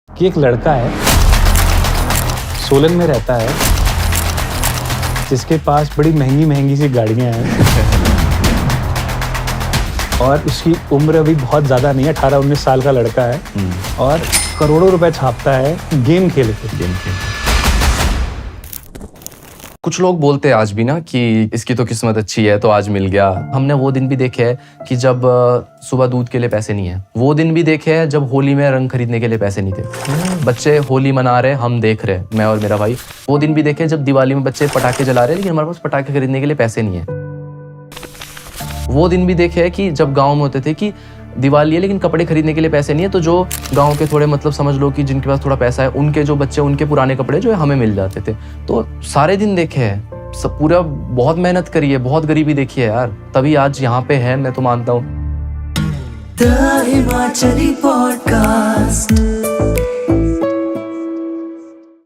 कि एक लड़का है, सोलन में रहता है, जिसके पास बड़ी महंगी महंगी सी गाड़ियाँ हैं और उसकी उम्र अभी बहुत ज़्यादा नहीं है, 18-19 साल का लड़का है और करोड़ों रुपए छापता है गेम खेल के। कुछ लोग बोलते हैं आज भी ना कि इसकी तो किस्मत अच्छी है तो आज मिल गया। हमने वो दिन भी देखे हैं कि जब सुबह दूध के लिए पैसे नहीं है, वो दिन भी देखे हैं जब होली में रंग खरीदने के लिए पैसे नहीं थे। बच्चे होली मना रहे, हम देख रहे, मैं और मेरा भाई। वो दिन भी देखे जब दिवाली में बच्चे पटाखे जला रहे लेकिन हमारे पास पटाखे खरीदने के लिए पैसे नहीं है। वो दिन भी देखे हैं कि जब गाँव में होते थे कि दिवाली है लेकिन कपड़े खरीदने के लिए पैसे नहीं है, तो जो गांव के थोड़े मतलब समझ लो कि जिनके पास थोड़ा पैसा है, उनके जो बच्चे उनके पुराने कपड़े जो है हमें मिल जाते थे। तो सारे दिन देखे हैं, सब पूरा बहुत मेहनत करी है, बहुत गरीबी देखी है यार, तभी आज यहाँ पे है। मैं तो मानता हूँ। The Himachali podcast.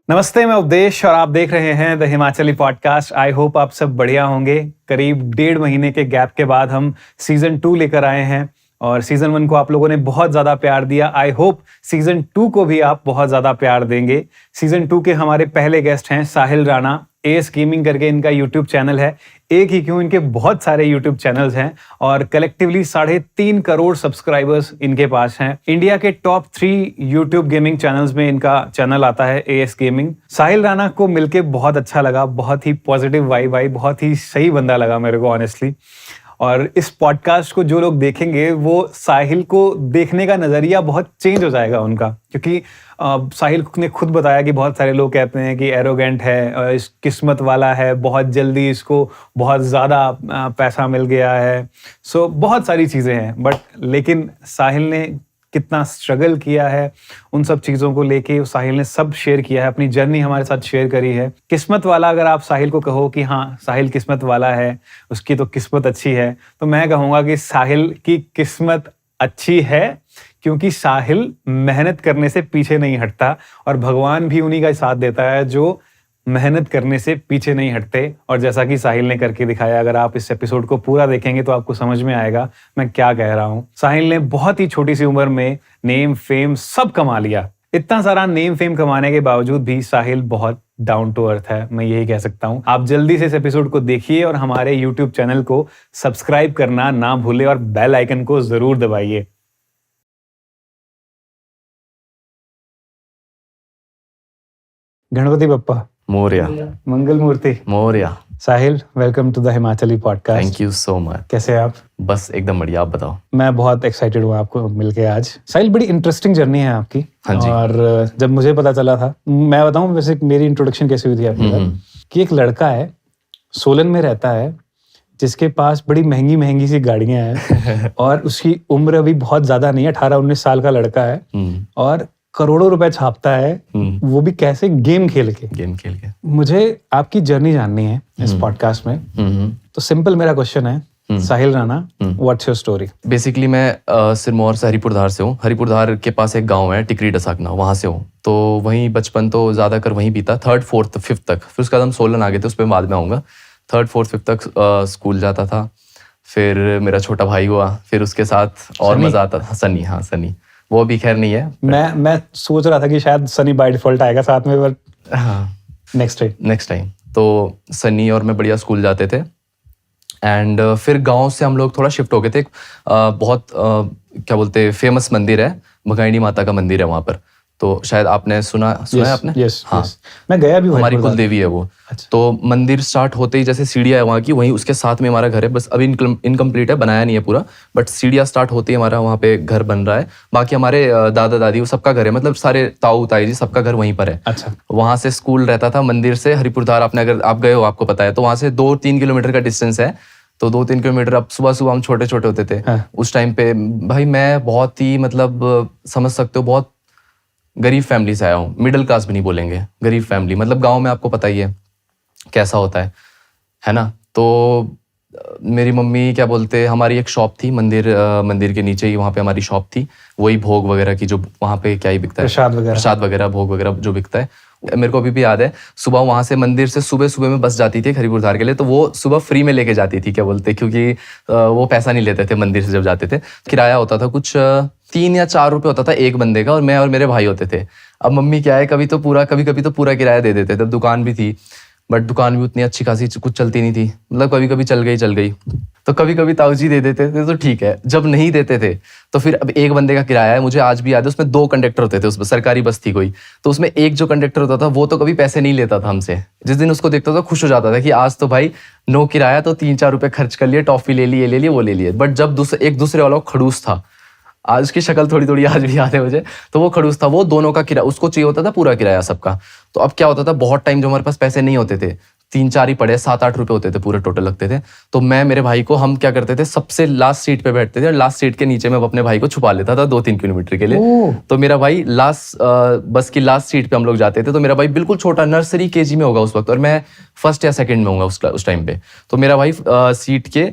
नमस्ते, मैं उपदेश और आप देख रहे हैं the Himachali podcast. I hope आप सब बढ़िया होंगे। करीब 1.5 महीने के गैप के बाद हम सीजन 2 लेकर आए हैं और सीजन 1 को आप लोगों ने बहुत ज़्यादा प्यार दिया। आई होप सीजन 2 को भी आप बहुत ज़्यादा प्यार देंगे। सीजन 2 के हमारे पहले गेस्ट हैं साहिल राणा। एस गेमिंग करके इनका यूट्यूब चैनल है। एक ही क्यों, इनके बहुत सारे यूट्यूब चैनल्स हैं और कलेक्टिवली 3.5 करोड़ सब्सक्राइबर्स इनके पास हैं। इंडिया के टॉप 3 यूट्यूब गेमिंग चैनल्स में इनका चैनल आता है, एस गेमिंग। साहिल राणा को मिलके बहुत अच्छा लगा, बहुत ही पॉजिटिव वाइब आई, बहुत ही सही बंदा लगा मेरे को ऑनेस्टली। और इस पॉडकास्ट को जो लोग देखेंगे वो साहिल को देखने का नज़रिया बहुत चेंज हो जाएगा उनका, क्योंकि साहिल ने खुद बताया कि बहुत सारे लोग कहते हैं कि एरोगेंट है, इस किस्मत वाला है, बहुत जल्दी इसको बहुत ज़्यादा पैसा मिल गया है। सो बहुत सारी चीज़ें हैं, बट लेकिन साहिल ने कितना स्ट्रगल किया है उन सब चीज़ों को लेके साहिल ने सब शेयर किया है, अपनी जर्नी हमारे साथ शेयर करी है। किस्मत वाला अगर आप साहिल को कहो कि हाँ साहिल किस्मत वाला है, उसकी तो किस्मत अच्छी है, तो मैं कहूँगा कि साहिल की किस्मत अच्छी है, क्योंकि साहिल मेहनत करने से पीछे नहीं हटता और भगवान भी उन्हीं का साथ देता है जो मेहनत करने से पीछे नहीं हटते। और जैसा कि साहिल ने करके दिखाया, अगर आप इस एपिसोड को पूरा देखेंगे तो आपको समझ में आएगा मैं क्या कह रहा हूँ। साहिल ने बहुत ही छोटी सी उम्र में नेम फेम सब कमा लिया। इतना सारा नेम फेम कमाने के बावजूद भी साहिल बहुत डाउन टू अर्थ है, मैं यही कह सकता हूँ। आप जल्दी से इस एपिसोड को देखिए और हमारे यूट्यूब चैनल को सब्सक्राइब करना ना भूले और बेल आइकन को जरूर दबाइए। गणपति बप्पा मोरिया, मंगल मूर्ति Morya. Sahil, welcome to the Himachali podcast. Thank you so much. कैसे हैं आप? बस एकदम बढ़िया, आप बताओ। मैं बहुत एक्साइटेड हूँ आपको मिलके आज। साहिल, बड़ी इंटरेस्टिंग जर्नी है आपकी। हाँ जी। और जब मुझे पता चला था, मैं बताऊँ वैसे मेरी इंट्रोडक्शन कैसे हुई थी आपके साथ, कि एक लड़का है, सोलन में रहता है, जिसके पास बड़ी महंगी महंगी सी गाड़ियां हैं और उसकी उम्र अभी बहुत ज्यादा नहीं है, 18-19 साल का लड़का है और करोड़ों रुपए छापता है, वो भी कैसे? गेम खेल के। मुझे आपकी जर्नी जाननी है इस पॉडकास्ट में। तो सिंपल मेरा क्वेश्चन है, Sahil Rana, what's your story? Basically मैं सिरमौर से हरिपुरधार से हूँ। हरिपुरधार के पास एक गांव है टिकरी डसाकना, वहाँ से हूँ। तो वहीं बचपन तो ज़्यादातर वहीं बीता, 3rd, 4th, 5th तक। फिर उसके बाद हम सोलन आ गए थे, उस पर बाद में आऊँगा। 3rd, 4th, 5th तक स्कूल जाता था। फिर मेरा छोटा भाई हुआ, फिर उसके साथ और मज़ा आता था। सनी, हाँ सनी, वो भी खैर नहीं है। मैं सोच रहा था कि शायद सनी बाय डिफॉल्ट आएगा साथ में, पर हाँ नेक्स्ट टाइम। तो सनी और मैं बढ़िया स्कूल जाते थे। एंड फिर गांव से हम लोग थोड़ा शिफ्ट हो गए थे। बहुत क्या बोलते, फेमस मंदिर है, भगाइनी माता का मंदिर है वहाँ पर। तो शायद आपने सुना है आपने? हाँ, मैं गया भी हूँ। हमारी कुल देवी है वो। अच्छा। तो मंदिर स्टार्ट होते ही जैसे सीढ़ियाँ है वहाँ की, वहीं उसके साथ में हमारा घर है। बस अभी इनकम्प्लीट है, बनाया नहीं है पूरा, बट सीढ़ियाँ स्टार्ट होते ही हमारा वहाँ पे घर बन रहा है। बाकी हमारे दादा दादी वो सबका घर है, मतलब सारे ताऊ ताई जी सबका घर वहीं पर है। अच्छा। वहाँ से स्कूल रहता था मंदिर से हरिपुरधार। आपने अगर आप गए हो आपको पता है, तो वहाँ से 2-3 किलोमीटर का डिस्टेंस है। तो 2-3 किलोमीटर, अब सुबह हम छोटे छोटे होते थे। हाँ। उस टाइम पे भाई मैं बहुत ही मतलब समझ सकते हो बहुत गरीब फैमिली से आया हूँ। मिडिल क्लास भी नहीं बोलेंगे, गरीब फैमिली। मतलब गांव में आपको पता ही है कैसा होता है ना। तो मेरी मम्मी क्या बोलते, हमारी एक शॉप थी मंदिर के नीचे ही, वहाँ पे हमारी शॉप थी। वही भोग वगैरह की, जो वहाँ पे क्या ही बिकता है, प्रसाद वगैरह भोग वगैरह जो बिकता है। मेरे को अभी भी याद है, सुबह वहाँ से मंदिर से सुबह में बस जाती थी हरिपुरधार के लिए। तो वो सुबह फ्री में लेके जाती थी, क्या बोलते, क्योंकि वो पैसा नहीं लेते थे मंदिर से जब जाते थे। किराया होता था कुछ 3 या 4 रुपए होता था एक बंदे का, और मैं और मेरे भाई होते थे। अब मम्मी क्या है, कभी कभी तो पूरा किराया दे देते थे। तब दुकान भी थी, बट दुकान भी उतनी अच्छी खासी कुछ चलती नहीं थी, मतलब कभी कभी चल गई। तो कभी कभी ताऊजी दे देते थे तो ठीक है, जब नहीं देते थे तो फिर अब एक बंदे का किराया है, मुझे आज भी याद है, उसमें 2 कंडक्टर होते थे, उसमें सरकारी बस थी कोई, तो उसमें एक जो कंडक्टर होता था वो तो कभी पैसे नहीं लेता था हमसे। जिस दिन उसको देखता था खुश हो जाता था कि आज तो भाई नो किराया, तो 3-4 रुपए खर्च कर लिए, टॉफी ले ली, ये ले लिए, वो ले लिए। बट जब एक दूसरे वाला खड़ूस था, आज उसकी शक्ल थोड़ी आज भी याद है मुझे, तो वो खड़ूस था, वो दोनों का किराया उसको चाहिए होता था, पूरा किराया सबका। तो अब क्या होता था, बहुत टाइम जो हमारे पास पैसे नहीं होते थे, 3-4 ही पड़े, 7-8 रुपए होते थे पूरे टोटल लगते थे, तो मैं मेरे भाई को, हम क्या करते थे, सबसे लास्ट सीट पे बैठते थे और लास्ट सीट के नीचे मैं अपने भाई को छुपा लेता था 2-3 किलोमीटर के लिए। तो मेरा भाई लास्ट बस की लास्ट सीट पे हम लोग जाते थे, तो मेरा भाई बिल्कुल छोटा, नर्सरी केजी में होगा उस वक्त, और मैं फर्स्ट या सेकंड में होगा उस टाइम पे। तो मेरा भाई सीट के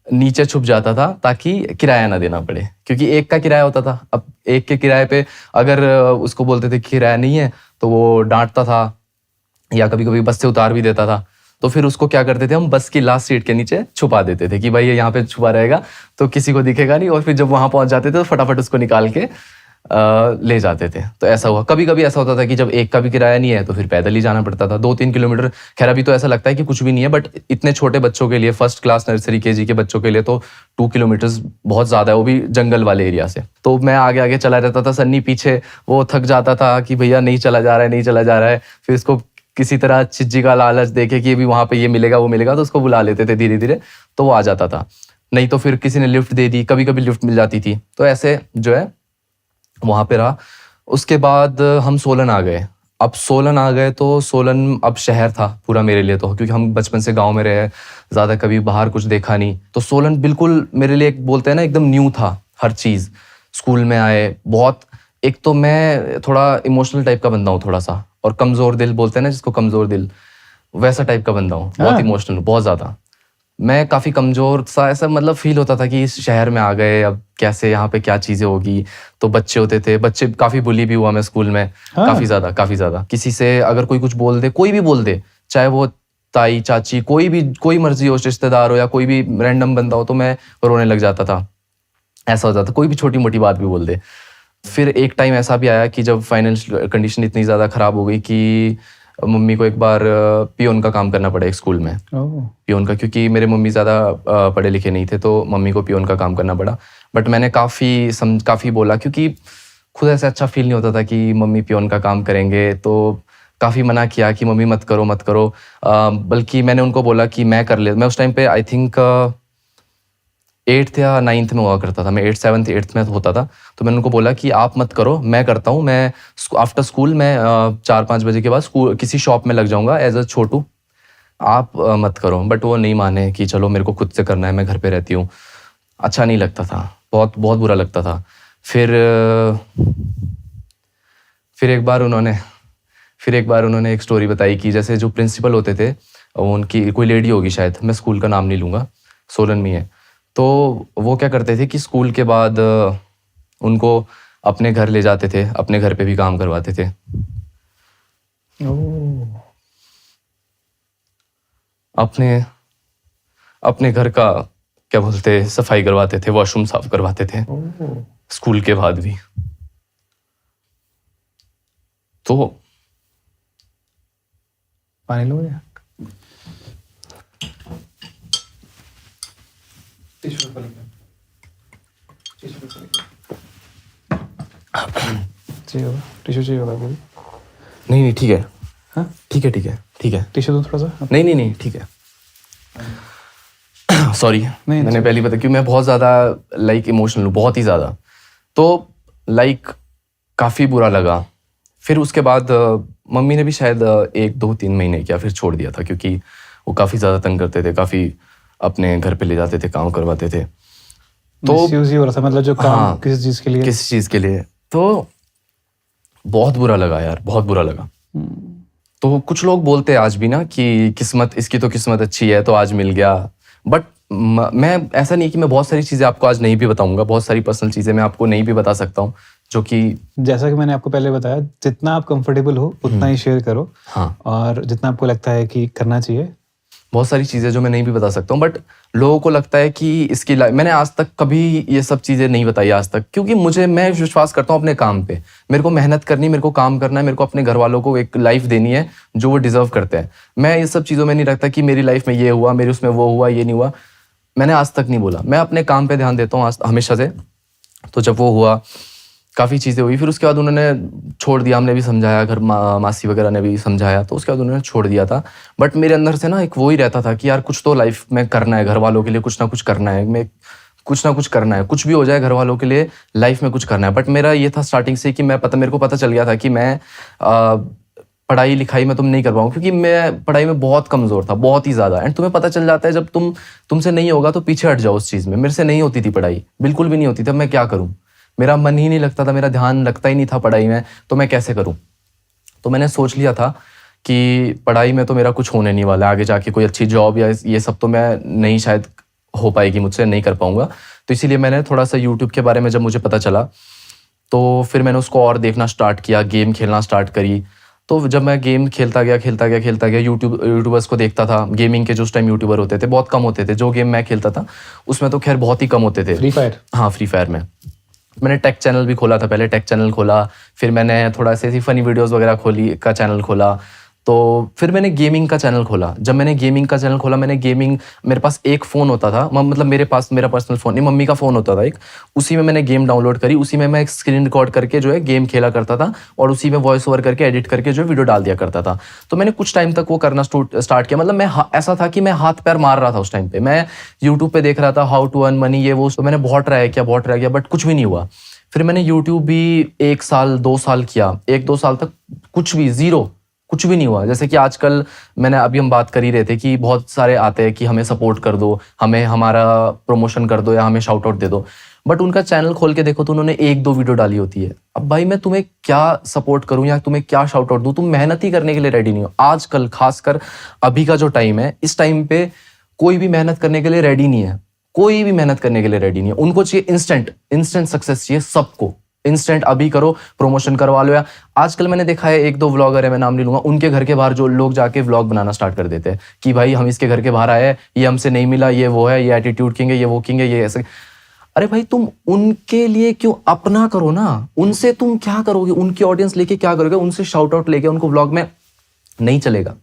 नीचे छुप जाता था ताकि किराया ना देना पड़े, क्योंकि एक का किराया होता था। अब एक के किराए पे अगर उसको बोलते थे किराया नहीं है तो वो डांटता था, या कभी कभी बस से उतार भी देता था। तो फिर उसको क्या करते थे, हम बस की लास्ट सीट के नीचे छुपा देते थे कि भाई ये यहाँ पे छुपा रहेगा तो किसी को दिखेगा नहीं, और फिर जब वहां पहुंच जाते थे तो फटाफट उसको निकाल के ले जाते थे। तो ऐसा हुआ। कभी कभी ऐसा होता था कि जब एक का भी किराया नहीं है तो फिर पैदल ही जाना पड़ता था 2-3 किलोमीटर। खैर अभी तो ऐसा लगता है कि कुछ भी नहीं है, बट इतने छोटे बच्चों के लिए, फर्स्ट क्लास नर्सरी केजी के बच्चों के लिए तो 2 किलोमीटर बहुत ज्यादा है, वो भी जंगल वाले एरिया से। तो मैं आगे आगे चला रहता था, सन्नी पीछे, वो थक जाता था कि भैया नहीं चला जा रहा है। फिर इसको किसी तरह चिज्जी का लालच देके कि अभी वहां पे ये मिलेगा वो मिलेगा, तो उसको बुला लेते थे धीरे धीरे, तो वो आ जाता था। नहीं तो फिर किसी ने लिफ्ट दे दी, कभी कभी लिफ्ट मिल जाती थी। तो ऐसे जो है वहां पे रहा। उसके बाद हम सोलन आ गए। अब सोलन आ गए तो सोलन अब शहर था पूरा मेरे लिए, तो क्योंकि हम बचपन से गांव में रहे, ज्यादा कभी बाहर कुछ देखा नहीं, तो सोलन बिल्कुल मेरे लिए एक बोलते हैं ना एकदम न्यू था हर चीज। स्कूल में आए, बहुत, एक तो मैं थोड़ा इमोशनल टाइप का बंदा हूँ थोड़ा सा, और कमजोर दिल बोलते हैं ना जिसको, कमजोर दिल, वैसा टाइप का बंदा हूँ, बहुत इमोशनल, बहुत ज्यादा। मैं काफी कमजोर सा, ऐसा मतलब फील होता था कि इस शहर में आ गए, अब कैसे यहाँ पे क्या चीजें होगी। तो बच्चे होते थे, बच्चे काफी बुली भी हुआ मैं स्कूल में, काफी ज्यादा। किसी से अगर कोई कुछ बोल दे, कोई भी बोल दे, चाहे वो ताई चाची, कोई मर्जी हो, रिश्तेदार हो या कोई भी रैंडम बंदा हो, तो मैं रोने लग जाता था। ऐसा होता था, कोई भी छोटी मोटी बात भी बोल दे। फिर एक टाइम ऐसा भी आया कि जब फाइनेंशियल कंडीशन इतनी ज्यादा खराब हो गई कि मम्मी को एक बार पियोन का काम करना पड़ा एक स्कूल में। पियोन का, क्योंकि मेरे मम्मी ज़्यादा पढ़े लिखे नहीं थे, तो मम्मी को पियोन का काम करना पड़ा। बट मैंने काफ़ी बोला, क्योंकि खुद ऐसा अच्छा फील नहीं होता था कि मम्मी पियोन का काम करेंगे, तो काफ़ी मना किया कि मम्मी मत करो। बल्कि मैंने उनको बोला कि मैं कर ले। मैं उस टाइम पे आई थिंक 8th या 9th में हुआ करता था, मैं 8th 7th 8th में होता था। तो मैंने उनको बोला कि आप मत करो, मैं करता हूँ। मैं आफ्टर स्कूल मैं 4-5 बजे के बाद स्कूल किसी शॉप में लग जाऊँगा एज अ छोटू, आप मत करो। बट वो नहीं माने कि चलो मेरे को खुद से करना है, मैं घर पे रहती हूँ। अच्छा नहीं लगता था, बहुत बहुत बुरा लगता था। फिर एक बार उन्होंने एक स्टोरी बताई कि जैसे जो प्रिंसिपल होते थे, उनकी कोई लेडी होगी शायद, मैं स्कूल का नाम नहीं लूँगा, सोलन में है। तो वो क्या करते थे कि स्कूल के बाद उनको अपने घर ले जाते थे, अपने घर पे भी काम करवाते थे। अपने घर का क्या बोलते, सफाई करवाते थे, वॉशरूम साफ करवाते थे स्कूल के बाद भी। तो पानी लो या टिश्यू होगा कोई? नहीं ठीक है, हाँ ठीक है टिश्यू दो थोड़ा सा। नहीं ठीक है। सॉरी, मैंने पहले बताया कि मैं बहुत ज़्यादा इमोशनल हूँ, बहुत ही ज़्यादा। तो काफ़ी बुरा लगा। फिर उसके बाद मम्मी ने भी शायद 1-2-3 महीने किया, फिर छोड़ दिया था, क्योंकि वो काफ़ी ज़्यादा तंग करते थे, काफ़ी अपने घर पे ले जाते थे, काम करवाते थे। तो हो रहा था, मतलब जो काम किसी चीज़ के लिए, तो बहुत बुरा लगा यार, बहुत बुरा लगा। तो कुछ लोग बोलते हैं आज भी ना कि इसकी तो किस्मत अच्छी है तो आज मिल गया। बट मैं ऐसा नहीं कि मैं बहुत सारी चीज़ें आपको आज नहीं भी बताऊंगा, बहुत सारी पर्सनल चीज़ें मैं आपको नहीं भी बता सकता हूँ, जो कि जैसा कि मैंने आपको पहले बताया, जितना आप कंफर्टेबल हो उतना ही शेयर करो। हाँ, और जितना आपको लगता है कि करना चाहिए बहुत सारी चीज़ें जो मैं नहीं भी बता सकता हूँ, बट लोगों को लगता है कि इसकी लाइफ, मैंने आज तक कभी ये सब चीज़ें नहीं बताई आज तक, क्योंकि मैं विश्वास करता हूँ अपने काम पे। मेरे को मेहनत करनी, मेरे को काम करना है, मेरे को अपने घर वालों को एक लाइफ देनी है जो वो डिजर्व करते हैं। मैं ये सब चीज़ों में नहीं रखता कि मेरी लाइफ में ये हुआ, मेरे उसमें वो हुआ, ये नहीं हुआ। मैंने आज तक नहीं बोला, मैं अपने काम पे ध्यान देता हूँ हमेशा से। तो जब वो हुआ, काफ़ी चीज़ें हुई, फिर उसके बाद उन्होंने छोड़ दिया। हमने भी समझाया, घर मासी वगैरह ने भी समझाया, तो उसके बाद उन्होंने छोड़ दिया था। बट मेरे अंदर से ना एक वो ही रहता था कि यार कुछ तो लाइफ में करना है, घर वालों के लिए कुछ ना कुछ करना है, मैं कुछ ना कुछ करना है, कुछ भी हो जाए घर वालों के लिए लाइफ में कुछ करना है। बट मेरा ये था स्टार्टिंग से कि मेरे को पता चल गया था कि मैं पढ़ाई लिखाई में तुम नहीं कर पाऊँ, क्योंकि मैं पढ़ाई में बहुत कमज़ोर था, बहुत ही ज़्यादा। एंड तुम्हें पता चल जाता है जब तुमसे नहीं होगा तो पीछे हट जाओ उस चीज़ में। मेरे से नहीं होती थी पढ़ाई, बिल्कुल भी नहीं होती थी। मैं क्या करूँ, मेरा मन ही नहीं लगता था, मेरा ध्यान लगता ही नहीं था पढ़ाई में, तो मैं कैसे करूँ। तो मैंने सोच लिया था कि पढ़ाई में तो मेरा कुछ होने नहीं वाला, आगे जाके कोई अच्छी जॉब या ये सब तो मैं नहीं शायद हो पाएगी मुझसे, नहीं कर पाऊँगा। तो इसीलिए मैंने थोड़ा सा यूट्यूब के बारे में जब मुझे पता चला तो फिर मैंने उसको और देखना स्टार्ट किया, गेम खेलना स्टार्ट करी। तो जब मैं गेम खेलता गया यूट्यूबर्स को देखता था। गेमिंग के जो उस टाइम यूट्यूबर होते थे बहुत कम होते थे, जो गेम मैं खेलता था उसमें तो खैर बहुत ही कम होते थे। Free fire? हाँ, फ्री फायर में। मैंने टेक चैनल भी खोला था पहले, टेक चैनल खोला, फिर मैंने थोड़ा सा ऐसी फनी वीडियोस वगैरह का चैनल खोला। तो फिर मैंने गेमिंग का चैनल खोला। जब मैंने गेमिंग का चैनल खोला, मेरे पास एक फ़ोन होता था, मतलब मेरा पर्सनल फ़ोन नहीं, मम्मी का फ़ोन होता था एक, उसी में मैंने गेम डाउनलोड करी, उसी में मैं एक स्क्रीन रिकॉर्ड करके जो है गेम खेला करता था और उसी में वॉइस ओवर करके एडिट करके जो वीडियो डाल दिया करता था। तो मैंने कुछ टाइम तक वो करना स्टार्ट किया। मतलब ऐसा था कि मैं हाथ पैर मार रहा था उस टाइम पे। मैं यूट्यूब पे देख रहा था हाउ टू अर्न मनी, ये वो, तो मैंने बहुत ट्राई किया बट कुछ भी नहीं हुआ। फिर मैंने यूट्यूब भी 1 साल 2 साल किया, 1-2 साल तक कुछ भी ज़ीरो, कुछ भी नहीं हुआ। जैसे कि आजकल हम बात कर ही रहे थे कि बहुत सारे आते हैं कि हमें सपोर्ट कर दो, हमें हमारा प्रमोशन कर दो या हमें शाउट आउट दे दो, बट उनका चैनल खोल के देखो तो उन्होंने 1-2 वीडियो डाली होती है। अब भाई मैं तुम्हें क्या सपोर्ट करूं या तुम्हें क्या शाउट आउट दूं, तुम मेहनत ही करने के लिए रेडी नहीं हो। आजकल खासकर अभी का जो टाइम है, इस टाइम पे कोई भी मेहनत करने के लिए रेडी नहीं है, कोई भी मेहनत करने के लिए रेडी नहीं है। उनको चाहिए इंस्टेंट सक्सेस चाहिए सबको, इंस्टेंट अभी करो, प्रमोशन करवा लो। या आजकल मैंने देखा है 1-2 व्लॉगर है, मैं नाम नहीं लूंगा, उनके घर के बाहर जो लोग जाके व्लॉग बनाना स्टार्ट कर देते हैं कि भाई हम इसके घर के बाहर आए, ये हमसे नहीं मिला, ये वो है, ये एटीट्यूड किंग है, ये वो किंग है, ये ऐसे। अरे भाई तुम उनके लिए क्यों अपना करो ना, उनसे तुम क्या करोगे, उनकी ऑडियंस लेके क्या करोगे, उनसे शाउट आउट लेके उनको व्लॉग में नहीं चलेगा।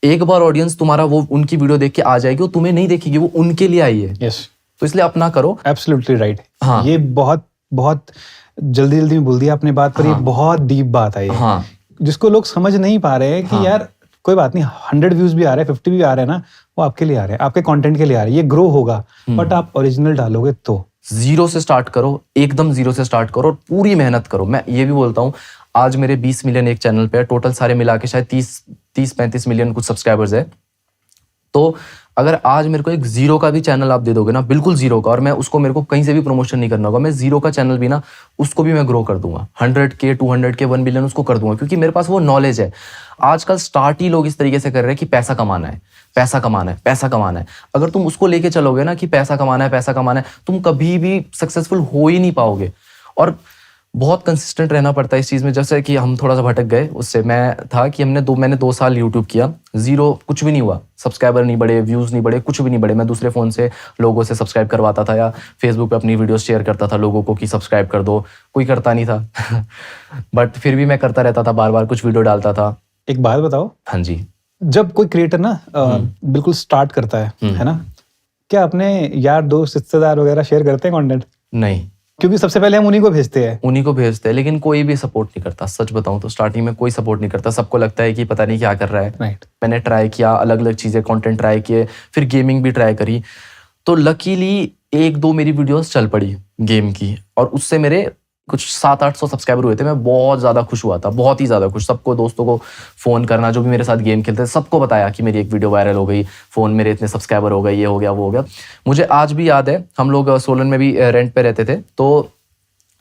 एक बार ऑडियंस तुम्हारा वो उनकी वीडियो देख के आ जाएगी, वो तुम्हें नहीं देखेगी, वो उनके लिए आई है। यस, तो इसलिए अपना करो। Absolutely right. हाँ, ये बहुत जल्दी में बोल दिया आपने बात, पर ये बहुत डीप बात है ये, हाँ, जिसको लोग समझ नहीं पा रहे हैं कि हाँ, यार कोई बात नहीं, 100 व्यूज भी आ रहे हैं, 50 भी आ रहे हैं ना, वो आपके लिए आ रहे हैं, आपके कंटेंट के लिए आ रहे हैं, ये ग्रो होगा। बट आप ओरिजिनल डालोगे तो जीरो से स्टार्ट करो, एकदम जीरो से स्टार्ट करो और पूरी मेहनत करो। मैं ये भी बोलता हूँ, आज मेरे 20 मिलियन एक चैनल पे है, टोटल सारे मिला के शायद 30-35 मिलियन कुछ सब्सक्राइबर्स है। तो अगर आज मेरे को एक जीरो का भी चैनल आप दे दोगे ना, बिल्कुल जीरो का, और मेरे को कहीं से भी प्रमोशन नहीं करना होगा, मैं जीरो का चैनल भी ना, उसको भी मैं ग्रो कर दूंगा, 100K 200K 1 मिलियन उसको कर दूंगा, क्योंकि मेरे पास वो नॉलेज है। आजकल स्टार्ट ही लोग इस तरीके से कर रहे हैं कि पैसा कमाना है, पैसा कमाना है, पैसा कमाना है। अगर तुम उसको लेके चलोगे ना कि पैसा कमाना है, पैसा कमाना है, तुम कभी भी सक्सेसफुल हो ही नहीं पाओगे। और बहुत कंसिस्टेंट रहना पड़ता है इस चीज़ में। जैसे कि हम थोड़ा सा भटक गए उससे, मैं था कि मैंने 2 साल यूट्यूब किया, जीरो, कुछ भी नहीं हुआ, सब्सक्राइबर नहीं बढ़े, व्यूज़ नहीं बढ़े, कुछ भी नहीं बढ़े। मैं दूसरे फ़ोन से लोगों से सब्सक्राइब करवाता था या फेसबुक पे अपनी वीडियोस शेयर करता था लोगों को कि सब्सक्राइब कर दो, कोई करता नहीं था बट फिर भी मैं करता रहता था, बार बार कुछ वीडियो डालता था। एक बात बताओ, हाँ जी, जब कोई क्रिएटर ना बिल्कुल स्टार्ट करता है ना, क्या अपने यार दोस्त रिश्तेदार वगैरह शेयर करते हैं कंटेंट? नहीं, क्योंकि सबसे पहले हम उन्हीं को भेजते हैं, लेकिन कोई भी सपोर्ट नहीं करता। सच बताऊं तो स्टार्टिंग में कोई सपोर्ट नहीं करता, सबको लगता है कि पता नहीं क्या कर रहा है। राइट। मैंने ट्राई किया, अलग अलग चीज़ें, कंटेंट ट्राई किए, फिर गेमिंग भी ट्राई करी, तो लकीली 1-2 मेरी वीडियोस चल पड़ी गेम की, और उससे मेरे कुछ 700-800 सब्सक्राइबर हुए थे। मैं बहुत ज़्यादा खुश हुआ था, बहुत ही ज़्यादा खुश। सबको, दोस्तों को फ़ोन करना, जो भी मेरे साथ गेम खेलते थे, सबको बताया कि मेरी एक वीडियो वायरल हो गई, फ़ोन मेरे इतने सब्सक्राइबर हो गए, ये हो गया, वो हो गया। मुझे आज भी याद है, हम लोग सोलन में भी रेंट पे रहते थे, तो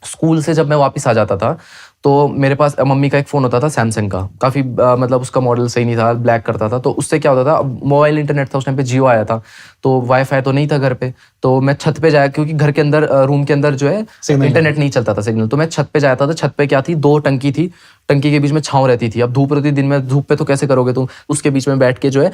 स्कूल से जब मैं वापस आ जाता था तो मेरे पास मम्मी का एक फ़ोन होता था सैमसंग का, काफ़ी मतलब उसका मॉडल सही नहीं था, ब्लैक करता था। तो उससे क्या होता था, मोबाइल इंटरनेट था उस टाइम पे, जियो आया था, तो वाईफाई तो नहीं था घर पे, तो मैं छत पे जाया, क्योंकि घर के अंदर रूम के अंदर जो है इंटरनेट नहीं चलता था, सिग्नल, तो मैं छत पे जाता था। छत पे क्या थी, 2 टंकी थी, टंकी के बीच में छांव रहती थी। अब धूप रहती दिन में, धूप पे तो कैसे करोगे तुम, उसके बीच में बैठ के जो है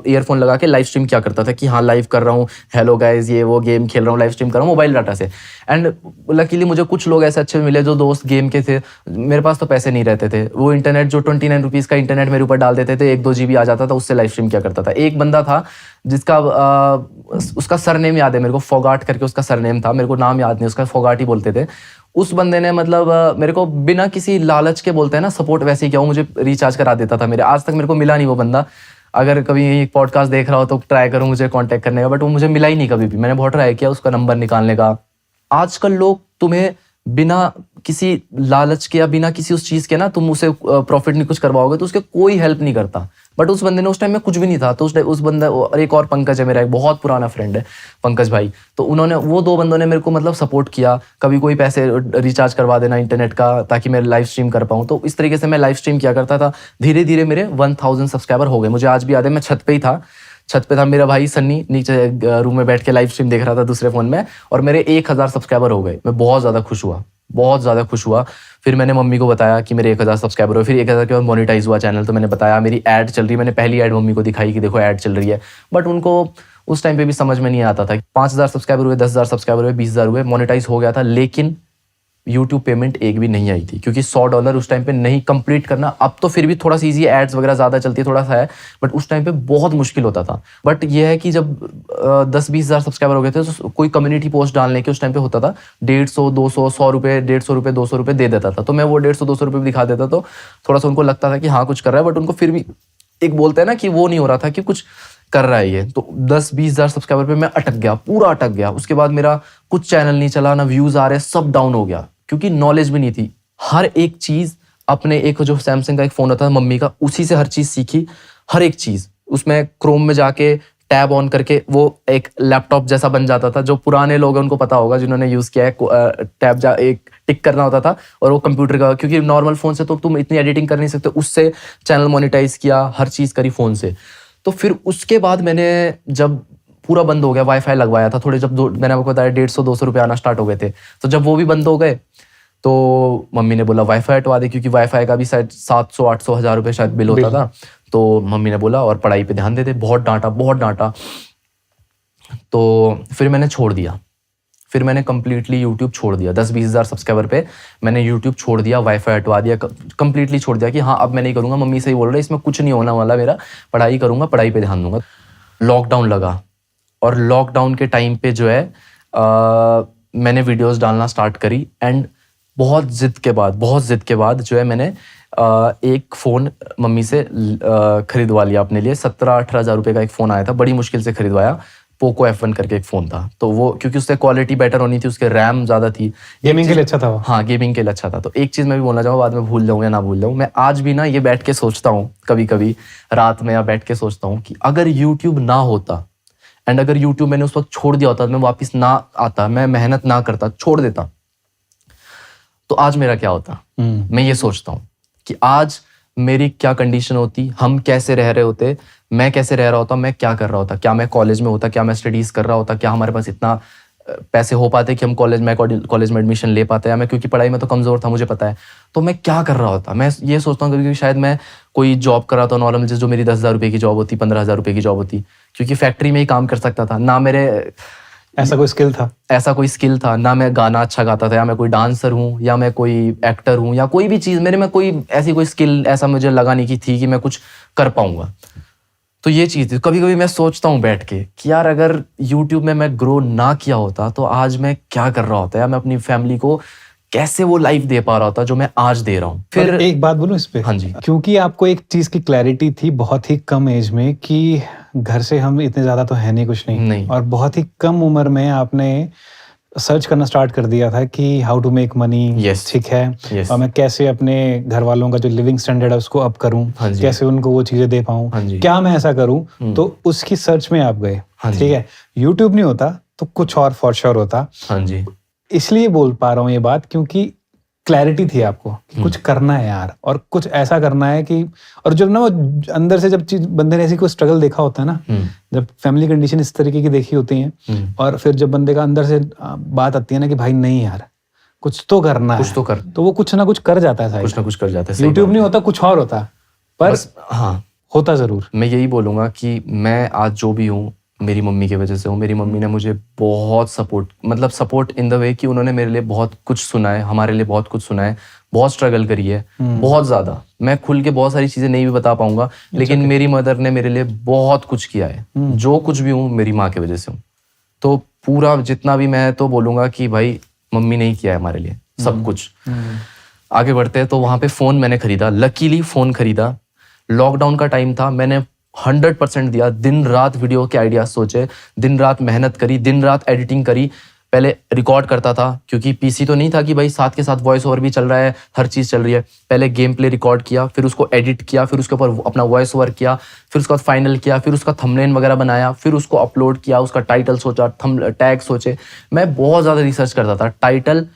ईयरफोन लगा के लाइव स्ट्रीम किया करता था कि हाँ लाइव कर रहा हूँ, हेलो गाइज ये वो गेम खेल रहा हूँ, लाइव स्ट्रीम कर रहा हूँ मोबाइल डाटा से। एंड लकीली मुझे कुछ लोग ऐसे अच्छे मिले जो दोस्त गेम के थे। मेरे पास तो पैसे नहीं रहते थे, वो इंटरनेट जो 29 रुपीज़ का इंटरनेट मेरे ऊपर डाल देते थे, 1-2 GB आ जाता था, उससे लाइव स्ट्रीम किया करता था। एक बंदा था जिसका उसका सरनेम याद है मेरे को, फोगाट करके उसका सरनेम था, मेरे को नाम याद नहीं, उसका फोगाट ही बोलते थे। उस बंदे ने मतलब मेरे को बिना किसी लालच के बोलते हैं ना सपोर्ट, वैसे ही क्या, वो मुझे रिचार्ज करा देता था मेरे। आज तक मेरे को मिला नहीं वो बंदा, अगर कभी एक पॉडकास्ट देख रहा हो तो ट्राई करूँ मुझे कांटेक्ट करने का, बट वो मुझे मिला ही नहीं कभी भी। मैंने बहुत ट्राई किया उसका नंबर निकालने का। आजकल लोग तुम्हें बिना किसी लालच के या बिना किसी उस चीज़ के ना तुम उसे प्रॉफिट नहीं कुछ करवाओगे तो उसके कोई हेल्प नहीं करता। बट उस बंदे ने उस टाइम में कुछ भी नहीं था, तो उस बंदा, और एक और पंकज है मेरा, एक बहुत पुराना फ्रेंड है पंकज भाई, तो उन्होंने, वो 2 बंदों ने मेरे को मतलब सपोर्ट किया। कभी कोई पैसे रिचार्ज करवा देना इंटरनेट का ताकि मैं लाइव स्ट्रीम कर पाऊँ, तो इस तरीके से मैं लाइव स्ट्रीम किया करता था। धीरे धीरे मेरे 1000 सब्सक्राइबर हो गए। मुझे आज भी याद है, मैं छत पे था, मेरा भाई सन्नी नीचे रूम में बैठ के लाइव स्ट्रीम देख रहा था दूसरे फ़ोन में, और मेरे 1000 सब्सक्राइबर हो गए। मैं बहुत ज़्यादा खुश हुआ। फिर मैंने मम्मी को बताया कि मेरे 1000 सब्सक्राइबर हुए। फिर 1000 के बाद मोनेटाइज हुआ चैनल, तो मैंने बताया मेरी ऐड चल रही है। मैंने पहली ऐड मम्मी को दिखाई कि देखो ऐड चल रही है, बट उनको उस टाइम पे भी समझ में नहीं आता था। 5000 सब्सक्राइबर हुए, 10,000 सब्सक्राइबर हुए, 20,000 हुए, मोनेटाइज हो गया था, लेकिन यूट्यूब पेमेंट एक भी नहीं आई थी, क्योंकि $100 उस टाइम पे नहीं कंप्लीट करना। अब तो फिर भी थोड़ा सा ईजी, एड्स वगैरह ज़्यादा चलती है, थोड़ा सा है, बट उस टाइम पे बहुत मुश्किल होता था। बट ये है कि जब 10-20 हज़ार सब्सक्राइबर हो गए थे तो कोई कम्युनिटी पोस्ट डालने के उस टाइम पे होता था 150, 200, 100 रुपये, 150 रुपये, 200 रुपये दे देता था। तो मैं वो 150, 200 रुपये भी दिखा देता, तो थोड़ा सा उनको लगता था कि हाँ कुछ कर रहा है, बट उनको फिर भी एक बोलते हैं ना कि वो नहीं हो रहा था कि कुछ कर रहा है ये। तो 10-20 हज़ार सब्सक्राइबर पे मैं अटक गया, पूरा अटक गया। उसके बाद मेरा कुछ चैनल नहीं चला, ना व्यूज़ आ रहे, सब डाउन हो गया, क्योंकि नॉलेज भी नहीं थी। हर एक चीज़ अपने, एक जो सैमसंग का एक फ़ोन होता था मम्मी का, उसी से हर चीज़ सीखी, हर एक चीज़। उसमें क्रोम में जाके टैब ऑन करके वो एक लैपटॉप जैसा बन जाता था, जो पुराने लोग हैं उनको पता होगा जिन्होंने यूज़ किया है। टैब एक टिक करना होता था और वो कंप्यूटर का, क्योंकि नॉर्मल फ़ोन से तो तुम इतनी एडिटिंग कर नहीं सकते, उससे चैनल मोनेटाइज किया, हर चीज़ करी फ़ोन से। तो फिर उसके बाद मैंने जब पूरा बंद हो गया, वाईफाई लगवाया था थोड़े, जब मैंने आपको बताया 150-200 रुपये आना स्टार्ट हो गए थे, तो जब वो भी बंद हो गए तो मम्मी ने बोला वाईफाई हटवा दे, क्योंकि वाईफाई का भी शायद 700-800 हज़ार रुपये शायद बिल होता था। तो मम्मी ने बोला और पढ़ाई पे ध्यान दे दे, बहुत डांटा। तो फिर मैंने छोड़ दिया, फिर मैंने कम्प्लीटली यूट्यूब छोड़ दिया। 10-20 हज़ार सब्सक्राइबर पे मैंने यूट्यूब छोड़ दिया, वाईफाई हटवा दिया, कम्प्लीटली छोड़ दिया कि हाँ अब मैं नहीं करूँगा। मम्मी से ही बोल रहे इसमें कुछ नहीं होना वाला, मेरा पढ़ाई करूँगा, पढ़ाई पे ध्यान दूंगा। लॉकडाउन लगा, और लॉकडाउन के टाइम पे जो है मैंने वीडियोज़ डालना स्टार्ट करी, एंड बहुत ज़िद के बाद जो है मैंने एक फ़ोन मम्मी से ख़रीदवा लिया अपने लिए। 17-18 हज़ार रुपये का एक फ़ोन आया था, बड़ी मुश्किल से ख़रीदवाया। पोको F1 करके एक फ़ोन था, तो वो क्योंकि उससे क्वालिटी बेटर होनी थी, उसके रैम ज़्यादा थी, गेमिंग के लिए अच्छा था वो। हाँ गेमिंग के लिए अच्छा था। तो एक चीज़ मैं भी बोलना चाहूँगा, बाद में भूल जाऊँ या ना भूल जाऊँ, मैं आज भी ना ये बैठ के सोचता हूँ, कभी रात में या बैठ के सोचता हूँ कि अगर यूट्यूब ना होता, एंड अगर यूट्यूब मैंने उस वक्त छोड़ दिया होता, मैं वापस ना आता, मैं मेहनत ना करता, छोड़ देता, तो आज मेरा क्या होता। मैं ये सोचता हूँ कि आज मेरी क्या कंडीशन होती, हम कैसे रह रहे होते, मैं कैसे रह रहा होता, मैं क्या कर रहा होता, क्या मैं कॉलेज में होता, क्या मैं स्टडीज़ कर रहा होता, क्या हमारे पास इतना पैसे हो पाते कि हम कॉलेज में एडमिशन ले पाते, या मैं क्योंकि पढ़ाई में तो कमज़ोर था मुझे पता है, तो मैं क्या कर रहा होता। मैं ये सोचता हूँ कभी शायद मैं कोई जॉब कर रहा था नॉर्मल, जो मेरी 10,000 रुपये की जॉब होती, 15,000 रुपये की जॉब होती, क्योंकि फैक्ट्री में ही काम कर सकता था, ना मेरे ऐसा कोई स्किल था, ना मैं गाना अच्छा गाता था, या मैं कोई डांसर हूँ, या मैं कोई एक्टर हूँ, या कोई भी चीज़ मेरे में कोई ऐसी कोई स्किल ऐसा मुझे लगा नहीं की थी कि मैं कुछ कर पाऊँगा। तो ये चीज़ थी। कभी मैं सोचता हूँ बैठ के कि यार अगर यूट्यूब में मैं ग्रो ना किया होता तो आज मैं क्या कर रहा होता, या मैं अपनी फैमिली को कैसे वो लाइफ दे पा रहा होता जो मैं आज दे रहा हूँ। फिर एक बात बोलूं इस पे, हाँ जी, क्योंकि आपको एक चीज की क्लैरिटी थी बहुत ही कम एज में कि घर से हम इतने ज्यादा तो है नहीं, कुछ नहीं, और बहुत ही कम उम्र में आपने सर्च करना स्टार्ट कर दिया था कि हाउ टू मेक मनी, ठीक है, और मैं कैसे अपने घर वालों का जो लिविंग स्टैंडर्ड है उसको अप करूं, कैसे उनको वो चीजें दे पाऊं, क्या मैं ऐसा करूं, तो उसकी सर्च में आप गए, ठीक है। यूट्यूब नहीं होता तो कुछ और फॉर श्योर होता। इसलिए बोल पा रहा हूँ ये बात क्योंकि क्लैरिटी थी आपको कि कुछ करना है यार, और कुछ ऐसा करना है कि, और जब ना वो अंदर से जब चीज बंदे ने ऐसी कोई स्ट्रगल देखा होता है ना, जब फैमिली कंडीशन इस तरीके की देखी होती है, और फिर जब बंदे का अंदर से बात आती है ना कि भाई नहीं यार कुछ तो करना कुछ है, तो कर, तो वो कुछ ना कुछ कर जाता है। कुछ ना कुछ कर जाता है। सही यूट्यूब बात नहीं होता, कुछ और होता, पर बस, हाँ होता जरूर। मैं यही बोलूँगा कि मैं आज जो भी हूँ मेरी मम्मी की वजह से हूँ। मेरी मम्मी ने मुझे बहुत सपोर्ट, मतलब सपोर्ट इन द वे कि उन्होंने मेरे लिए बहुत कुछ सुना है, हमारे लिए बहुत कुछ सुना है, बहुत स्ट्रगल करी है, बहुत ज़्यादा। मैं खुल के बहुत सारी चीज़ें नहीं भी बता पाऊंगा, लेकिन मेरी मदर ने मेरे लिए बहुत कुछ किया है। जो कुछ भी हूँ मेरी माँ की वजह से हूँ। तो पूरा जितना भी मैं तो बोलूँगा कि भाई मम्मी ने ही किया है हमारे लिए सब कुछ। आगे बढ़ते हैं तो वहाँ पे फ़ोन मैंने खरीदा, लकीली फ़ोन खरीदा। लॉकडाउन का टाइम था, मैंने 100% दिया, दिन रात वीडियो के आइडियाज सोचे, दिन रात मेहनत करी, दिन रात एडिटिंग करी। पहले रिकॉर्ड करता था, क्योंकि पीसी तो नहीं था कि भाई साथ के साथ वॉइस ओवर भी चल रहा है, हर चीज़ चल रही है। पहले गेम प्ले रिकॉर्ड किया, फिर उसको एडिट किया, फिर उसके ऊपर अपना वॉइस ओवर किया, फिर उसके बाद फाइनल किया, फिर उसका थंबनेल वगैरह बनाया, फिर उसको अपलोड किया, उसका टाइटल सोचा, टैग सोचे। मैं बहुत ज़्यादा रिसर्च करता था। टाइटल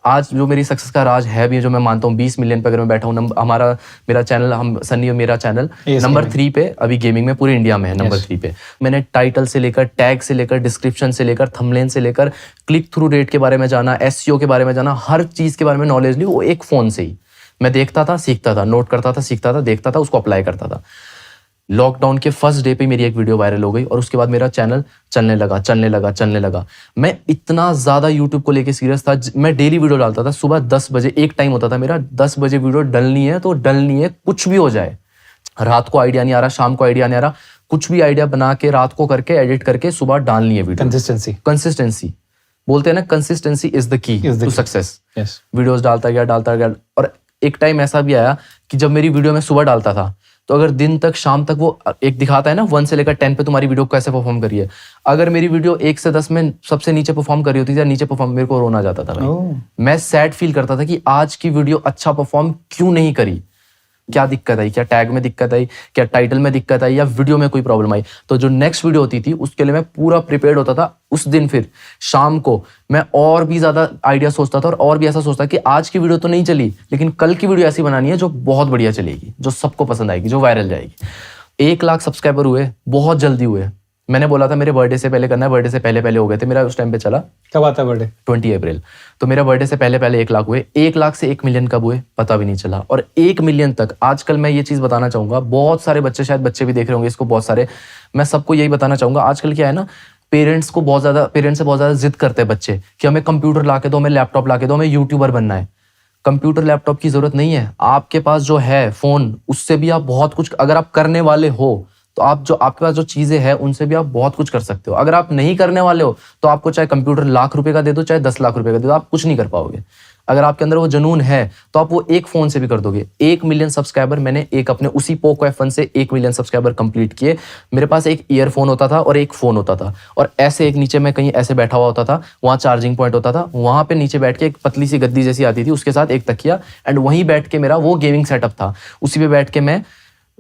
आज जो मेरी सक्सेस का राज है भी, जो मैं मानता हूँ 20 मिलियन पे अगर मैं बैठा हूँ, मेरा चैनल, हम सन्नी और मेरा चैनल नंबर 3 पे अभी गेमिंग में पूरे इंडिया में है, नंबर 3 पे। मैंने टाइटल से लेकर, टैग से लेकर, डिस्क्रिप्शन से लेकर, थंबनेल से लेकर, क्लिक थ्रू रेट के बारे में जाना, एसईओ के बारे में जाना, हर चीज़ के बारे में नॉलेज ली। वो एक फ़ोन से ही मैं देखता था, सीखता था, नोट करता था, सीखता था, देखता था, उसको अप्लाई करता था। लॉकडाउन के फर्स्ट डे पे मेरी एक वीडियो वायरल हो गई और उसके बाद मेरा चैनल चलने लगा। मैं इतना ज़्यादा यूट्यूब को लेके सीरियस था, मैं डेली वीडियो डालता था। सुबह 10 बजे एक टाइम होता था मेरा, 10 बजे वीडियो डलनी है तो डलनी है, कुछ भी हो जाए। रात को आइडिया नहीं आ रहा, शाम को आइडिया नहीं आ रहा, कुछ भी आइडिया बना के रात को करके एडिट करके सुबह डालनी है वीडियो। कंसिस्टेंसी बोलते हैं ना, consistency is the key to success. Videos डालता गया। और एक टाइम ऐसा भी आया कि जब मेरी वीडियो में सुबह डालता था, तो अगर दिन तक शाम तक वो एक दिखाता है ना 1 से लेकर 10 पे तुम्हारी वीडियो कैसे परफॉर्म करी है, अगर मेरी वीडियो 1 से 10 में सबसे नीचे परफॉर्म करी होती थी या नीचे परफॉर्म, मेरे को रोना जाता था भाई। मैं सैड फील करता था कि आज की वीडियो अच्छा परफॉर्म क्यों नहीं करी, क्या दिक्कत आई, क्या टैग में दिक्कत आई, क्या टाइटल में दिक्कत आई, या वीडियो में कोई प्रॉब्लम आई। तो जो नेक्स्ट वीडियो होती थी उसके लिए मैं पूरा प्रिपेयर्ड होता था। उस दिन फिर शाम को मैं और भी ज्यादा आइडिया सोचता था और भी ऐसा सोचता कि आज की वीडियो तो नहीं चली, लेकिन कल की वीडियो ऐसी बनानी है जो बहुत बढ़िया चलेगी, जो सबको पसंद आएगी, जो वायरल जाएगी। 1 लाख सब्सक्राइबर हुए, बहुत जल्दी हुए। मैंने बोला था मेरे बर्थडे से पहले करना है, बर्थडे से पहले हो गए थे। मेरा उस टाइम पे चला, कब आता है बर्थडे? 20 अप्रैल। तो मेरा बर्थडे से पहले 1 लाख हुए। 1 लाख से 1 मिलियन कब हुए पता भी नहीं चला। और 1 मिलियन तक आजकल मैं ये चीज़ बताना चाहूँगा, बहुत सारे बच्चे, शायद बच्चे भी देख रहे होंगे इसको, बहुत सारे, मैं सबको यही बताना चाहूँगा। आजकल क्या है ना, पेरेंट्स से बहुत ज़्यादा जिद करते हैं बच्चे कि हमें कंप्यूटर ला के दो, हमें लैपटॉप ला के दो, हमें यूट्यूबर बनना है। कंप्यूटर लैपटॉप की ज़रूरत नहीं है, आपके पास जो है फ़ोन, उससे भी आप बहुत कुछ, अगर आप करने वाले हो तो आपके पास जो चीजें हैं उनसे भी आप बहुत कुछ कर सकते हो। अगर आप नहीं करने वाले हो तो आपको चाहे कंप्यूटर लाख रुपए का दे दो, चाहे 10 लाख रुपए का दे दो, आप कुछ नहीं कर पाओगे। अगर आपके अंदर वो जुनून है तो आप वो एक फोन से भी कर दोगे। 1 मिलियन सब्सक्राइबर मैंने एक अपने उसी पोको F1 से 1 मिलियन सब्सक्राइबर कंप्लीट किए। मेरे पास एक ईयरफोन होता था और एक फोन होता था, और ऐसे एक नीचे मैं कहीं ऐसे बैठा हुआ होता था, वहाँ चार्जिंग पॉइंट होता था, वहाँ पे नीचे बैठ के एक पतली सी गद्दी जैसी आती थी, उसके साथ एक तकिया, एंड वहीं बैठ के मेरा वो गेमिंग सेटअप था। उसी पे बैठ के मैं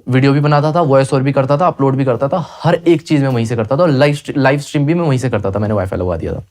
वीडियो भी बनाता था, वॉइस ओवर भी करता था, अपलोड भी करता था, हर एक चीज़ मैं वहीं से करता था, और लाइव स्ट्रीम भी मैं वहीं से करता था। मैंने वाईफाई लगवा दिया था।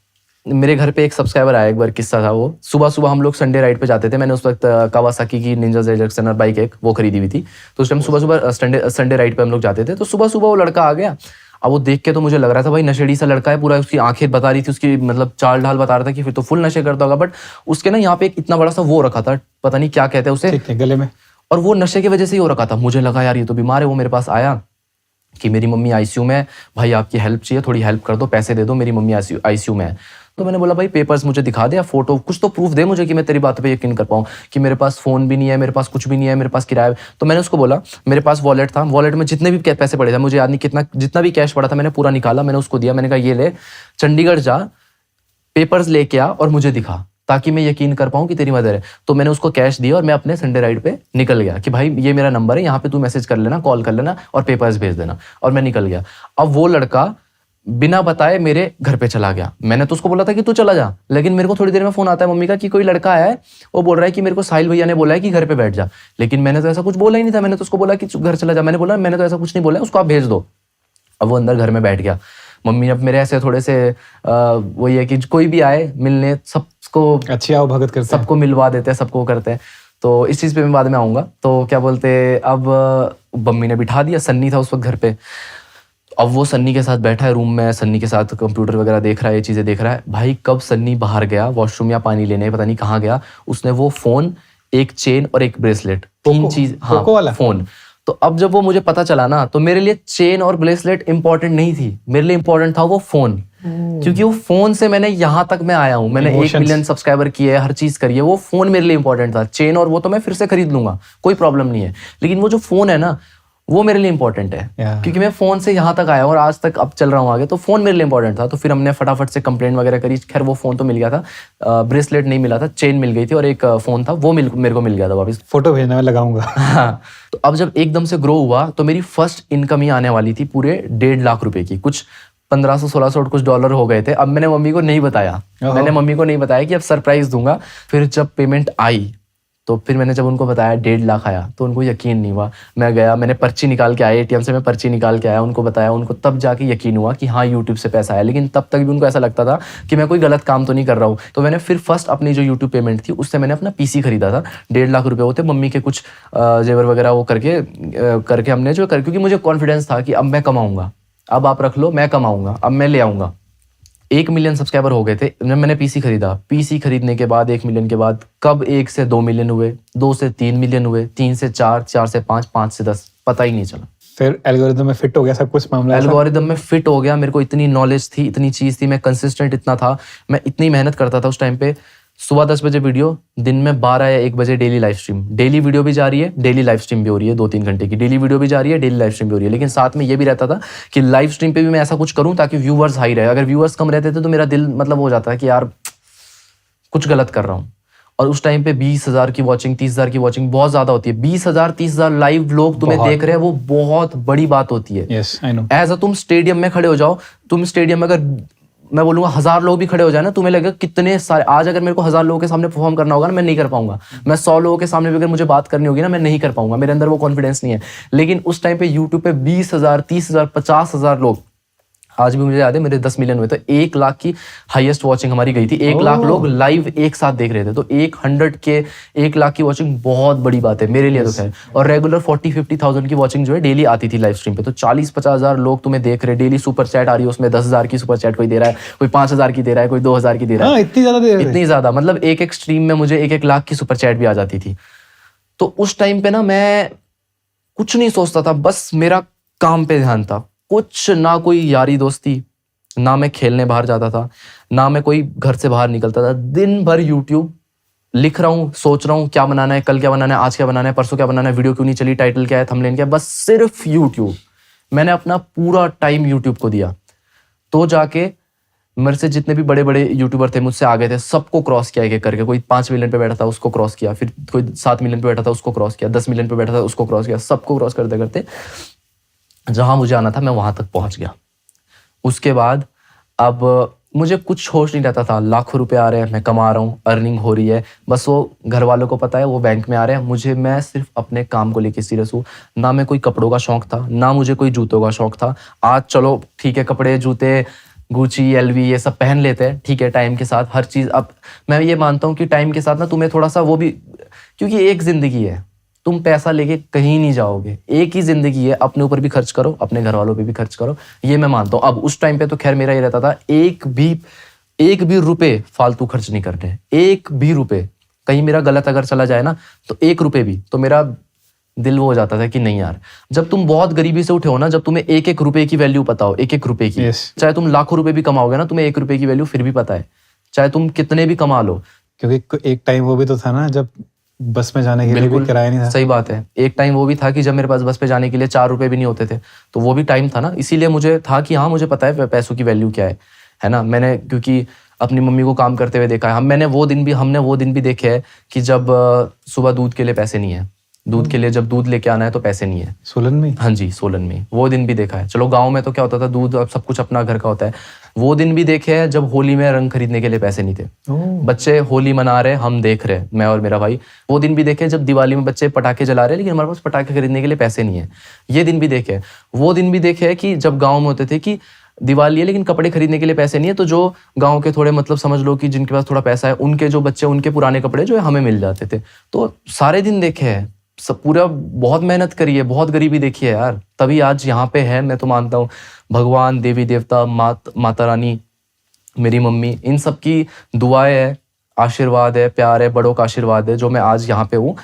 मेरे घर पे एक सब्सक्राइबर आया, एक बार किस्सा था वो, सुबह हम लोग संडे राइड पे जाते थे। मैंने उस वक्त कावासाकी की निंजा ZX बाइक एक वो खरीदी हुई थी, तो उस टाइम सुबह संडे राइड पे हम लोग जाते थे। तो सुबह वो लड़का आ गया। अब वो देख के तो मुझे लग रहा था भाई नशेड़ी सा लड़का है पूरा, उसकी आंखें बता रही थी, उसकी मतलब चाल ढाल बता रहा था कि फिर तो फुल नशे करता होगा। बट उसके ना यहाँ पे एक इतना बड़ा सा वो रखा था, पता नहीं क्या कहते हैं उसे, गले में, और वो नशे की वजह से ही हो रखा था। मुझे लगा यार ये तो बीमार है। वो मेरे पास आया कि मेरी मम्मी आईसीयू में है, भाई आपकी हेल्प चाहिए, थोड़ी हेल्प कर दो, पैसे दे दो, मेरी मम्मी आईसीयू में है। तो मैंने बोला भाई पेपर्स मुझे दिखा दे, या फोटो, कुछ तो प्रूफ दे मुझे कि मैं तेरी बात पे यकीन कर पाऊँ, कि मेरे पास फोन भी नहीं है, मेरे पास कुछ भी नहीं है, मेरे पास किराया। तो मैंने उसको बोला मेरे पास वॉलेट था, वॉलेट में जितने भी पैसे पड़े थे, मुझे याद नहीं कितना, जितना भी कैश पड़ा था मैंने पूरा निकाला, मैंने उसको दिया। मैंने कहा ये ले, चंडीगढ़ जा, पेपर्स लेके आ और मुझे दिखा, ताकि मैं यकीन कर पाऊँ कि तेरी मदर है। तो मैंने उसको कैश दिया और मैं अपने संडे राइड पे निकल गया कि भाई ये मेरा नंबर है, यहाँ पे तू मैसेज कर लेना, कॉल कर लेना और पेपर्स भेज देना, और मैं निकल गया। अब वो लड़का बिना बताए मेरे घर पे चला गया। मैंने तो उसको बोला था कि तू चला जा, लेकिन मेरे को थोड़ी देर में फोन आता है मम्मी का कि कोई लड़का आया है, वो बोल रहा है कि मेरे को साहिल भैया ने बोला है कि घर पे बैठ जा। लेकिन मैंने तो ऐसा कुछ बोला ही नहीं था, मैंने तो उसको बोला कि घर चला जा। मैंने बोला मैंने तो ऐसा कुछ नहीं बोला है, उसको आप भेज दो। अब वो अंदर घर में बैठ गया। मम्मी अब मेरे ऐसे थोड़े से वही है कि कोई भी आए मिलने, सबको अच्छी आओ भगत करते, सबको मिलवा देते हैं, सबको करते हैं। तो इस चीज़ पे मैं बाद में आऊँगा। तो क्या बोलते, अब मम्मी ने बिठा दिया, सन्नी था उस वक्त घर पे। अब वो सन्नी के साथ बैठा है रूम में, सन्नी के साथ कंप्यूटर वगैरह देख रहा है, ये चीज़ें देख रहा है। भाई कब सन्नी बाहर गया वॉशरूम या पानी लेने, पता नहीं कहाँ गया, उसने वो फ़ोन, एक चेन और एक ब्रेसलेट, 3 चीज़, हाँ पोको वाला फ़ोन। तो अब जब वो मुझे पता चला ना, तो मेरे लिए चेन और ब्रेसलेट इंपॉर्टेंट नहीं थी, मेरे लिए इंपॉर्टेंट था वो फ़ोन। क्योंकि वो फ़ोन से मैंने यहाँ तक मैं आया हूँ, मैंने 1 मिलियन सब्सक्राइबर किए, हर चीज़ करी है, वो फ़ोन मेरे लिए इंपॉर्टेंट था। चेन और वो तो मैं फिर से खरीद लूंगा, कोई प्रॉब्लम नहीं है, लेकिन वो जो फ़ोन है ना, वो मेरे लिए इंपॉर्टेंट है। क्योंकि मैं फ़ोन से यहाँ तक आया हूँ और आज तक अब चल रहा हूँ आगे, तो फ़ोन मेरे लिए इंपॉर्टेंट था। तो फिर हमने फटाफट से कंप्लेंट वगैरह करी, खैर वो फ़ोन तो मिल गया था, ब्रेसलेट नहीं मिला था, चेन मिल गई थी और एक फ़ोन था, वो मेरे को मिल गया था वापस। फोटो भेजना मैं लगाऊंगा। हाँ, तो अब जब एकदम से ग्रो हुआ तो मेरी फर्स्ट इनकम ही आने वाली थी पूरे 1.5 लाख रुपए की, कुछ 1500-1600 और कुछ डॉलर हो गए थे। अब मैंने मम्मी को नहीं बताया, कि अब सरप्राइज दूंगा। फिर जब पेमेंट आई तो फिर मैंने जब उनको बताया 1.5 लाख आया, तो उनको यकीन नहीं हुआ। मैं गया, मैंने पर्ची निकाल के आया, एटीएम से मैं पर्ची निकाल के आया, उनको बताया, उनको तब जाके यकीन हुआ कि हाँ यूट्यूब से पैसा आया। लेकिन तब तक भी उनको ऐसा लगता था कि मैं कोई गलत काम तो नहीं कर रहा हूँ। तो मैंने फिर फर्स्ट अपनी जो यूट्यूब पेमेंट थी उससे मैंने अपना पीसी खरीदा था। 1.5 लाख रुपये होते, मम्मी के कुछ जेवर वगैरह वो करके हमने जो क्योंकि मुझे कॉन्फिडेंस था कि अब मैं कमाऊँगा, अब आप रख लो, मैं कमाऊँगा, अब मैं ले आऊँगा। 1 मिलियन सब्सक्राइबर हो गए थे, मैंने पीसी खरीदा। पीसी खरीदने के बाद 1 मिलियन के बाद कब 1 से 2 मिलियन हुए, 2 से 3 मिलियन हुए, 3 से 4, 4 से 5, 5 से 10, पता ही नहीं चला। फिर एल्गोरिदम में फिट हो गया सब कुछ मामला। एल्गोरिदम में फिट हो गया, मेरे को इतनी नॉलेज थी, इतनी चीज़ थी, मैं कंसिस्टेंट इतना था, मैं इतनी मेहनत करता था उस टाइम पे। सुबह 10 बजे वीडियो, दिन में 12 या 1 बजे daily live stream, daily video भी जा रही है, डेली लाइव स्ट्रीम भी हो रही है, 2-3 घंटे की डेली वीडियो भी जा रही है, डेली लाइव स्ट्रीम भी हो रही है। लेकिन साथ में ये भी रहता था कि लाइव स्ट्रीम पे भी मैं ऐसा कुछ करूं ताकि व्यूअर्स हाई रहे। अगर व्यूअर्स कम रहते थे तो मेरा दिल मतलब हो जाता है कि यार कुछ गलत कर रहा हूँ। और उस टाइम पे 20,000 की वॉचिंग, 30,000 की वॉचिंग बहुत ज्यादा होती है। 20,000 30,000 लाइव लोग तुम्हें देख रहे हैं, वो बहुत बड़ी बात होती है। Yes I know. As a तुम स्टेडियम में खड़े हो जाओ, तुम स्टेडियम में अगर मैं बोलूंगा 1000 लोग भी खड़े हो जाए ना, तुम्हें लगेगा कितने सारे। आज अगर मेरे को 1000 लोगों के सामने परफॉर्म करना होगा ना, मैं नहीं कर पाऊंगा। मैं 100 लोगों के सामने भी अगर मुझे बात करनी होगी ना, मैं नहीं कर पाऊंगा, मेरे अंदर वो कॉन्फिडेंस नहीं है। लेकिन उस टाइम पे यूट्यूब पे 20,000 30,000 50,000 लोग, आज भी मुझे याद है मेरे 10 मिलियन हुए, तो 1 लाख की हाईएस्ट वॉचिंग हमारी गई थी। 1 लाख लोग लाइव एक साथ देख रहे थे, तो 1 लाख की वॉचिंग बहुत बड़ी बात है मेरे लिए तो खैर। और रेगुलर 40-50,000 की वॉचिंग जो है डेली आती थी लाइव स्ट्रीम पे, तो 40-50,000 लोग तुम्हें देख रहे हैं। डेली सुपर चैट आ रही है, उसमें 10,000 की सुपर चैट कोई दे रहा है, कोई 5,000 की दे रहा है, कोई 2,000 की दे रहा है। इतनी ज्यादा, मतलब एक स्ट्रीम में मुझे 1 लाख की सुपर चैट भी आ जाती थी। तो उस टाइम पे ना मैं कुछ नहीं सोचता था, बस मेरा काम पे ध्यान था। कुछ ना कोई यारी दोस्ती, ना मैं खेलने बाहर जाता था, ना मैं कोई घर से बाहर निकलता था। दिन भर यूट्यूब लिख रहा हूँ, सोच रहा हूँ क्या बनाना है, कल क्या बनाना है, आज क्या बनाना है, परसों क्या बनाना है, वीडियो क्यों नहीं चली, टाइटल क्या है, थंबनेल क्या है, बस सिर्फ यूट्यूब। मैंने अपना पूरा टाइम यूट्यूब को दिया, तो जाके मेरे से जितने भी बड़े बड़े यूट्यूबर थे मुझसे आगे थे, सबको क्रॉस किया एक करके। कोई 5 मिलियन पे बैठा था उसको क्रॉस किया, फिर कोई 7 मिलियन पे बैठा था उसको क्रॉस किया, 10 मिलियन पे बैठा था उसको क्रॉस किया, सबको क्रॉस करते करते जहां मुझे आना था मैं वहां तक पहुंच गया। उसके बाद अब मुझे कुछ होश नहीं रहता था, लाखों रुपए आ रहे हैं, मैं कमा रहा हूँ, अर्निंग हो रही है, बस वो घर वालों को पता है, वो बैंक में आ रहे हैं। मैं सिर्फ अपने काम को लेकर सीरियस हूँ। ना मैं कोई कपड़ों का शौक था, ना मुझे कोई जूतों का शौक था। आज चलो ठीक है, कपड़े जूते गुची एलवी ये सब पहन लेते हैं, ठीक है, टाइम के साथ हर चीज। अब मैं ये मानता हूँ कि टाइम के साथ ना तुम्हें थोड़ा सा वो भी, क्योंकि एक जिंदगी है, तुम पैसा लेके कहीं नहीं जाओगे, एक ही जिंदगी है, अपने ऊपर भी खर्च करो, अपने घर वालों पे भी खर्च करो, ये मैं मानता हूँ। अब उस टाइम पे तो खैर मेरा ये रहता था, एक भी रुपए फालतू खर्च नहीं करने, एक भी रुपए कहीं मेरा गलत अगर चला जाए ना, तो 1 रुपए भी, तो मेरा दिल वो हो जाता था कि नहीं यार। जब तुम बहुत गरीबी से उठे हो ना, जब तुम्हें 1-1 रुपए की वैल्यू पता हो, 1-1 रुपए की, चाहे तुम लाखों रुपए भी कमाओगे ना, तुम्हें 1 रुपए की वैल्यू फिर भी पता है, चाहे तुम कितने भी कमा लो। क्योंकि एक टाइम वो भी तो था ना जब बस में जाने के लिए भी किराया नहीं था। सही बात है, एक टाइम वो भी था कि जब मेरे पास बस पे जाने के लिए 4 रुपए भी नहीं होते थे, तो वो भी टाइम था ना। इसीलिए मुझे था कि हाँ मुझे पता है पैसों की वैल्यू क्या है ना। मैंने क्योंकि अपनी मम्मी को काम करते हुए देखा है, हमने वो दिन भी देखे है कि जब सुबह दूध के लिए पैसे नहीं है, दूध के लिए जब दूध लेके आना है तो पैसे नहीं है। सोलन में? हाँ जी, सोलन में वो दिन भी देखा है। चलो गांव में तो क्या होता था, दूध अब सब कुछ अपना घर का होता है। वो दिन भी देखे हैं जब होली में रंग खरीदने के लिए पैसे नहीं थे, बच्चे होली मना रहे, हम देख रहे, मैं और मेरा भाई। वो दिन भी देखे जब दिवाली में बच्चे पटाखे जला रहे हैं, लेकिन हमारे पास पटाखे खरीदने के लिए पैसे नहीं है, ये दिन भी देखे। वो दिन भी देखे है कि जब गाँव में होते थे कि दिवाली है लेकिन कपड़े खरीदने के लिए पैसे नहीं है, तो जो गांव के थोड़े मतलब समझ लो कि जिनके पास थोड़ा पैसा है, उनके जो बच्चे, उनके पुराने कपड़े जो है हमें मिल जाते थे। तो सारे दिन देखे हैं, सब पूरा बहुत मेहनत करी है, बहुत गरीबी देखी है यार, तभी आज यहाँ पे है। मैं तो मानता हूँ भगवान, देवी देवता, माता रानी, मेरी मम्मी, इन सब की दुआएं है, आशीर्वाद है, प्यार है, बड़ों का आशीर्वाद है जो मैं आज यहाँ पे हूँ।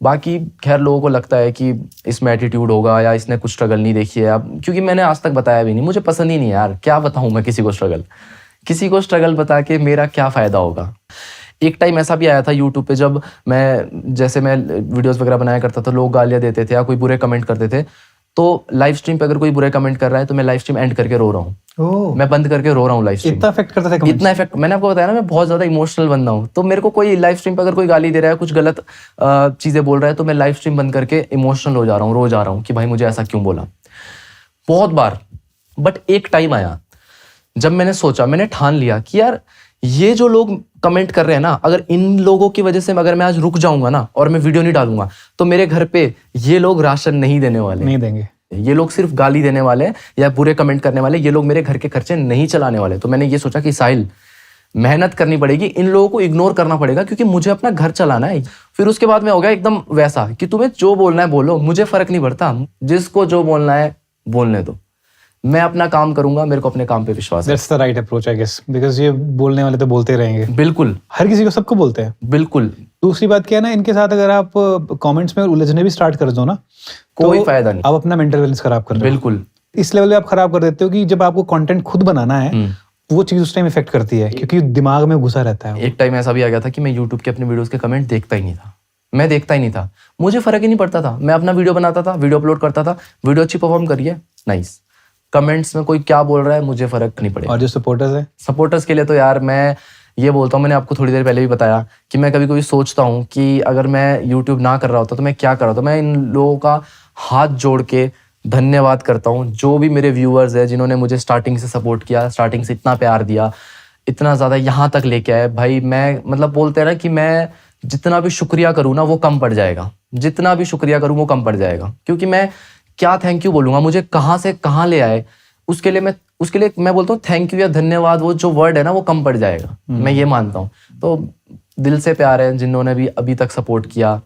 बाकी खैर लोगों को लगता है कि इसमें एटीट्यूड होगा या इसने कुछ स्ट्रगल नहीं देखी है, अब क्योंकि मैंने आज तक बताया भी नहीं, मुझे पसंद ही नहीं है यार, क्या बताऊँ मैं किसी को स्ट्रगल बता के मेरा क्या फ़ायदा होगा। एक टाइम ऐसा भी आया था यूट्यूब पे, जब मैं वीडियोस वगैरह बनाया करता था, लोग गालियाँ देते थे या कोई बुरे कमेंट करते थे, तो लाइव स्ट्रीम पे अगर कोई बुरे कमेंट कर रहा है तो मैं लाइव स्ट्रीम एंड करके रो रहा हूँ। मैं बंद करके रो रहा हूँ लाइव स्ट्रीम। इतना इफेक्ट करता था comments? इतना इफेक्ट, मैंने आपको बताया ना, मैं बहुत ज्यादा इमोशनल बंदा हूँ, तो मेरे को कोई लाइव स्ट्रीम पे अगर कोई गाली दे रहा है, कुछ गलत चीजें बोल रहा है, तो मैं लाइव स्ट्रीम बंद करके इमोशनल हो जा रहा हूँ, रो जा रहा हूँ कि भाई मुझे ऐसा क्यों बोला, बहुत बार। बट एक टाइम आया जब मैंने सोचा, मैंने ठान लिया कि यार ये जो लोग कमेंट कर रहे हैं ना, अगर इन लोगों की वजह से अगर मैं आज रुक जाऊंगा ना और मैं वीडियो नहीं डालूंगा, तो मेरे घर पे ये लोग राशन नहीं देने वाले, नहीं देंगे, ये लोग सिर्फ गाली देने वाले या बुरे कमेंट करने वाले, ये लोग मेरे घर के खर्चे नहीं चलाने वाले। तो मैंने ये सोचा कि साहिल, मेहनत करनी पड़ेगी, इन लोगों को इग्नोर करना पड़ेगा, क्योंकि मुझे अपना घर चलाना है। फिर उसके बाद में हो गया एकदम वैसा कि तुम्हें जो बोलना है बोलो, मुझे फर्क नहीं पड़ता, जिसको जो बोलना है बोलने दो, मैं अपना काम करूंगा, मेरे को अपने काम पे विश्वास है। That's the right approach, I guess, because ये बोलने वाले तो बोलते रहेंगे, बिल्कुल हर किसी को, सबको बोलते हैं। बिल्कुल। दूसरी बात क्या है ना, इनके साथ अगर आप कमेंट्स में उलझने भी स्टार्ट कर दो ना, कोई फायदा नहीं, आप अपना मेंटल बैलेंस खराब कर रहे हो। बिल्कुल इस लेवल पे आप खराब कर देते हो कि जब आपको कंटेंट खुद बनाना है, वो चीज उस टाइम इफेक्ट करती है, क्योंकि दिमाग में घुसा रहता है। एक टाइम ऐसा भी आ गया था कि मैं यूट्यूब के अपने वीडियोस के कमेंट देखता ही नहीं था, मैं देखता ही नहीं था, मुझे फर्क ही नहीं पड़ता था, मैं अपना वीडियो बनाता था, वीडियो अपलोड करता था, वीडियो अच्छी परफॉर्म करी है, नाइस, कमेंट्स में कोई क्या बोल रहा है मुझे फर्क नहीं पड़ेगा। और जो सपोर्टर्स है, सपोर्टर्स के लिए तो यार मैं ये बोलता हूँ, मैंने आपको थोड़ी देर पहले भी बताया कि मैं कभी कभी सोचता हूँ कि अगर मैं यूट्यूब ना कर रहा होता तो मैं क्या कर रहा होता। मैं इन लोगों का हाथ जोड़ के धन्यवाद करता हूँ, जो भी मेरे व्यूअर्स है जिन्होंने मुझे स्टार्टिंग से सपोर्ट किया, स्टार्टिंग से इतना प्यार दिया, इतना ज़्यादा यहाँ तक लेके आए। भाई मैं मतलब बोलते हैं ना कि मैं जितना भी शुक्रिया करूँ ना वो कम पड़ जाएगा, जितना भी शुक्रिया करूँ वो कम पड़ जाएगा, क्योंकि मैं क्या थैंक यू बोलूँगा, मुझे कहाँ से कहाँ ले आए, उसके लिए मैं बोलता हूँ थैंक यू या धन्यवाद, वो जो वर्ड है ना वो कम पड़ जाएगा, मैं ये मानता हूँ। तो दिल से प्यार है जिन्होंने भी अभी तक सपोर्ट किया।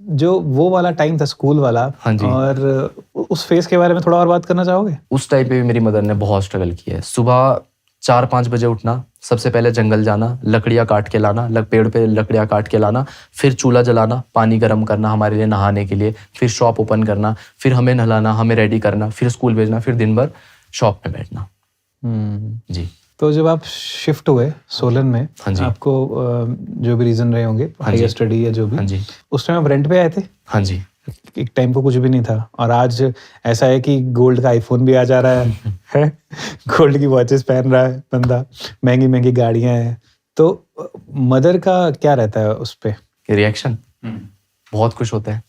जो वो वाला टाइम था स्कूल वाला, हाँ जी, और उस फेज के बारे में थोड़ा और बात करना चाहोगे? उस टाइम पे भी मेरी मदर ने बहुत स्ट्रगल किया है। सुबह 4-5 बजे उठना, सबसे पहले जंगल जाना, लकड़ियाँ काट के लाना, पेड़ पे लकड़ियाँ काट के लाना, फिर चूल्हा जलाना, पानी गर्म करना हमारे लिए नहाने के लिए, फिर शॉप ओपन करना, फिर हमें नहलाना, हमें रेडी करना, फिर स्कूल भेजना, फिर दिन भर शॉप में बैठना। जी। तो जब आप शिफ्ट हुए सोलन में, हाँ जी, आपको जो भी रीजन रहे होंगे, हायर स्टडी या जो भी, हाँ जी, उस टाइम आप रेंट पे आए थे? हाँ जी। एक टाइम को कुछ भी नहीं था, और आज ऐसा है कि गोल्ड का आईफोन भी आ जा रहा है गोल्ड की वॉचेस पहन रहा है बंदा, महंगी महंगी गाड़ियां हैं। तो मदर का क्या रहता है उस पे रिएक्शन? बहुत खुश होते हैं,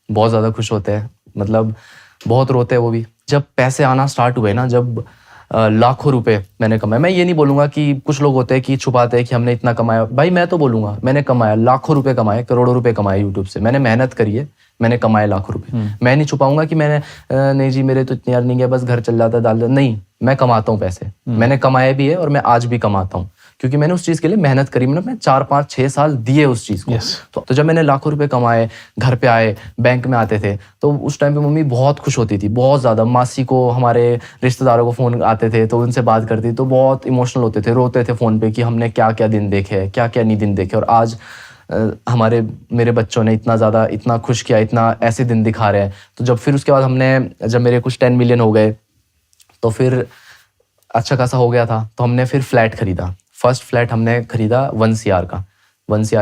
बहुत ज़्यादा खुश होते हैं, मतलब बहुत रोते हैं वो भी। जब पैसे आना स्टार्ट हुए ना, जब लाखों रुपए मैंने कमाए, मैं ये नहीं बोलूंगा कि कुछ लोग होते हैं कि छुपाते हैं कि हमने इतना कमाया, भाई मैं तो बोलूंगा मैंने कमाया, लाखों रुपए कमाए, करोड़ों रुपए कमाए यूट्यूब से, मैंने मेहनत करी है, मैंने कमाए लाखों रुपए। मैं नहीं छुपाऊंगा कि मैंने नहीं जी मेरे तो इतनी अर्निंग है, बस घर चल जाता डाल, नहीं, मैं कमाता हूँ पैसे, मैंने कमाए भी है और मैं आज भी कमाता हूँ, क्योंकि मैंने उस चीज के लिए मेहनत करी, मैंने अपने 4-5-6 साल दिए उस चीज को। तो जब मैंने लाखों रुपए कमाए, घर पे आए, बैंक में आते थे, तो उस टाइम पे मम्मी बहुत खुश होती थी, बहुत ज्यादा। मासी को, हमारे रिश्तेदारों को फोन आते थे तो उनसे बात करती, तो बहुत इमोशनल होते थे, रोते थे फोन पे कि हमने क्या क्या दिन देखे, क्या क्या नहीं दिन देखे, और आज मेरे बच्चों ने इतना खुश किया, इतना ऐसे दिन दिखा रहे हैं। तो जब फिर उसके बाद जब मेरे कुछ 10 मिलियन हो गए, तो फिर अच्छा खासा हो गया था, तो हमने फिर फ्लैट खरीदा। फर्स्ट फ्लैट हमने खरीदा 1 CR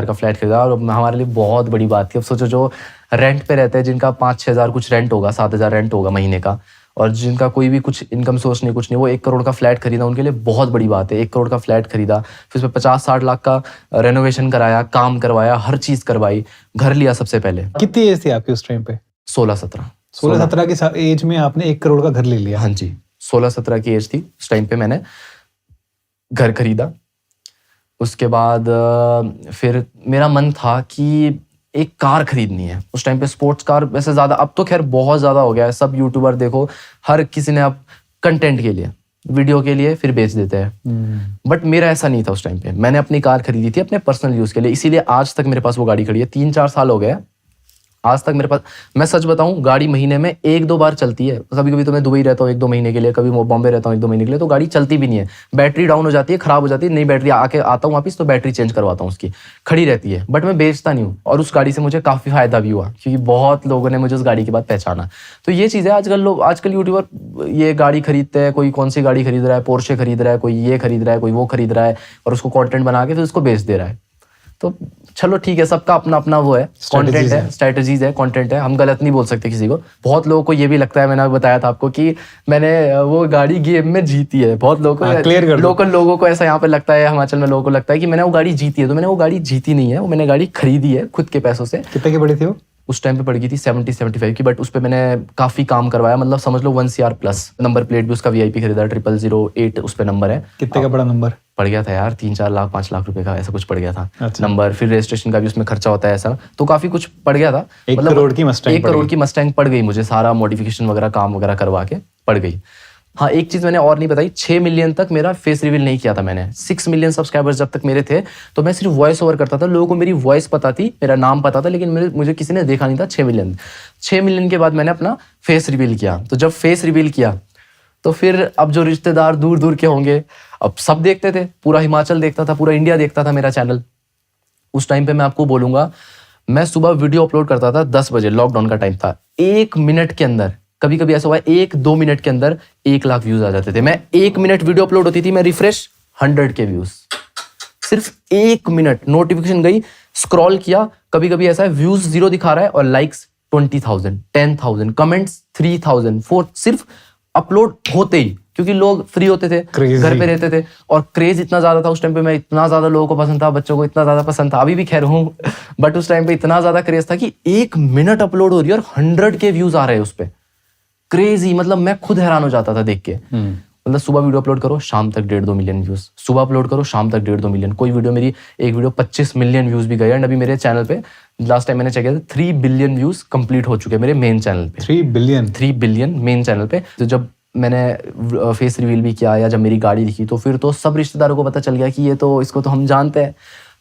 का फ्लैट खरीदा, और हमारे लिए बहुत बड़ी बात थी। अब सोचो जो रेंट पे रहते हैं, जिनका 5-6 हज़ार कुछ रेंट होगा, 7 हज़ार रेंट होगा महीने का, और जिनका कोई भी कुछ इनकम सोर्स नहीं, कुछ नहीं, वो 1 करोड़ का फ्लैट खरीदा, उनके लिए बहुत बड़ी बात है। 1 करोड़ का फ्लैट खरीदा, फिर उसमें 50-60 लाख का रेनोवेशन कराया, काम करवाया, हर चीज़ करवाई, घर लिया सबसे पहले। कितनी एज थी आपकी उस टाइम पे? 16-17 की एज में आपने 1 करोड़ का घर ले लिया? हाँ जी, 16-17 की एज थी उस टाइम पे, मैंने घर खरीदा। उसके बाद फिर मेरा मन था कि एक कार खरीदनी है। उस टाइम पे स्पोर्ट्स कार वैसे ज़्यादा, अब तो खैर बहुत ज़्यादा हो गया है, सब यूट्यूबर देखो, हर किसी ने अब कंटेंट के लिए, वीडियो के लिए फिर बेच देते हैं। बट मेरा ऐसा नहीं था उस टाइम पे, मैंने अपनी कार खरीदी थी अपने पर्सनल यूज़ के लिए, इसीलिए आज तक मेरे पास वो गाड़ी खड़ी है। 3-4 साल हो गए आज तक मेरे पास, मैं सच बताऊं, गाड़ी महीने में 1-2 बार चलती है। कभी कभी तो मैं दुबई रहता हूँ 1-2 महीने के लिए, कभी बॉम्बे रहता हूँ 1-2 महीने के लिए, तो गाड़ी चलती भी नहीं है। बैटरी डाउन हो जाती है, खराब हो जाती है, नई बैटरी आके आता हूँ वापस तो बैटरी चेंज करवाता हूँ उसकी, खड़ी रहती है। बट मैं बेचता नहीं हूँ, और उस गाड़ी से मुझे काफ़ी फायदा भी हुआ, क्योंकि बहुत लोगों ने मुझे उस गाड़ी के बाद पहचाना। तो ये चीज़ है, आजकल यूट्यूबर ये गाड़ी खरीदते हैं, कोई कौन सी गाड़ी खरीद रहा है, पोर्शे खरीद रहा है, कोई ये खरीद रहा है, कोई वो खरीद रहा है, और उसको कॉन्टेंट बना के फिर उसको बेच दे रहा है। तो चलो ठीक है, सबका अपना अपना वो है, कंटेंट है, स्ट्रेटजीज है, कंटेंट है, हम गलत नहीं बोल सकते किसी को। बहुत लोगों को ये भी लगता है, मैंने बताया था आपको कि मैंने वो गाड़ी गेम में जीती है। बहुत लोगों को, लोकल लोगों को ऐसा यहाँ पे लगता है, हिमाचल में लोगों को लगता है कि मैंने वो गाड़ी जीती है। तो मैंने वो गाड़ी जीती नहीं है, वो मैंने गाड़ी खरीदी है खुद के पैसों से। कितने की पड़ी थी वो? उस टाइम पे पड़ गई थी 70-75 की, बट उस पर मैंने काफ़ी काम करवाया, मतलब समझ लो 1 CR प्लस। नंबर प्लेट भी उसका VIP खरीदा, 0008 उस पर नंबर है। कितने का बड़ा नंबर पड़ गया था यार? 3-4 लाख 5 लाख रुपए का ऐसा कुछ पड़ गया था। अच्छा। नंबर, फिर रजिस्ट्रेशन का भी उसमें खर्चा होता है ऐसा, तो काफ़ी कुछ पड़ गया था। 1 करोड़ की मस्टैंग 1 करोड़ की मस्टैंग पड़ गई मुझे, सारा मॉडिफिकेशन वगैरह काम वगैरह करवा के पड़ गई। हाँ, एक चीज़ मैंने और नहीं बताई, 6 मिलियन तक मेरा फेस रिवील नहीं किया था मैंने। 6 मिलियन सब्सक्राइबर्स जब तक मेरे थे तो मैं सिर्फ वॉइस ओवर करता था, लोगों को मेरी वॉइस पता थी, मेरा नाम पता था, लेकिन मुझे किसी ने देखा नहीं था। 6 मिलियन के बाद मैंने अपना फेस रिवील किया। तो जब फेस रिवील किया तो फिर अब जो रिश्तेदार दूर दूर के होंगे, अब सब देखते थे, पूरा हिमाचल देखता था, पूरा इंडिया देखता था मेरा चैनल। उस टाइम पे मैं आपको बोलूँगा, मैं सुबह वीडियो अपलोड करता था 10 बजे, लॉकडाउन का टाइम था। 1 मिनट के अंदर, कभी कभी ऐसा हुआ 1-2 मिनट के अंदर 1 लाख व्यूज आ जाते थे। मैं 1 मिनट वीडियो अपलोड होती थी, मैं रिफ्रेश 100 के व्यूज, सिर्फ 1 मिनट। नोटिफिकेशन गई, स्क्रॉल किया, कभी कभी ऐसा है व्यूज 0 दिखा रहा है और लाइक्स 20,000, 10,000, कमेंट्स 3,000, 4, सिर्फ अपलोड होते ही, क्योंकि लोग फ्री होते थे, घर पे रहते थे, और क्रेज इतना ज्यादा था उस टाइम पे। मैं इतना ज्यादा लोगों को पसंद था, बच्चों को इतना ज्यादा पसंद था, अभी भी खैर हूँ, बट उस टाइम पे इतना ज्यादा क्रेज था कि 1 मिनट अपलोड हो रही है और 100 के व्यूज आ रहे हैं उस पर। क्रेजी, मतलब मैं खुद हैरान हो जाता था देख के। मतलब सुबह वीडियो अपलोड करो, शाम तक 1.5-2 मिलियन व्यूज, सुबह अपलोड करो, शाम तक 1.5-2 मिलियन। कोई वीडियो, मेरी एक वीडियो 25 मिलियन व्यूज भी गई, एंड अभी मेरे चैनल पे लास्ट टाइम मैंने चेक किया था 3 बिलियन व्यूज कंप्लीट हो चुके हैं मेरे मेन चैनल पे। 3 बिलियन मेन चैनल पे। तो जब मैंने फेस रिवील भी किया, या जब मेरी गाड़ी दिखी, तो फिर तो सब रिश्तेदारों को पता चल गया कि ये तो, इसको तो हम जानते हैं।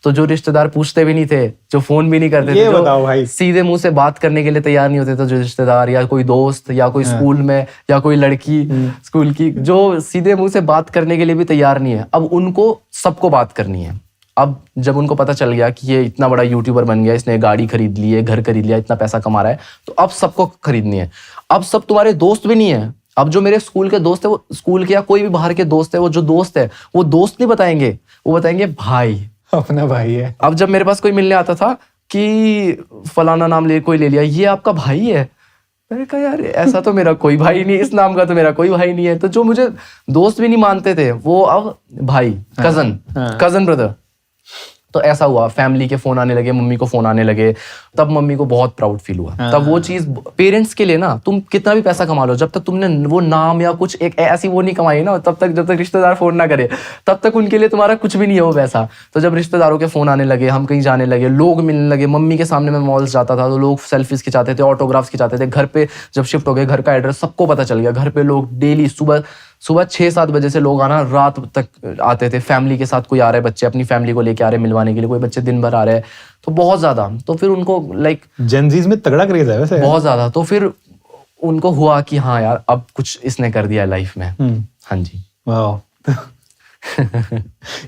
तो जो रिश्तेदार पूछते भी नहीं थे, जो फोन भी नहीं करते थे, बताओ भाई, सीधे मुंह से बात करने के लिए तैयार नहीं होते थे, जो रिश्तेदार या कोई दोस्त या कोई स्कूल में या कोई लड़की स्कूल की, जो सीधे मुंह से बात करने के लिए भी तैयार नहीं है, अब उनको सबको बात करनी है। अब जब उनको पता चल गया कि ये इतना बड़ा यूट्यूबर बन गया, इसने गाड़ी खरीद ली है, घर खरीद लिया, इतना पैसा कमा रहा है, तो अब सबको खरीदनी है। अब सब तुम्हारे दोस्त भी नहीं है, अब जो मेरे स्कूल के दोस्त है, वो स्कूल के या कोई भी बाहर के दोस्त है, वो जो दोस्त है वो दोस्त नहीं बताएंगे, वो बताएंगे भाई, अपना भाई है। अब जब मेरे पास कोई मिलने आता था कि फलाना नाम कोई ले लिया, ये आपका भाई है, मैंने कहा यार ऐसा तो मेरा कोई भाई नहीं, इस नाम का तो मेरा कोई भाई नहीं है। तो जो मुझे दोस्त भी नहीं मानते थे, वो अब भाई, कजन ब्रदर। तो ऐसा हुआ, फैमिली के फोन आने लगे, मम्मी को फोन आने लगे, तब मम्मी को बहुत प्राउड फील हुआ। तब वो चीज पेरेंट्स के लिए ना, तुम कितना भी पैसा कमा लो, जब तक तुमने वो नाम या कुछ एक ऐसी वो नहीं कमाई ना, तब तक, जब तक रिश्तेदार फोन ना करे, तब तक उनके लिए तुम्हारा कुछ भी नहीं है वो पैसा। तो जब रिश्तेदारों के फोन आने लगे, हम कहीं जाने लगे, लोग मिलने लगे, मम्मी के सामने मैं मॉल्स जाता था तो लोग सेल्फीज खिंचाते थे, ऑटोग्राफ्स खिंचाते थे। घर पे जब शिफ्ट हो गए, घर का एड्रेस सबको पता चल गया, घर पे लोग डेली सुबह 6-7 बजे से लोग आना, रात तक आते थे। फैमिली के साथ कोई आ रहे, बच्चे अपनी फैमिली को लेके आ रहे मिलवाने के लिए, कोई बच्चे दिन भर आ रहे हैं, तो बहुत ज्यादा। तो फिर उनको लाइक जेनजीज में तगड़ा क्रेज है वैसे, बहुत ज्यादा। तो फिर उनको हुआ कि हाँ यार, अब कुछ इसने कर दिया लाइफ में। हाँ जी, वाह।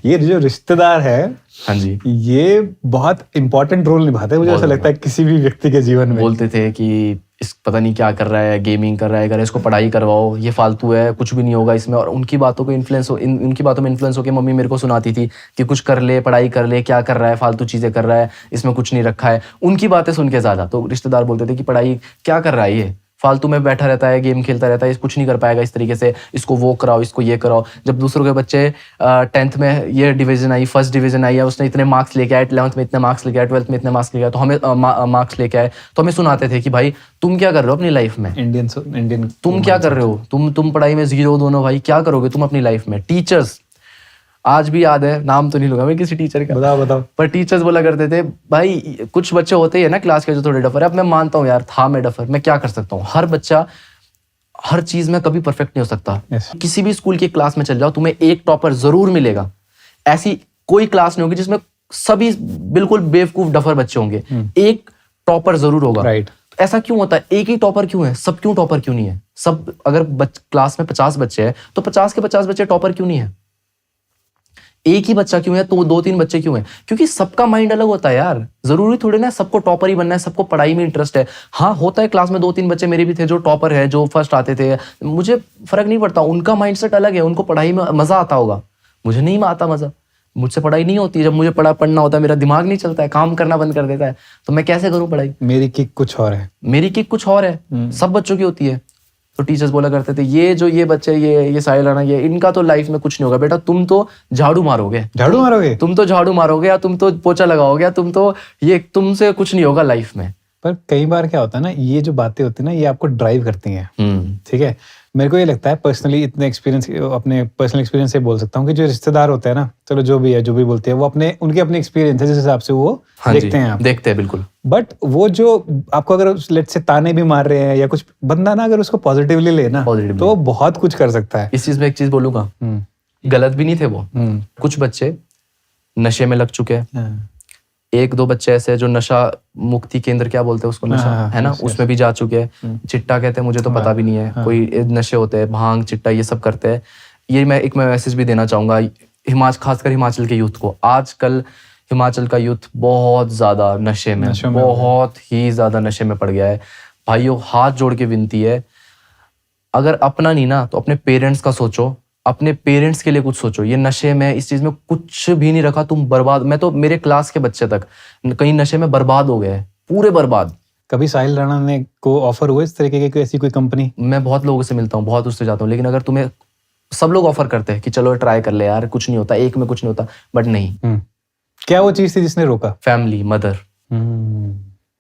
ये जो रिश्तेदार है, हाँ जी, ये बहुत इंपॉर्टेंट रोल निभाते हैं, मुझे ऐसा लगता है किसी भी व्यक्ति के जीवन में। बोलते थे कि इस पता नहीं क्या कर रहा है, गेमिंग कर रहा है, अगर इसको पढ़ाई करवाओ, ये फालतू है, कुछ भी नहीं होगा इसमें। और उनकी बातों को उनकी बातों में इन्फ्लुएंस होकर मम्मी मेरे को सुनाती थी कि कुछ कर ले, पढ़ाई कर ले, क्या कर रहा है, फालतू चीजें कर रहा है, इसमें कुछ नहीं रखा है। उनकी बातें सुन के ज्यादा तो रिश्तेदार बोलते थे कि पढ़ाई क्या कर रहा है, ये फालतू में बैठा रहता है, गेम खेलता रहता है, कुछ नहीं कर पाएगा इस तरीके से, इसको वो कराओ, इसको ये कराओ। जब दूसरों के बच्चे 10th में ये डिवीजन आई, फर्स्ट डिवीजन आई है, उसने इतने मार्क्स लेके आए, 11th में इतने मार्क्स लेके आए, 12th में इतने मार्क्स लेके आए, तो हमें मार्क्स लेके आए, तो हमें सुनाते थे कि भाई तुम क्या कर रहे हो अपनी लाइफ में, इंडियन तुम क्या कर रहे हो, तुम पढ़ाई में 0 दोनों भाई, क्या करोगे तुम अपनी लाइफ में। टीचर्स आज भी याद है, नाम तो नहीं लूंगा मैं किसी टीचर का, बताओ। पर टीचर्स बोला करते थे भाई, कुछ बच्चे होते हैं ना क्लास के जो थोड़े डफर है। अब मैं मानता हूँ यार, था मैं डफर, मैं क्या कर सकता हूँ, हर बच्चा हर चीज में कभी परफेक्ट नहीं हो सकता। किसी भी स्कूल की क्लास में चल जाओ, तुम्हें एक टॉपर जरूर मिलेगा। ऐसी कोई क्लास नहीं होगी जिसमें सभी बिल्कुल बेवकूफ डफर बच्चे होंगे। एक टॉपर जरूर होगा। राइट। ऐसा क्यों होता है? एक ही टॉपर क्यों है? सब क्यों टॉपर क्यों नहीं है? सब अगर क्लास में 50 बच्चे हैं तो 50 के 50 बच्चे टॉपर क्यों नहीं है? एक ही बच्चा क्यों है तो 2-3 बच्चे क्यों हैं? क्योंकि सबका माइंड अलग होता है यार। जरूरी थोड़ी ना सबको टॉपर ही बनना है, सबको पढ़ाई में इंटरेस्ट है। हाँ होता है, क्लास में 2-3 बच्चे मेरे भी थे जो टॉपर है, जो फर्स्ट आते थे, मुझे फर्क नहीं पड़ता, उनका माइंडसेट अलग है, उनको पढ़ाई में मजा आता होगा, मुझे नहीं आता मजा। मुझसे पढ़ाई नहीं होती, जब मुझे पढ़ना होता है मेरा दिमाग नहीं चलता है, काम करना बंद कर देता है, तो मैं कैसे करूं पढ़ाई? मेरी किक कुछ और है। मेरी किक कुछ और है, सब बच्चों की होती है। तो टीचर्स बोला करते थे ये बच्चे ये साहिल राणा ये इनका तो लाइफ में कुछ नहीं होगा बेटा, तुम तो झाड़ू मारोगे, तुम तो झाड़ू मारोगे या तुम तो पोछा लगाओगे या तुम तो ये, तुमसे कुछ नहीं होगा लाइफ में। पर कई बार क्या होता है ना, ये जो बातें होती है ना, ये आपको ड्राइव करती हैं। ठीक है, मेरे को ये लगता है पर्सनली, इतने एक्सपीरियंस, अपने पर्सनल एक्सपीरियंस से बोल सकता हूँ कि जो रिश्तेदार होते हैं ना, चलो जो भी है, जो भी बोलते हैं, वो उनके अपने एक्सपीरियंस है जिस हिसाब से वो देखते हैं आप। देखते हैं बिल्कुल। बट वो जो आपको अगर लेट्स से ताने भी मार रहे हैं या कुछ, बंदा ना अगर उसको पॉजिटिवली ले ना, तो वो बहुत कुछ कर सकता है। इस चीज में एक चीज बोलूंगा, गलत भी नहीं थे वो। कुछ बच्चे नशे में लग चुके हैं, 1-2 बच्चे ऐसे जो नशा मुक्ति केंद्र, क्या बोलते हैं उसको, नशा है ना, उसमें भी जा चुके हैं। चिट्टा कहते हैं, मुझे तो पता भी नहीं है, कोई नशे होते हैं, भांग चिट्टा ये सब करते हैं। ये मैं मैसेज भी देना चाहूंगा खासकर हिमाचल के यूथ को। आजकल हिमाचल का यूथ बहुत ज्यादा नशे में बहुत ही ज्यादा नशे में पड़ गया है। भाइयों, हाथ जोड़ के विनती है, अगर अपना नहीं ना तो अपने पेरेंट्स का सोचो, अपने पेरेंट्स के लिए कुछ सोचो। ये नशे में, इस चीज में कुछ भी नहीं रखा, तुम बर्बाद। मैं तो, मेरे क्लास के बच्चे तक कहीं नशे में बर्बाद हो गए, पूरे बर्बाद। कभी साहिल राणा ने को ऑफर हुआ इस तरीके की ऐसी कोई कंपनी? मैं बहुत लोगों से मिलता हूँ, बहुत उससे जाता हूँ, लेकिन अगर तुम्हें सब लोग ऑफर करते हैं कि चलो ट्राई कर ले यार, कुछ नहीं होता, एक में कुछ नहीं होता, बट नहीं। क्या वो चीज थी जिसने रोका? Family, mother.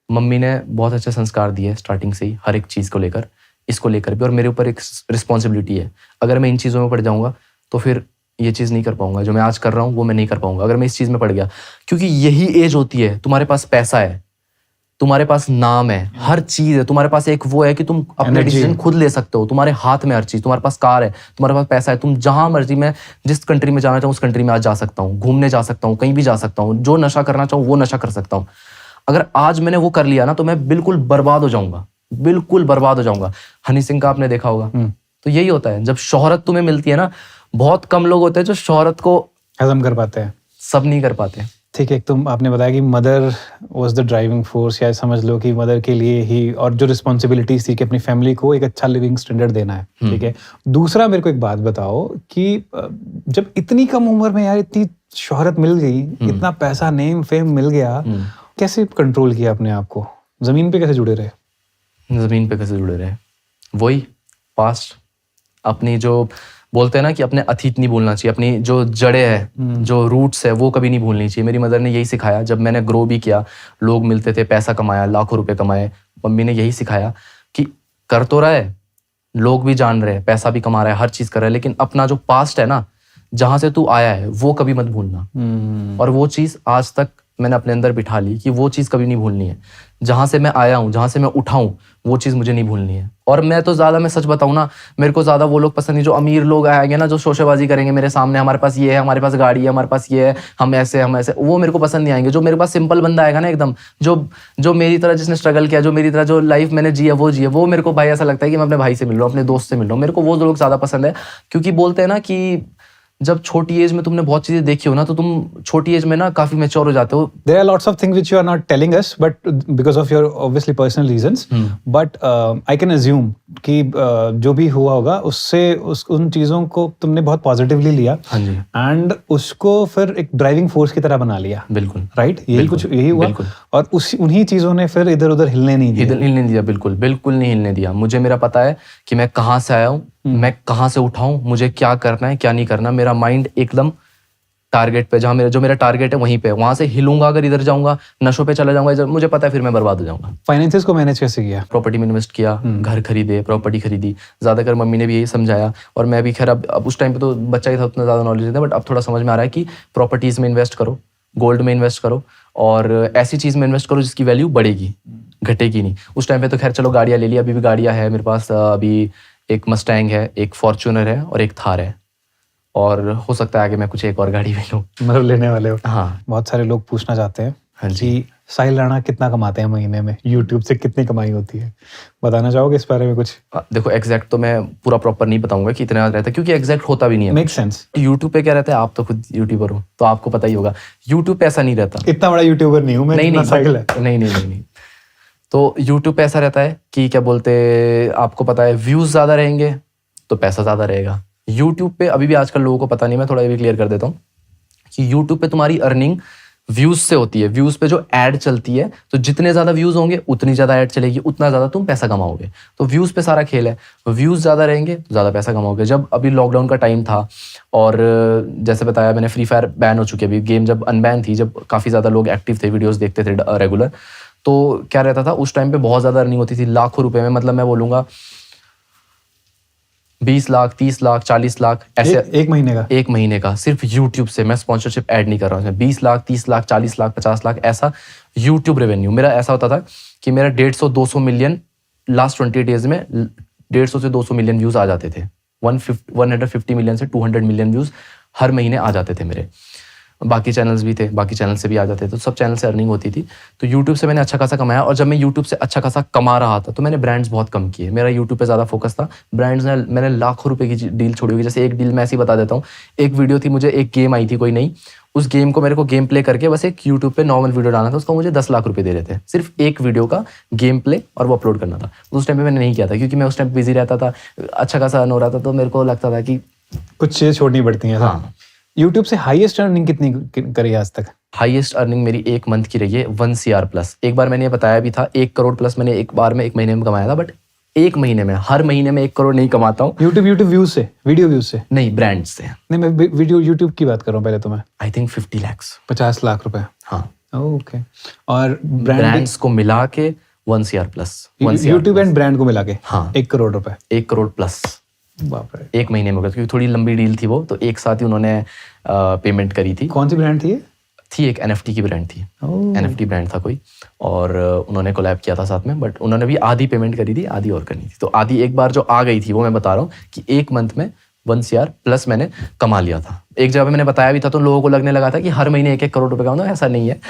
मम्मी ने बहुत अच्छे संस्कार दिए स्टार्टिंग से ही, हर एक चीज को लेकर, इसको लेकर भी, और मेरे ऊपर एक रिस्पॉन्सिबिलिटी है। अगर मैं इन चीज़ों में पड़ जाऊंगा तो फिर ये चीज़ नहीं कर पाऊंगा, जो मैं आज कर रहा हूँ वो मैं नहीं कर पाऊंगा अगर मैं इस चीज़ में पड़ गया। क्योंकि यही एज होती है, तुम्हारे पास पैसा है, तुम्हारे पास नाम है, हर चीज़ है, तुम्हारे पास एक वो है कि तुम अपने डिसीजन खुद ले सकते हो, तुम्हारे हाथ में हर चीज़, तुम्हारे पास कार है, तुम्हारे पास पैसा है, तुम जहाँ मर्जी, मैं जिस कंट्री में जाना चाहूँ उस कंट्री में आज जा सकता हूँ, घूमने जा सकता हूँ, कहीं भी जा सकता हूँ, जो नशा करना चाहूँ वो नशा कर सकता हूँ। अगर आज मैंने वो कर लिया ना तो मैं बिल्कुल बर्बाद हो जाऊंगा, बिल्कुल बर्बाद हो जाऊंगा। हनी सिंह का आपने देखा होगा। तो यही होता है, जब शोहरत तुम्हें मिलती है ना, बहुत कम लोग होते हैं जो शोहरत को हजम कर पाते हैं, सब नहीं कर पाते। ठीक है, तुम आपने बताया कि mother was the driving force, या समझ लो कि मदर के लिए ही, और जो रिस्पॉन्सिबिलिटीज थी कि अपनी फैमिली को एक अच्छा लिविंग स्टैंडर्ड देना है। ठीक है, दूसरा मेरे को एक बात बताओ कि जब इतनी कम उम्र में यार इतनी शोहरत मिल गई, इतना पैसा, नेम फेम मिल गया, कैसे कंट्रोल किया अपने आप को? जमीन पे कैसे जुड़े रहे? जमीन पे कैसे जुड़े रहे? वही पास्ट, अपनी जो बोलते हैं ना कि अपने अतीत नहीं भूलना चाहिए, अपनी जो जड़ें है, जो रूट्स है, वो कभी नहीं भूलनी चाहिए। मेरी मदर ने यही सिखाया। जब मैंने ग्रो भी किया, लोग मिलते थे, पैसा कमाया, लाखों रुपए कमाए, मम्मी ने यही सिखाया कि कर तो रहा है, लोग भी जान रहे हैं, पैसा भी कमा रहा है, हर चीज कर रहा है, लेकिन अपना जो पास्ट है ना, जहां से तू आया है, वो कभी मत भूलना। और वो चीज आज तक मैंने अपने अंदर बिठा ली कि वो चीज़ कभी नहीं भूलनी है। जहाँ से मैं आया हूँ, जहाँ से मैं उठा हूँ, वो चीज़ मुझे नहीं भूलनी है। और मैं तो ज़्यादा, मैं सच बताऊँ ना, मेरे को ज़्यादा वो लोग पसंद नहीं जो अमीर लोग आएंगे ना, जो शोशेबाजी करेंगे मेरे सामने, हमारे पास ये है, हमारे पास गाड़ी है, हमारे पास ये है, हम ऐसे, वो मेरे को पसंद नहीं आएंगे। जो मेरे पास सिंपल बंदा आएगा ना एकदम, जो मेरी तरह, जिसने स्ट्रगल किया, जो मेरी तरह जो लाइफ मैंने जिया, वो मेरे को भाई ऐसा लगता है कि मैं अपने भाई से मिल रहा हूँ, अपने दोस्त से मिल रहा हूँ। मेरे को वो लोग ज़्यादा पसंद है, क्योंकि बोलते हैं ना कि जब छोटी एज में तुमने बहुत चीजें देखी हो ना, तो तुम छोटी एज में ना काफी मैच्योर हो जाते हो। There are lots of things which you are not telling us, but because of your obviously personal reasons, but I can assume कि जो भी हुआ होगा उससे उन चीजों को तुमने बहुत पॉजिटिवली लिया, एंड उसको फिर एक ड्राइविंग फोर्स की तरह बना लिया। बिल्कुल, राइट, यही हुआ। और उन्हीं चीजों ने फिर इधर उधर हिलने नहीं दिया। बिल्कुल नहीं हिलने दिया। मुझे मेरा पता है कि मैं कहाँ से आया हूँ, मैं कहाँ से उठा हूँ, मुझे क्या करना है, क्या नहीं करना। मेरा माइंड एकदम टारगेट पे, जहाँ मेरा टारगेट है वहीं पे, वहां से हिलूंगा। अगर इधर जाऊंगा, नशों पे चला जाऊंगा, मुझे पता है फिर मैं बर्बाद हो जाऊंगा। फाइनेंसेस को मैनेज कैसे किया? प्रॉपर्टी में इन्वेस्ट किया, घर खरीदे, प्रॉपर्टी खरीदी। ज्यादातर मम्मी ने भी यही समझाया, और मैं भी खैर अब उस टाइम पे तो बच्चा ही था, उतना ज्यादा नॉलेज नहीं था, बट अब थोड़ा समझ में आ रहा है कि प्रॉपर्टीज में इन्वेस्ट करो, गोल्ड में इन्वेस्ट करो, और ऐसी चीज में इन्वेस्ट करो जिसकी वैल्यू बढ़ेगी, घटेगी नहीं। उस टाइम पे तो खैर चलो गाड़ियां ले ली, अभी भी गाड़ियां है मेरे पास। अभी एक मस्टैंग है, एक फॉर्च्यूनर है, और एक थार है, और हो सकता है आगे मैं कुछ एक और गाड़ी भी लूं। मतलब लेने वाले हो? हाँ। बहुत सारे लोग पूछना चाहते हैं हाँ जी। कि साहिल राणा कितना कमाते हैं महीने में, यूट्यूब से कितनी कमाई होती है, बताना चाहोगे इस बारे में कुछ? देखो एग्जैक्ट तो मैं पूरा प्रॉपर नहीं बताऊंगा कि इतना रहता है, क्योंकि एग्जैक्ट होता भी नहीं है। Make sense. यूट्यूब पे क्या रहता है, आप तो खुद यूट्यूबर हो तो आपको पता ही होगा, यूट्यूब पे ऐसा नहीं रहता। इतना बड़ा यूट्यूबर नहीं हूँ मैं, नहीं जितना नहीं साहिल है। नहीं। तो यूट्यूब पे ऐसा रहता है कि क्या बोलते, आपको पता है व्यूज ज्यादा रहेंगे तो पैसा ज्यादा रहेगा। यूट्यूब पे अभी भी आजकल लोगों को पता नहीं, मैं थोड़ा ये भी क्लियर कर देता हूँ कि यूट्यूब पे तुम्हारी अर्निंग व्यूज से होती है। व्यूज पे जो ऐड चलती है, तो जितने ज्यादा व्यूज होंगे उतनी ज्यादा ऐड चलेगी, उतना ज्यादा तुम पैसा कमाओगे। तो व्यूज पे सारा खेल है, व्यूज ज्यादा रहेंगे तो ज्यादा पैसा कमाओगे। जब अभी लॉकडाउन का टाइम था और जैसे बताया मैंने, फ्री फायर बैन हो चुकी है अभी, गेम जब अनबैन थी, जब काफी ज्यादा लोग एक्टिव थे, वीडियोस देखते थे रेगुलर, तो क्या रहता था उस टाइम पे बहुत ज्यादा अर्निंग होती थी, लाखों रुपए में। मतलब मैं बोलूंगा 20 लाख 30 लाख 40 लाख ऐसे एक महीने का? एक महीने का सिर्फ यूट्यूब से। मैं स्पॉन्सरशिप ऐड नहीं कर रहा हूँ, 20 लाख 30 लाख 40 लाख 50 लाख ऐसा यूट्यूब रेवेन्यू मेरा ऐसा होता था कि मेरा 150-200 मिलियन लास्ट 20 डेज में 150 से 200 मिलियन व्यूज आ जाते थे। 150 मिलियन से 200 मिलियन व्यूज हर महीने आ जाते थे मेरे। बाकी चैनल्स भी थे, बाकी चैनल से भी आ जाते थे, तो सब चैनल से अर्निंग होती थी। तो यूट्यूब से मैंने अच्छा खासा कमाया, और जब मैं यूट्यूब से अच्छा खासा कमा रहा था तो मैंने ब्रांड्स बहुत कम किए। मेरा यूट्यूब पे ज़्यादा फोकस था। ब्रांड्स ने मैंने लाखों रुपए की डील छोड़ी होगी। जैसे एक डील मैं ऐसे ही बता देता हूँ, एक वीडियो थी, मुझे एक गेम आई थी कोई नई, उस गेम को मेरे को गेम प्ले करके बस एक यूट्यूब पे नॉर्मल वीडियो डालना था, उसको मुझे 10 लाख रुपए दे रहे थे, सिर्फ एक वीडियो का गेम प्ले, और वो अपलोड करना था। उस टाइम पे मैंने नहीं किया था क्योंकि मैं उस टाइम बिजी रहता था, अच्छा खासा अर्न हो रहा था, तो मेरे को लगता था कि कुछ चीजें छोड़नी पड़ती हैं। हाँ। यूट्यूब से हाईएस्ट अर्निंग कितनी करी आज तक? हाईएस्ट अर्निंग मेरी एक मंथ की रही है 1 CR प्लस। एक बार मैंने ये बताया भी था, 1 करोड़ प्लस मैंने एक बार में एक महीने में कमाया था। बट एक महीने में, हर महीने में 1 करोड़ नहीं कमाता हूँ। यूट्यूब व्यूज से, वीडियो व्यूज से नहीं, ब्रांड से। नहीं, मैं वीडियो यूट्यूब की बात कर रहा हूँ पहले तो मैं। I think 50 lakh. 50 लाख रुपए? हाँ। ओके। और ब्रांड्स को मिला के 1 CR plus. YouTube and brand को मिला के? हाँ। 1 करोड़ रुपए? 1 करोड़ प्लस। बाप रे। एक महीने में हो गया, क्योंकि थोड़ी लंबी डील थी वो, तो एक साथ ही उन्होंने पेमेंट करी थी। कौन सी ब्रांड थी ये? थी एक NFT की ब्रांड थी। NFT ब्रांड था कोई, और उन्होंने कोलैब किया था साथ में। बट उन्होंने भी आधी पेमेंट करी थी, आधी और करनी थी। तो आधी एक बार जो आ गई थी, वो मैं बता रहा हूँ कि एक मंथ में 1 CR प्लस मैंने कमा लिया था। एक जगह पे मैंने बताया भी था, तो लोगों को लगने लगा था कि हर महीने 1-1 करोड़ रुपए कमाऊंगा। ऐसा नहीं है,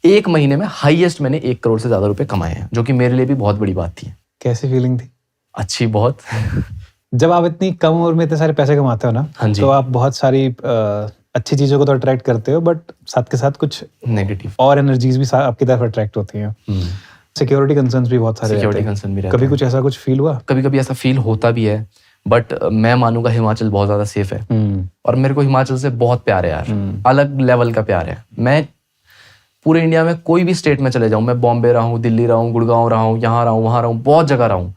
एक महीने में हाईएस्ट मैंने 1 करोड़ से ज्यादा रुपए कमाए हैं, जो कि मेरे लिए भी बहुत बड़ी बात थी। कैसी फीलिंग थी? अच्छी बहुत। जब आप इतनी कम उम्र में इतने सारे पैसे कमाते हो ना, हाँ जी। तो आप बहुत सारी अच्छी चीजों को तो अट्रैक्ट करते हो, बट साथ के साथ कुछ नेगेटिव और एनर्जीज भी आपकी तरफ अट्रैक्ट होती हैं। सिक्योरिटी कंसर्न्स भी बहुत सारे रहते सिक्योरिटी हैं। कंसर्न भी रहता कभी है। कुछ ऐसा कुछ फील हुआ? कभी कभी ऐसा फील होता भी है, बट मैं मानूंगा हिमाचल बहुत ज्यादा सेफ है। और मेरे को हिमाचल से बहुत प्यार है यार, अलग लेवल का प्यार है। मैं पूरे इंडिया में कोई भी स्टेट में चले जाऊं, मैं बॉम्बे रहा हूँ, दिल्ली रहा हूँ, गुड़गांव रहा हूँ, यहाँ रहा हूँ, वहाँ रहा हूँ, बहुत जगह रहा हूँ।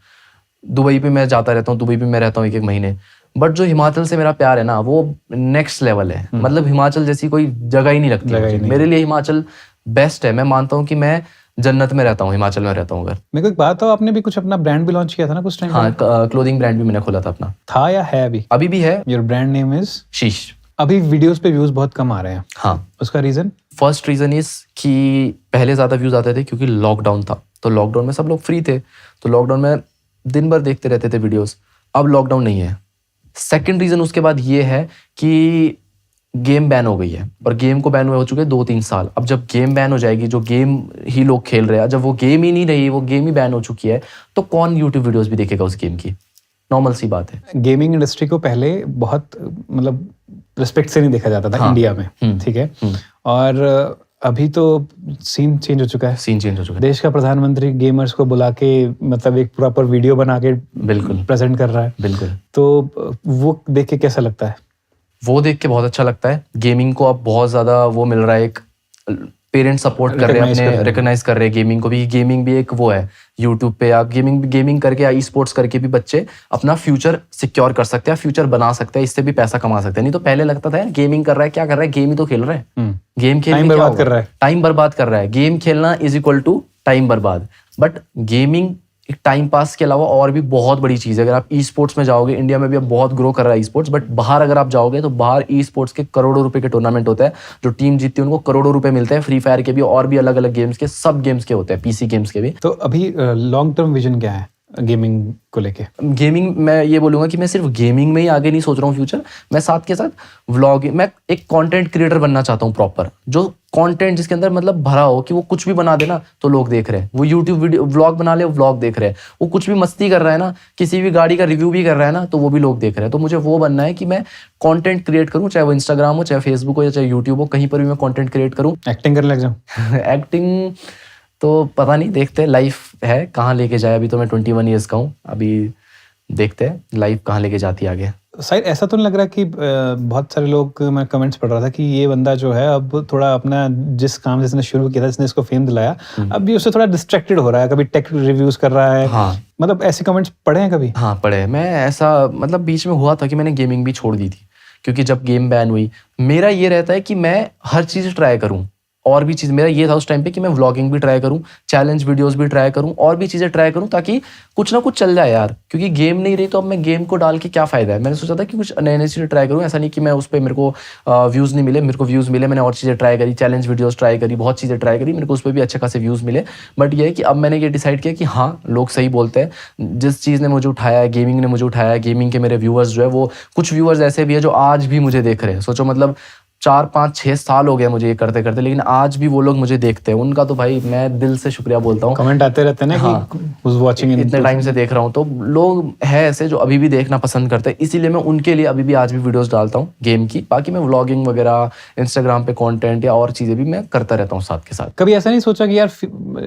दुबई पे मैं जाता रहता हूँ, दुबई पे मैं रहता हूँ 1-1 महीने। बट जो हिमाचल से मेरा प्यार है ना, वो नेक्स्ट लेवल है। मतलब हिमाचल जैसी कोई जगह ही नहीं लगती मुझे। मेरे लिए हिमाचल बेस्ट है। मैं मानता हूँ कि मैं जन्नत में रहता हूँ, हिमाचल में रहता हूँ। अगर मेरे को एक बात हो, आपने भी कुछ अपना ब्रांड भी लॉन्च किया था ना कुछ टाइम? हाँ, क्लोथिंग ब्रांड भी मैंने खोला था अपना। था या है अभी? अभी भी है। योर ब्रांड नेम इज शीश। अभी वीडियोस पे व्यूज बहुत कम आ रहे हैं। हाँ। उसका रीजन? फर्स्ट रीजन इज कि पहले ज्यादा व्यूज आते थे क्योंकि लॉकडाउन था, तो लॉकडाउन में सब लोग फ्री थे, तो लॉकडाउन में दिन भर देखते रहते थे वीडियोस। अब लॉकडाउन नहीं है। सेकंड रीजन उसके बाद ये है कि गेम बैन हो गई है, और गेम को बैन हुए हो चुके 2-3 साल। अब जब गेम बैन हो जाएगी, जो गेम ही लोग खेल रहे हैं, जब वो गेम ही नहीं रही, वो गेम ही बैन हो चुकी है, तो कौन यूट्यूब वीडियोस भी देखेगा उस गेम की? नॉर्मल सी बात है। गेमिंग इंडस्ट्री को पहले बहुत मतलब रिस्पेक्ट से नहीं देखा जाता था। हाँ। इंडिया में, ठीक है। और अभी तो सीन चेंज हो चुका है। सीन चेंज हो चुका है। देश का प्रधानमंत्री गेमर्स को बुला के मतलब एक प्रॉपर वीडियो बना के बिल्कुल प्रेजेंट कर रहा है। बिल्कुल। तो वो देख के कैसा लगता है? वो देख के बहुत अच्छा लगता है। गेमिंग को अब बहुत ज्यादा वो मिल रहा है, एक पेरेंट्स सपोर्ट कर रहे हैं, अपने रिकॉग्नाइज कर रहे हैं गेमिंग को भी। गेमिंग भी एक वो है, यूट्यूब पे आप गेमिंग करके या ई स्पोर्ट्स करके भी बच्चे अपना फ्यूचर सिक्योर कर सकते हैं, फ्यूचर बना सकते हैं, इससे भी पैसा कमा सकते हैं। नहीं तो पहले लगता था यार गेमिंग कर रहा है, क्या कर रहा है, गेम ही तो खेल रहा है, गेम खेल टाइम बर्बाद कर रहा है। टाइम बर्बाद कर रहा है। गेम खेलना इज इक्वल टू टाइम बर्बाद। बट गेमिंग एक टाइम पास के अलावा और भी बहुत बड़ी चीज़ है। अगर आप ई स्पोर्ट्स में जाओगे, इंडिया में भी अब बहुत ग्रो कर रहा है ई स्पोर्ट्स, बट बाहर अगर आप जाओगे तो बाहर ई स्पोर्ट्स के करोड़ों रुपए के टूर्नामेंट होते हैं। जो टीम जीतती है उनको करोड़ों रुपए मिलते हैं। फ्री फायर के भी और भी अलग अलग गेम्स के, सब गेम्स के होते हैं, PC गेम्स के भी। तो अभी लॉन्ग टर्म विजन क्या है? गेमिंग को लेके? गेमिंग, मैं ये बोलूंगा कि मैं सिर्फ गेमिंग में ही आगे नहीं सोच रहा हूँ फ्यूचर, मैं साथ के साथ व्लॉगिंग, मैं एक कंटेंट क्रिएटर बनना चाहता हूँ प्रॉपर, जो कंटेंट जिसके अंदर मतलब भरा हो कि वो कुछ भी बना देना तो लोग देख रहे हैं, वो यूट्यूब वीडियो व्लॉग बना ले, व्लॉग देख रहे हैं, वो कुछ भी मस्ती कर रहा है ना, किसी भी गाड़ी का रिव्यू भी कर रहा है ना, तो वो भी लोग देख रहे हैं। तो मुझे वो बनना है कि मैं कंटेंट क्रिएट करूँ, चाहे वो इंस्टाग्राम हो, चाहे फेसबुक हो, या चाहे यूट्यूब हो, कहीं पर भी मैं कंटेंट क्रिएट करूँ। एक्टिंग करने लग जाऊं? एक्टिंग तो पता नहीं, देखते हैं लाइफ है कहाँ लेके जाए। अभी तो मैं 21 ईयर्स का हूँ, अभी देखते हैं लाइफ कहाँ लेके जाती है आगे। शायद ऐसा तो नहीं लग रहा कि बहुत सारे लोग, मैं कमेंट्स पढ़ रहा था कि ये बंदा जो है अब थोड़ा अपना जिस काम से इसने शुरू किया था, जिसने इसको फेम दिलाया, अब भी उससे थोड़ा डिस्ट्रैक्टेड हो रहा है, कभी टेक रिव्यूज कर रहा है? हाँ, मतलब ऐसे कमेंट्स पढ़े हैं कभी? हाँ पढ़े। मैं ऐसा मतलब बीच में हुआ था कि मैंने गेमिंग भी छोड़ दी थी, क्योंकि जब गेम बैन हुई, मेरा ये रहता है कि मैं हर चीज़ ट्राई करूँ, और भी चीज़ मेरा ये था उस टाइम पे कि मैं व्लॉगिंग भी ट्राई करूं, चैलेंज वीडियोस भी ट्राई करूं, और भी चीज़ें ट्राई करूं, ताकि कुछ ना कुछ चल जाए यार। क्योंकि गेम नहीं रही तो अब मैं गेम को डाल के क्या फ़ायदा है। मैंने सोचा था कि कुछ नए नई चीज़ें ट्राई करूं, ऐसा नहीं कि मैं उस पर मेरे को व्यूज़ नहीं मिले, मेरे को व्यूज़ मिले, मैंने और चीज़ें ट्राई करी, चैलेंज वीडियोज़ ट्राई करी, बहुत चीज़ें ट्राई करी, मेरे को उस पर भी अच्छे खासे व्यूज़ मिले। बट ये है कि अब मैंने ये डिसाइड किया कि हाँ, लोग सही बोलते हैं, जिस चीज़ ने मुझे उठाया है, गेमिंग ने मुझे उठाया है, गेमिंग के मेरे व्यूअर्स जो है, वो कुछ व्यूअर्स ऐसे भी है जो आज भी मुझे देख रहे हैं। सोचो मतलब 4, 5, 6 साल हो गए मुझे ये करते करते, लेकिन आज भी वो लोग मुझे देखते हैं। उनका तो भाई मैं दिल से शुक्रिया बोलता हूँ। कमेंट आते रहते हैं ना हाँ, कि who's watching इतने टाइम से देख रहा हूँ, तो लोग हैं ऐसे जो अभी भी देखना पसंद करते हैं, इसीलिए मैं उनके लिए अभी भी आज भी वीडियोस डालता हूँ गेम की। बाकी मैं व्लॉगिंग वगैरह, इंस्टाग्राम पे कंटेंट या और चीज़ें भी मैं करता रहता हूँ साथ के साथ। कभी ऐसा नहीं सोचा कि यार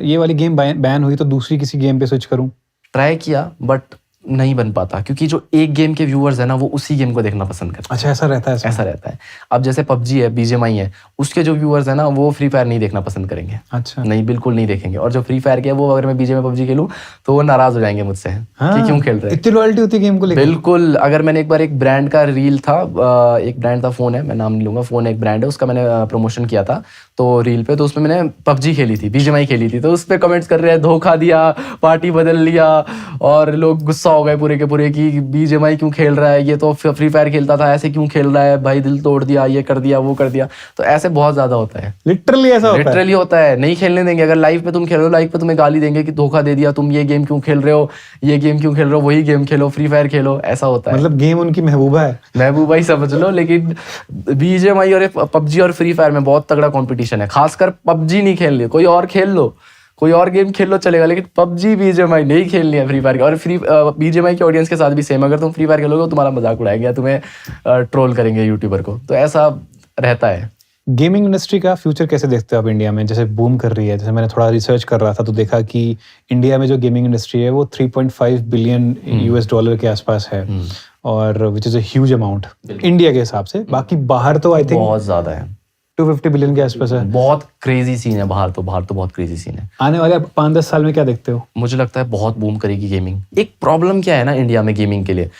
ये वाली गेम बैन हुई तो दूसरी किसी गेम पे स्विच करूँ? ट्राई किया बट नहीं बन पाता, क्योंकि जो एक गेम के व्यूअर्स है ना, वो उसी गेम को देखना पसंद करते हैं। अच्छा, ऐसा रहता है? ऐसा रहता है। अब जैसे पबजी है, बीजीएमआई है, उसके जो व्यूअर्स है ना, वो फ्री फायर नहीं देखना पसंद करेंगे। अच्छा। नहीं, बिल्कुल नहीं देखेंगे। और जो फ्री फायर के है, वो अगर मैं बीजीएमआई पबजी खेलूं तो वो नाराज हो जाएंगे मुझसे कि क्यों खेल रहे हैं। इतनी लॉयल्टी होती है गेम को लेकर? बिल्कुल। अगर मैंने एक बार एक ब्रांड का रील था, एक ब्रांड था, फोन है, मैं नाम नहीं लूंगा, फोन एक ब्रांड है, उसका मैंने प्रमोशन किया था तो रील पे, तो उसमें मैंने पबजी खेली थी, बीजीएमआई खेली थी, तो उस पर कमेंट्स कर रहे हैं धोखा दिया, पार्टी बदल लिया, और लोग गुस्सा हो गए पूरे के पूरे कि बीजीएमआई क्यों खेल रहा है, ये तो फ्री फायर खेलता था, ऐसे क्यों खेल रहा है भाई, दिल तोड़ दिया, ये कर दिया, वो कर दिया। तो ऐसे बहुत ज्यादा होता है, लिटरली ऐसा होता है? लिटरली होता है। नहीं खेलने देंगे। अगर लाइव पे तुम खेल रहे हो, लाइव पे तुम्हें गाली देंगे कि धोखा दे दिया, तुम ये गेम क्यों खेल रहे हो, ये गेम क्यों खेल रहे हो, वही गेम खेलो, फ्री फायर खेलो, ऐसा होता है। मतलब गेम उनकी महबूबा है? महबूबा ही समझ लो। लेकिन बीजीएमआई और पबजी और फ्री फायर में बहुत तगड़ा कंपटीशन है। खासकर पबजी नहीं खेलनी, कोई और खेल लो, कोई और गेम खेल लो चलेगा, लेकिन पबजी बीजीएमआई नहीं खेलनी है फ्री फायर की। और बीजीएमआई के ऑडियंस के साथ भी सेम, अगर तुम फ्री फायर खेलोगे तो तुम्हारा मजाक उड़ाएंगे या तुम्हें ट्रोल करेंगे यूट्यूबर को, तो ऐसा रहता है। गेमिंग इंडस्ट्री का फ्यूचर कैसे देखते हो आप इंडिया में? जैसे बूम कर रही है, जैसे मैंने थोड़ा रिसर्च कर रहा था तो देखा कि इंडिया में जो गेमिंग इंडस्ट्री है वो 3.5 बिलियन यूएस डॉलर के आसपास है, और which is a huge amount India के हिसाब से। बाकी बाहर तो आई थिंक बहुत ज्यादा है, 250 बिलियन के आसपास है। बहुत क्रेजी सीन है बाहर तो बहुत क्रेजी सीन है। आने वाले 5-10 साल में क्या देखते हो? मुझे लगता है बहुत बूम करेगी गेमिंग। एक प्रॉब्लम क्या है ना इंडिया में गेमिंग के लिए,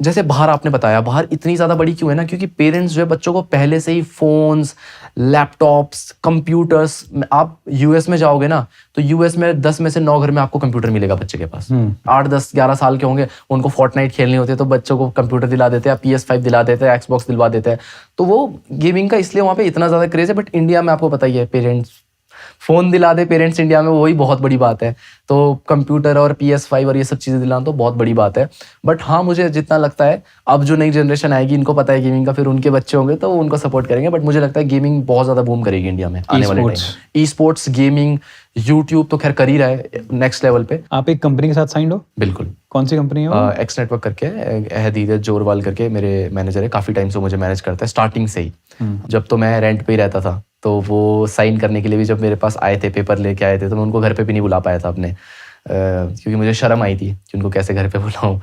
जैसे बाहर आपने बताया, बाहर इतनी ज़्यादा बड़ी क्यों है ना, क्योंकि पेरेंट्स जो है बच्चों को पहले से ही फोन्स, लैपटॉप्स, कंप्यूटर्स, आप यूएस में जाओगे ना तो यूएस में 10 में से 9 घर में आपको कंप्यूटर मिलेगा बच्चे के पास। 8, 10, 11 साल के होंगे, उनको फोर्टनाइट खेलनी होती है तो बच्चों को कंप्यूटर दिला देते हैं, PS5 दिला देते हैं, एक्सबॉक्स दिलवा देते हैं। तो वो गेमिंग का इसलिए वहाँ पे इतना ज़्यादा क्रेज है। बट इंडिया में आपको पता ही है, पेरेंट्स फोन दिला दे पेरेंट्स इंडिया में, वही बहुत बड़ी बात है। तो कंप्यूटर और PS5 और ये सब चीज़ें दिलाना तो बहुत बड़ी बात है। बट हाँ, मुझे जितना लगता है अब जो नई जनरेशन आएगी, इनको पता है गेमिंग का, फिर उनके बच्चे होंगे तो उनको सपोर्ट करेंगे। बट मुझे लगता है गेमिंग बहुत ज़्यादा बूम करेगी इंडिया में आने वाले time. E sports, gaming, YouTube तो खैर कर ही रहा है नेक्स्ट लेवल पे। आप एक कंपनी के साथ साइंड हो? बिल्कुल। कौन सी कंपनी है? एक्स नेटवर्क करके है, धीरज जोरवाल करके मेरे मैनेजर है, काफ़ी टाइम से मुझे मैनेज करता है स्टार्टिंग से ही। जब तो मैं रेंट पे ही रहता था, तो वो साइन करने के लिए भी जब मेरे पास आए थे, पेपर लेके आए थे, तो मैं उनको घर पे भी नहीं बुला पाया था अपने, क्योंकि मुझे शर्म आई थी कि उनको कैसे घर पे बुलाऊं।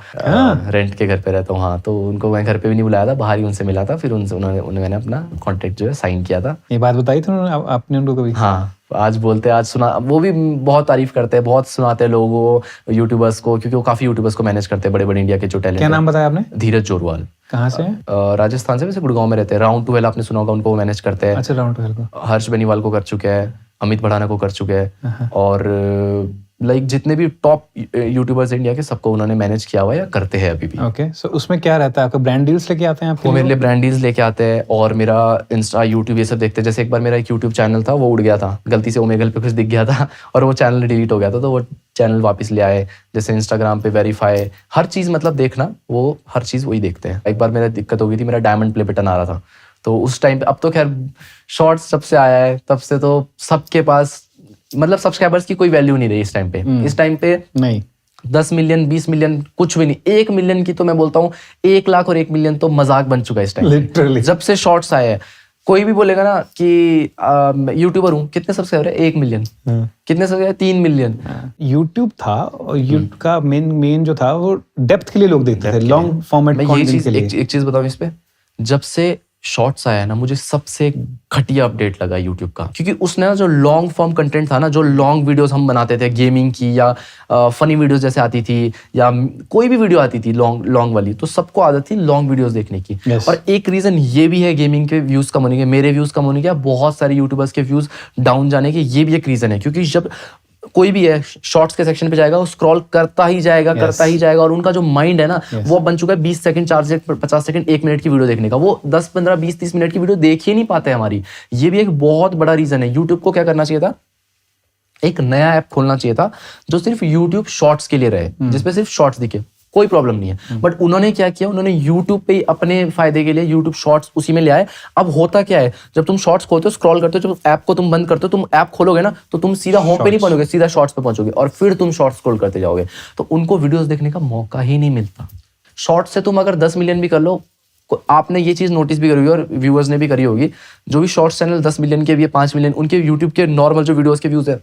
रेंट के घर पे रहता हूँ, हाँ, तो उनको मैं घर पे भी नहीं बुलाया था, बाहर ही उनसे मिला था। फिर मैंने अपना कॉन्ट्रैक्ट जो है साइन किया था। ये बात बताई थी उन्होंने आपने उनको कभी? हाँ, आज बोलते हैं, आज सुना, वो भी बहुत तारीफ करते हैं, बहुत सुनाते हैं लोगों को, यूट्यूबर्स को, क्योंकि वो काफ़ी यूट्यूबर्स को मैनेज करते हैं, बड़े बड़े इंडिया के जो टैलेंट। क्या नाम बताया आपने? धीरज जोरवाल। कहाँ से? राजस्थान से, वैसे गुड़गांव में रहते हैं। राउंड 12 आपने सुना होगा, उनको वो मैनेज करते हैं। अच्छा, राउंड 12 को हर्ष बेनीवाल को कर चुके हैं, अमित भड़ाना को कर चुके हैं, और लाइक जितने भी टॉप यूट्यूबर्स इंडिया के, सबको उन्होंने मैनेज किया हुआ है या करते हैं अभी भी। ओके, सो उसमें क्या रहता है? आपका ब्रांड डील्स लेके आते हैं आपके? वो मेरे लिए ब्रांड डील्स लेके आते हैं, और मेरा इंस्टा, यूट्यूब ये सब देखते हैं। जैसे एक बार मेरा एक यूट्यूब चैनल था, वो उड़ गया था गलती से, ओमेगल पे कुछ दिख गया था और वो चैनल डिलीट हो गया था, तो वो चैनल वापस ले आए, जैसे इंस्टाग्राम पे वेरीफाई, हर चीज़ मतलब देखना, वो हर चीज़ वही देखते हैं। एक बार मेरा दिक्कत हो गई थी, मेरा डायमंड प्ले बटन आ रहा था, तो उस टाइम पे, अब तो खैर शॉर्ट्स जब से आया है तब से तो सबके पास मतलब सब्सक्राइबर्स की कोई वैल्यू नहीं रही इस टाइम पे। इस टाइम पे नहीं 10 मिलियन 20 मिलियन कुछ भी नहीं, 1 मिलियन की तो मैं बोलता हूँ 1 लाख और 1 मिलियन तो मजाक बन चुका है इस टाइम Literally. जब से शॉर्ट्स आए हैं। कोई भी बोलेगा ना कि यूट्यूबर हूँ, कितने सब्सक्राइबर है? 1 मिलियन। कितने सब्सक्राइबर? 3 मिलियन। यूट्यूब था, और यूट्यूब का मेन जो था वो डेप्थ के लिए लोग देखते थे, लॉन्ग फॉर्मेट मैं कंटेंट के लिए। एक चीज बताऊं इस पे, जब से शॉर्ट्स आया ना, मुझे सबसे घटिया अपडेट लगा यूट्यूब का, क्योंकि उसने ना जो लॉन्ग फॉर्म कंटेंट था ना, जो लॉन्ग वीडियोस हम बनाते थे गेमिंग की या फनी वीडियोस जैसे आती थी या कोई भी वीडियो आती थी लॉन्ग वाली, तो सबको आदत थी लॉन्ग वीडियोस देखने की। Yes. और एक रीजन ये भी है गेमिंग के व्यूज कम होने के, मेरे व्यूज कम होने के, बहुत सारे यूट्यूबर्स के व्यूज डाउन जाने के, ये भी एक रीजन है। क्योंकि जब कोई भी है शॉर्ट्स के सेक्शन पे जाएगा, वो स्क्रॉल करता ही जाएगा, करता ही जाएगा, और उनका जो माइंड है ना, वो बन चुका है 20 सेकंड 4 सेकंड 50 सेकंड 1 मिनट की वीडियो देखने का। वो 10 15 20 30 मिनट की वीडियो देख ही नहीं पाते हमारी। ये भी एक बहुत बड़ा रीजन है। यूट्यूब को क्या करना चाहिए था, एक नया ऐप खोलना चाहिए था जो सिर्फ यूट्यूब शॉर्ट्स के लिए रहे, जिसपे सिर्फ शॉर्ट्स दिखे, कोई प्रॉब्लम नहीं है। बट उन्होंने क्या किया, उन्होंने यूट्यूब पे ही अपने फायदे के लिए यूट्यूब शॉर्ट्स उसी में ले आए। अब होता क्या है, जब तुम शॉर्ट्स खोलते हो, स्क्रॉल करते हो, जब ऐप को तुम बंद करते हो, तुम ऐप खोलोगे ना, तो तुम सीधा होम पे नहीं पहुंचोगे, सीधा शॉर्ट्स पे पहुंचोगे, और फिर तुम शॉर्ट्स स्क्रॉल करते जाओगे, तो उनको वीडियोस देखने का मौका ही नहीं मिलता। शॉर्ट्स से तुम अगर 10 मिलियन भी कर लो, आपने ये चीज नोटिस भी करी होगी और व्यूअर्स ने भी करी होगी, जो भी शॉर्ट्स चैनल 10 मिलियन के भी 5 मिलियन, उनके यूट्यूब के नॉर्मल जो वीडियोस के व्यूज है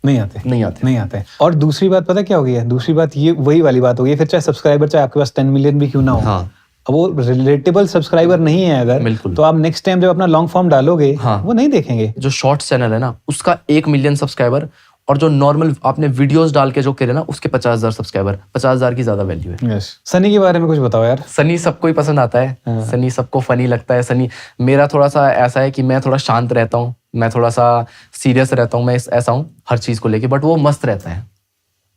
नहीं आते। और दूसरी बात पता क्या हो गई है, दूसरी बात ये वही वाली बात हो गई है, फिर चाहे सब्सक्राइबर चाहे आपके पास 10 मिलियन भी क्यों ना हो, हाँ। अब वो रिलेटेबल सब्सक्राइबर नहीं है अगर, बिल्कुल। तो आप नेक्स्ट टाइम जब अपना लॉन्ग फॉर्म डालोगे, हाँ। वो नहीं देखेंगे। जो शॉर्ट्स चैनल है ना, उसका 1 मिलियन सब्सक्राइबर, और जो नॉर्मल आपने वीडियोस डाल के जो करे ना, उसके 50,000 सब्सक्राइबर, 50,000 की ज्यादा वैल्यू है। सनी के बारे में कुछ बताओ यार। सनी सबको ही पसंद आता है, सनी सबको फनी लगता है। सनी मेरा थोड़ा सा ऐसा है कि मैं थोड़ा शांत रहता हूँ, मैं थोड़ा सा सीरियस रहता हूँ, मैं ऐसा हूँ हर चीज को लेके, बट वो मस्त रहता है।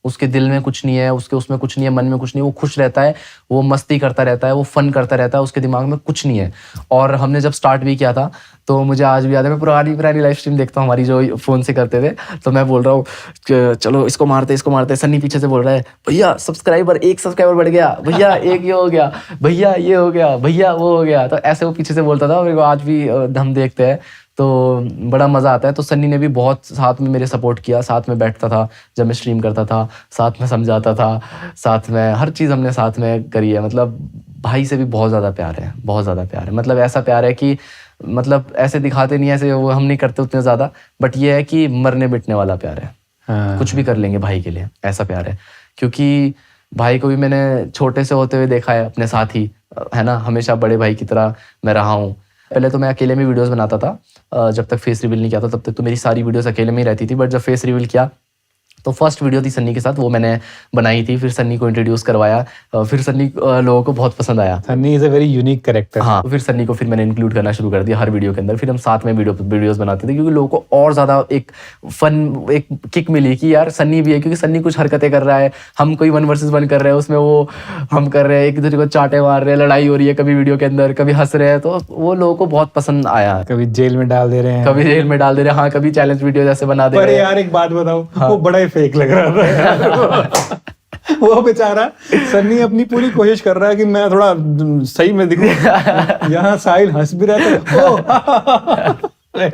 उसके दिल में कुछ नहीं है, उसके उसमें कुछ नहीं है, मन में कुछ नहीं है, वो खुश रहता है, वो मस्ती करता रहता है, वो फन करता रहता है, उसके दिमाग में कुछ नहीं है। और हमने जब स्टार्ट भी किया था, तो मुझे आज भी याद है, मैं पुरानी लाइव स्ट्रीम देखता हूँ हमारी, जो फोन से करते थे, तो मैं बोल रहा हूँ चलो इसको मारते, सन्नी पीछे से बोल रहा है, भैया सब्सक्राइबर 1 सब्सक्राइबर बढ़ गया, भैया 1 ये हो गया, भैया ये हो गया, भैया वो हो गया। तो ऐसे वो पीछे से बोलता था, और आज भी हम देखते हैं तो बड़ा मज़ा आता है। तो सन्नी ने भी बहुत साथ में मेरे सपोर्ट किया, साथ में बैठता था जब मैं स्ट्रीम करता था, साथ में समझाता था, साथ में हर चीज़ हमने साथ में करी है। मतलब भाई से भी बहुत ज़्यादा प्यार है, बहुत ज़्यादा प्यार है। मतलब ऐसा प्यार है कि मतलब ऐसे दिखाते नहीं, ऐसे वो हम नहीं करते उतने ज़्यादा, बट ये है कि मरने मिटने वाला प्यार है। हाँ। कुछ भी कर लेंगे भाई के लिए, ऐसा प्यार है। क्योंकि भाई को भी मैंने छोटे से होते हुए देखा है अपने साथ ही, है ना, हमेशा बड़े भाई की तरह मैं रहा हूँ। पहले तो मैं अकेले में वीडियोस बनाता था, जब तक फेस रिवील नहीं किया था तब तक तो मेरी सारी वीडियोस अकेले में ही रहती थी। बट जब फेस रिवील किया तो फर्स्ट वीडियो थी सन्नी के साथ, वो मैंने बनाई थी, फिर सन्नी को इंट्रोड्यूस करवाया, फिर सन्नी लोगों को बहुत पसंद आया। Sunny is a very unique character. हाँ, फिर सन्नी को फिर मैंने इंक्लूड करना शुरू कर दिया हर वीडियो के अंदर। फिर हम साथ में वीडियोस बनाते थे, क्योंकि लोगों को और ज़्यादा एक फन, एक किक मिली कि यार सन्नी भी है, क्योंकि सन्नी कुछ हरकतें कर रहा है, हम कोई 1 वर्सेस 1 कर रहे हैं, उसमें वो हम कर रहे हैं, एक दूसरे को चाटे मार रहे हैं, लड़ाई हो रही है कभी वीडियो के अंदर, कभी हंस रहे हैं, तो वो लोगों को बहुत पसंद आया। कभी जेल में डाल दे रहे हैं, कभी जेल में डाल दे रहे हैं, हाँ, कभी चैलेंज वीडियो जैसे बना दे रहे हैं। यार एक बात बताओ, वो बड़ा ही फेक लग रहा था। वो बेचारा सन्नी अपनी पूरी कोशिश कर रहा है कि मैं थोड़ा सही में दिखूं, यहाँ साहिल हंस भी रहा था।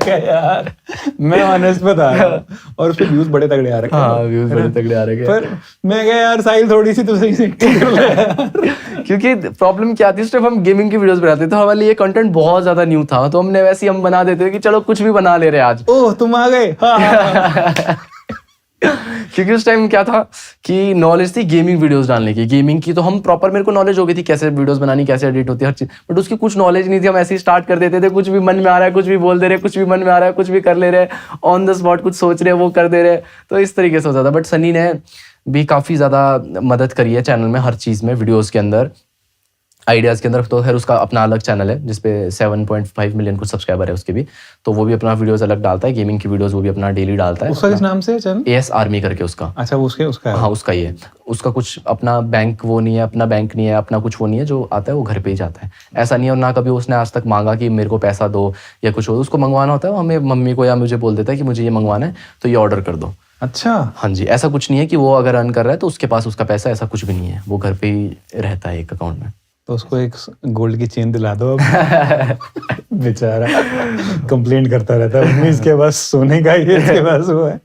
यार मैं ऑनेस्ट बता रहा हूँ, और उसके व्यूज बड़े तगड़े आ रहे हैं। हाँ, व्यूज बड़े तगड़े आ रहे हैं। पर मैं क्या यार, साहिल थोड़ी सी तो सही से कर ले यार। क्योंकि प्रॉब्लम क्या थी, उस टाइम हम गेमिंग की वीडियोस बनाते थे, तो हमारे लिए कंटेंट बहुत ज्यादा न्यू था, तो हमने वैसे ही हम बना देते थे कि चलो कुछ भी बना ले रहे आज। ओह तुम आ गए। हाँ। क्योंकि उस टाइम क्या था कि नॉलेज थी गेमिंग वीडियोस डालने की, गेमिंग की तो हम प्रॉपर, मेरे को नॉलेज हो गई थी कैसे वीडियोस बनानी, कैसे एडिट होती है, हर चीज, बट उसकी कुछ नॉलेज नहीं थी। हम ऐसे ही स्टार्ट कर देते थे, कुछ भी मन में आ रहा है कुछ भी बोल दे रहे, कुछ भी मन में आ रहा है कुछ भी कर ले रहे, ऑन द स्पॉट कुछ सोच रहे वो कर दे रहे, तो इस तरीके से होता था। बट सन्नी ने भी काफ़ी ज़्यादा मदद करी है चैनल में, हर चीज़ में, वीडियोज़ के अंदर, आइडियाज़ के अंदर। तो खैर उसका अपना अलग चैनल है जिसपे 7.5 मिलियन कुछ सब्सक्राइबर है उसके भी, तो वो भी अपना वीडियोस अलग डालता है, गेमिंग की वीडियोस वो भी अपना डेली डालता है। उसका किस नाम से चैनल? AS आर्मी करके उसका। अच्छा, उसका है। हाँ, उसका ही है। उसका कुछ अपना बैंक वो नहीं है, अपना बैंक नहीं है, अपना कुछ वो नहीं है, जो आता है वो घर पे ही जाता है। ऐसा नहीं है, और ना कभी उसने आज तक मांगा कि मेरे को पैसा दो या कुछ हो, उसको मंगवाना होता है, वो हमें मम्मी को या मुझे बोल देता है कि मुझे ये मंगवाना है तो ये ऑर्डर कर दो, अच्छा, हाँ जी, ऐसा कुछ नहीं है कि वो अगर अर्न कर रहा है तो उसके पास उसका पैसा, ऐसा कुछ भी नहीं है। वो घर पे ही रहता है एक अकाउंट में। तो उसको एक गोल्ड की चेन दिला दो अब। बेचारा कंप्लेंट करता रहता है, मम्मी इसके पास सोने का ही है, इसके पास वो है।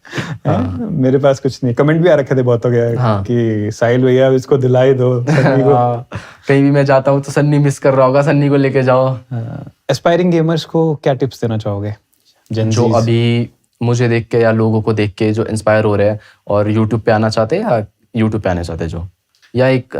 हैं? मेरे पास कुछ नहीं। कमेंट भी आ रखे थे बहुतों के हाँ। कि साहिल भैया इसको दिला ही दो सन्नी को। कहीं भी मैं जाता हूँ तो सन्नी मिस कर रहा होगा, सन्नी को लेके जाओ। एस्पायरिंग गेमर्स को क्या टिप्स देना चाहोगे? जो अभी मुझे देख के या लोगों को देख के जो इंस्पायर हो रहे हैं और यूट्यूब पे आना चाहते हैं या यूट्यूब पे आना चाहते हैं, जो या एक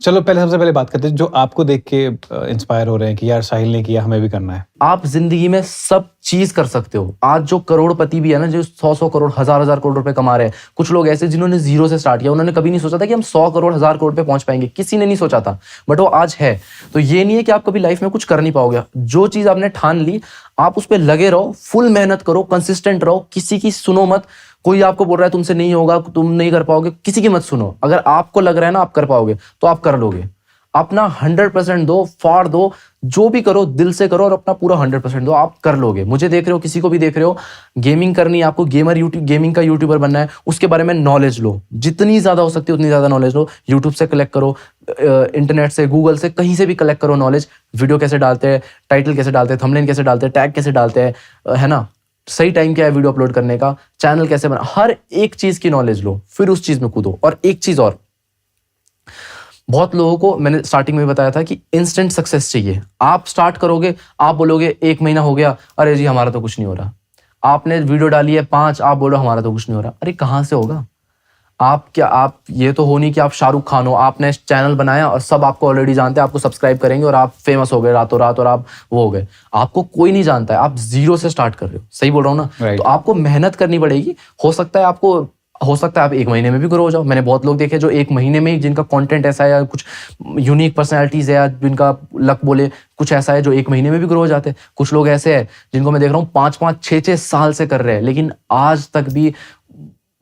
चलो पहले सबसे पहले बात करते हैं जो आपको देख के इंस्पायर हो रहे हैं कि यार साहिल ने किया, हमें भी करना है। आप जिंदगी में सब चीज कर सकते हो। आज जो करोड़पति भी है ना, जो 100 करोड़, हजार करोड़ रुपए कमा रहे हैं, कुछ लोग ऐसे जिन्होंने जीरो से स्टार्ट किया, उन्होंने कभी नहीं सोचा था कि हम 100 करोड़, 1000 करोड़ पे पहुंच पाएंगे, किसी ने नहीं सोचा था, बट वो आज है। तो ये नहीं है कि आप कभी लाइफ में कुछ कर नहीं पाओगे। जो चीज आपने ठान ली, आप उस पर लगे रहो, फुल मेहनत करो, कंसिस्टेंट रहो, किसी की सुनो मत। कोई आपको बोल रहा है तुमसे नहीं होगा, तुम नहीं कर पाओगे, किसी की मत सुनो। अगर आपको लग रहा है ना आप कर पाओगे तो आप कर लोगे। अपना 100% दो, फाड़ दो, जो भी करो दिल से करो और अपना पूरा 100% दो, आप कर लोगे। मुझे देख रहे हो, किसी को भी देख रहे हो, गेमिंग करनी है आपको, गेमिंग का यूट्यूबर बनना है, उसके बारे में नॉलेज लो, जितनी ज्यादा हो सकती है उतनी ज्यादा नॉलेज लो। यूट्यूब से कलेक्ट करो, इंटरनेट से, गूगल से, कहीं से भी कलेक्ट करो नॉलेज। वीडियो कैसे डालते हैं, टाइटल कैसे डालते हैं, थंबनेल कैसे डालते हैं, टैग कैसे डालते हैं, है ना, सही टाइम क्या है वीडियो अपलोड करने का, चैनल कैसे बना, हर एक चीज की नॉलेज लो, फिर उस चीज में कूदो। और एक चीज और, बहुत लोगों को मैंने स्टार्टिंग में बताया था कि इंस्टेंट सक्सेस चाहिए। आप स्टार्ट करोगे, आप बोलोगे 1 महीना हो गया, अरे जी हमारा तो कुछ नहीं हो रहा। आपने वीडियो डाली है 5, आप बोलो हमारा तो कुछ नहीं हो रहा। अरे कहाँ से होगा? आप ये तो हो नहीं कि आप शाहरुख खान हो, आपने चैनल बनाया और सब आपको ऑलरेडी जानते हैं, आपको सब्सक्राइब करेंगे और आप फेमस हो गए रातों रात और आप वो हो गए। आपको कोई नहीं जानता है, आप जीरो से स्टार्ट कर रहे हो। सही बोल रहा हूँ ना? Right. तो आपको मेहनत करनी पड़ेगी। हो सकता है आप 1 महीने में भी ग्रो हो जाओ। मैंने बहुत लोग देखे जो 1 महीने में ही, जिनका कंटेंट ऐसा है या कुछ यूनिक पर्सनैलिटीज है या जिनका लक बोले कुछ ऐसा है, जो 1 महीने में भी ग्रो हो जाते हैं। कुछ लोग ऐसे हैं जिनको मैं देख रहा हूँ 5-5, 6-6 साल से कर रहे हैं, लेकिन आज तक भी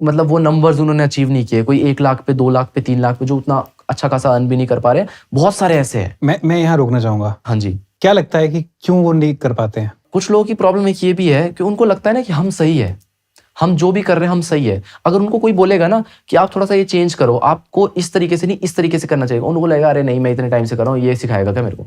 मतलब वो नंबर्स उन्होंने अचीव नहीं किए। कोई 1 लाख पे, 2 लाख पे, 3 लाख पे, जो उतना अच्छा खासा अर्न भी नहीं कर पा रहे। बहुत सारे ऐसे हैं। मैं यहाँ रोकना चाहूंगा। हाँ जी। क्या लगता है कि क्यों वो नहीं कर पाते हैं? कुछ लोगों की प्रॉब्लम एक ये भी है कि उनको लगता है ना कि हम सही है, हम जो भी कर रहे हैं हम सही है। अगर उनको कोई बोलेगा ना कि आप थोड़ा सा ये चेंज करो, आपको इस तरीके से नहीं इस तरीके से करना चाहिए, उनको लगेगा अरे नहीं मैं इतने टाइम से कर रहा हूँ, ये सिखाएगा क्या मेरे को।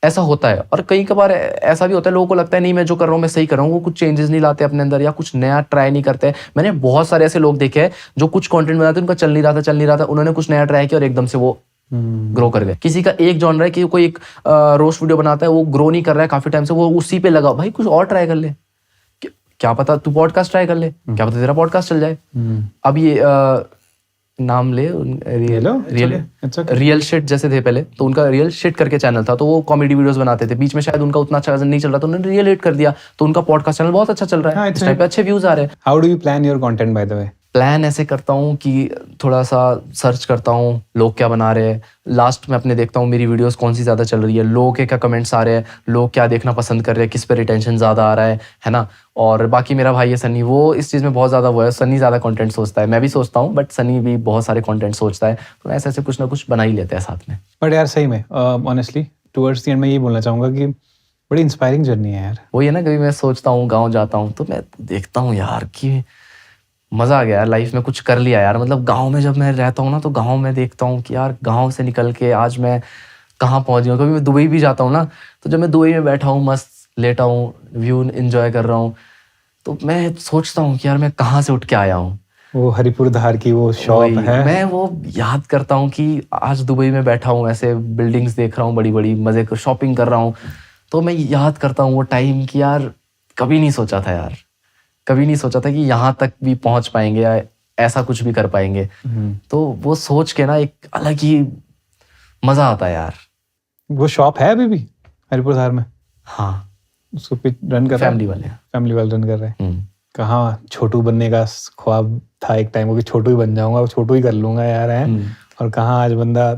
ऐसा होता है। और कई बार ऐसा भी होता है, लोगों को लगता है नहीं मैं जो कर रहा हूँ मैं सही कर रहा हूँ, वो कुछ चेंजेस नहीं लाते अपने अंदर या कुछ नया ट्राई नहीं करते। मैंने बहुत सारे ऐसे लोग देखे हैं जो कुछ कंटेंट बनाते हैं, उनका चल नहीं रहा था, उन्होंने कुछ नया ट्राई किया और एकदम से वो ग्रो कर गए। किसी का एक जॉनर है कि कोई एक रोस्ट वीडियो बनाता है, वो ग्रो नहीं कर रहा है काफी टाइम से, वो उसी पे लगा, भाई कुछ और ट्राई कर ले, क्या पता तू पॉडकास्ट ट्राई कर ले, क्या पता तेरा पॉडकास्ट चल जाए। अब ये नाम ले, रियल शिट जैसे थे पहले, तो उनका रियल शिट करके चैनल था, तो वो कॉमेडी वीडियोस बनाते थे। बीच में शायद उनका उतना अच्छा नहीं चल रहा, तो उन्होंने रियल हिट कर दिया, तो उनका पॉडकास्ट चैनल बहुत अच्छा चल रहा है, इस टाइम पे अच्छे व्यूज आ रहे हैं। How do you plan your content by the way? Plan ऐसे करता हूँ कि थोड़ा सा सर्च करता हूँ लोग क्या बना रहे हैं, लास्ट में अपने देखता हूँ मेरी वीडियोस कौन सी ज़्यादा चल रही है, लोगों के क्या कमेंट्स आ रहे हैं, लोग क्या देखना पसंद कर रहे हैं, किस पे रिटेंशन ज़्यादा आ रहा है ना। और बाकी मेरा भाई है सनी, वो इस चीज़ में बहुत ज़्यादा वो है, सनी ज़्यादा कंटेंट सोचता है, मैं भी सोचता हूँ बट सनी भी बहुत सारे कंटेंट सोचता है, तो ऐसे ऐसे कुछ ना कुछ बना ही लेते हैं साथ में। बट यार सही में ऑनेस्टली टुवर्ड्स द एंड मैं ये बोलना चाहूँगा कि बड़ी इंस्पायरिंग जर्नी है यार। वही है ना, कभी मैं सोचता हूँ गाँव जाता हूँ तो मैं देखता हूँ यार कि मज़ा आ गया यार, लाइफ में कुछ कर लिया यार। मतलब गांव में जब मैं रहता हूँ ना, तो गांव में देखता हूँ कि यार गांव से निकल के आज मैं कहाँ पहुँच गया। कभी मैं दुबई भी जाता हूँ ना, तो जब मैं दुबई में बैठा हूँ, मस्त लेटा हूँ, व्यू एंजॉय कर रहा हूँ, तो मैं सोचता हूँ कि यार मैं कहाँ से उठ के आया हूँ। वो हरिपुर धार की वो शॉप है, मैं वो याद करता हूँ कि आज दुबई में बैठा हूँ, ऐसे बिल्डिंग्स देख रहा हूँ बड़ी बड़ी, मज़े कर शॉपिंग कर रहा हूँ, तो मैं याद करता हूँ वो टाइम कि यार कभी नहीं सोचा था यार, कभी नहीं सोचा था कि यहाँ तक भी पहुंच पाएंगे या ऐसा कुछ भी कर पाएंगे। तो वो सोच के ना एक अलग ही मजा आता है यार। वो शॉप है अभी भी हरिपुर धार में? हाँ, उसको रन कर फैमिली वाले रन कर रहे हैं। कहाँ छोटू बनने का ख्वाब था एक टाइम को कि छोटू ही बन जाऊंगा, छोटू ही कर लूंगा यार है, और कहाँ आज बंदा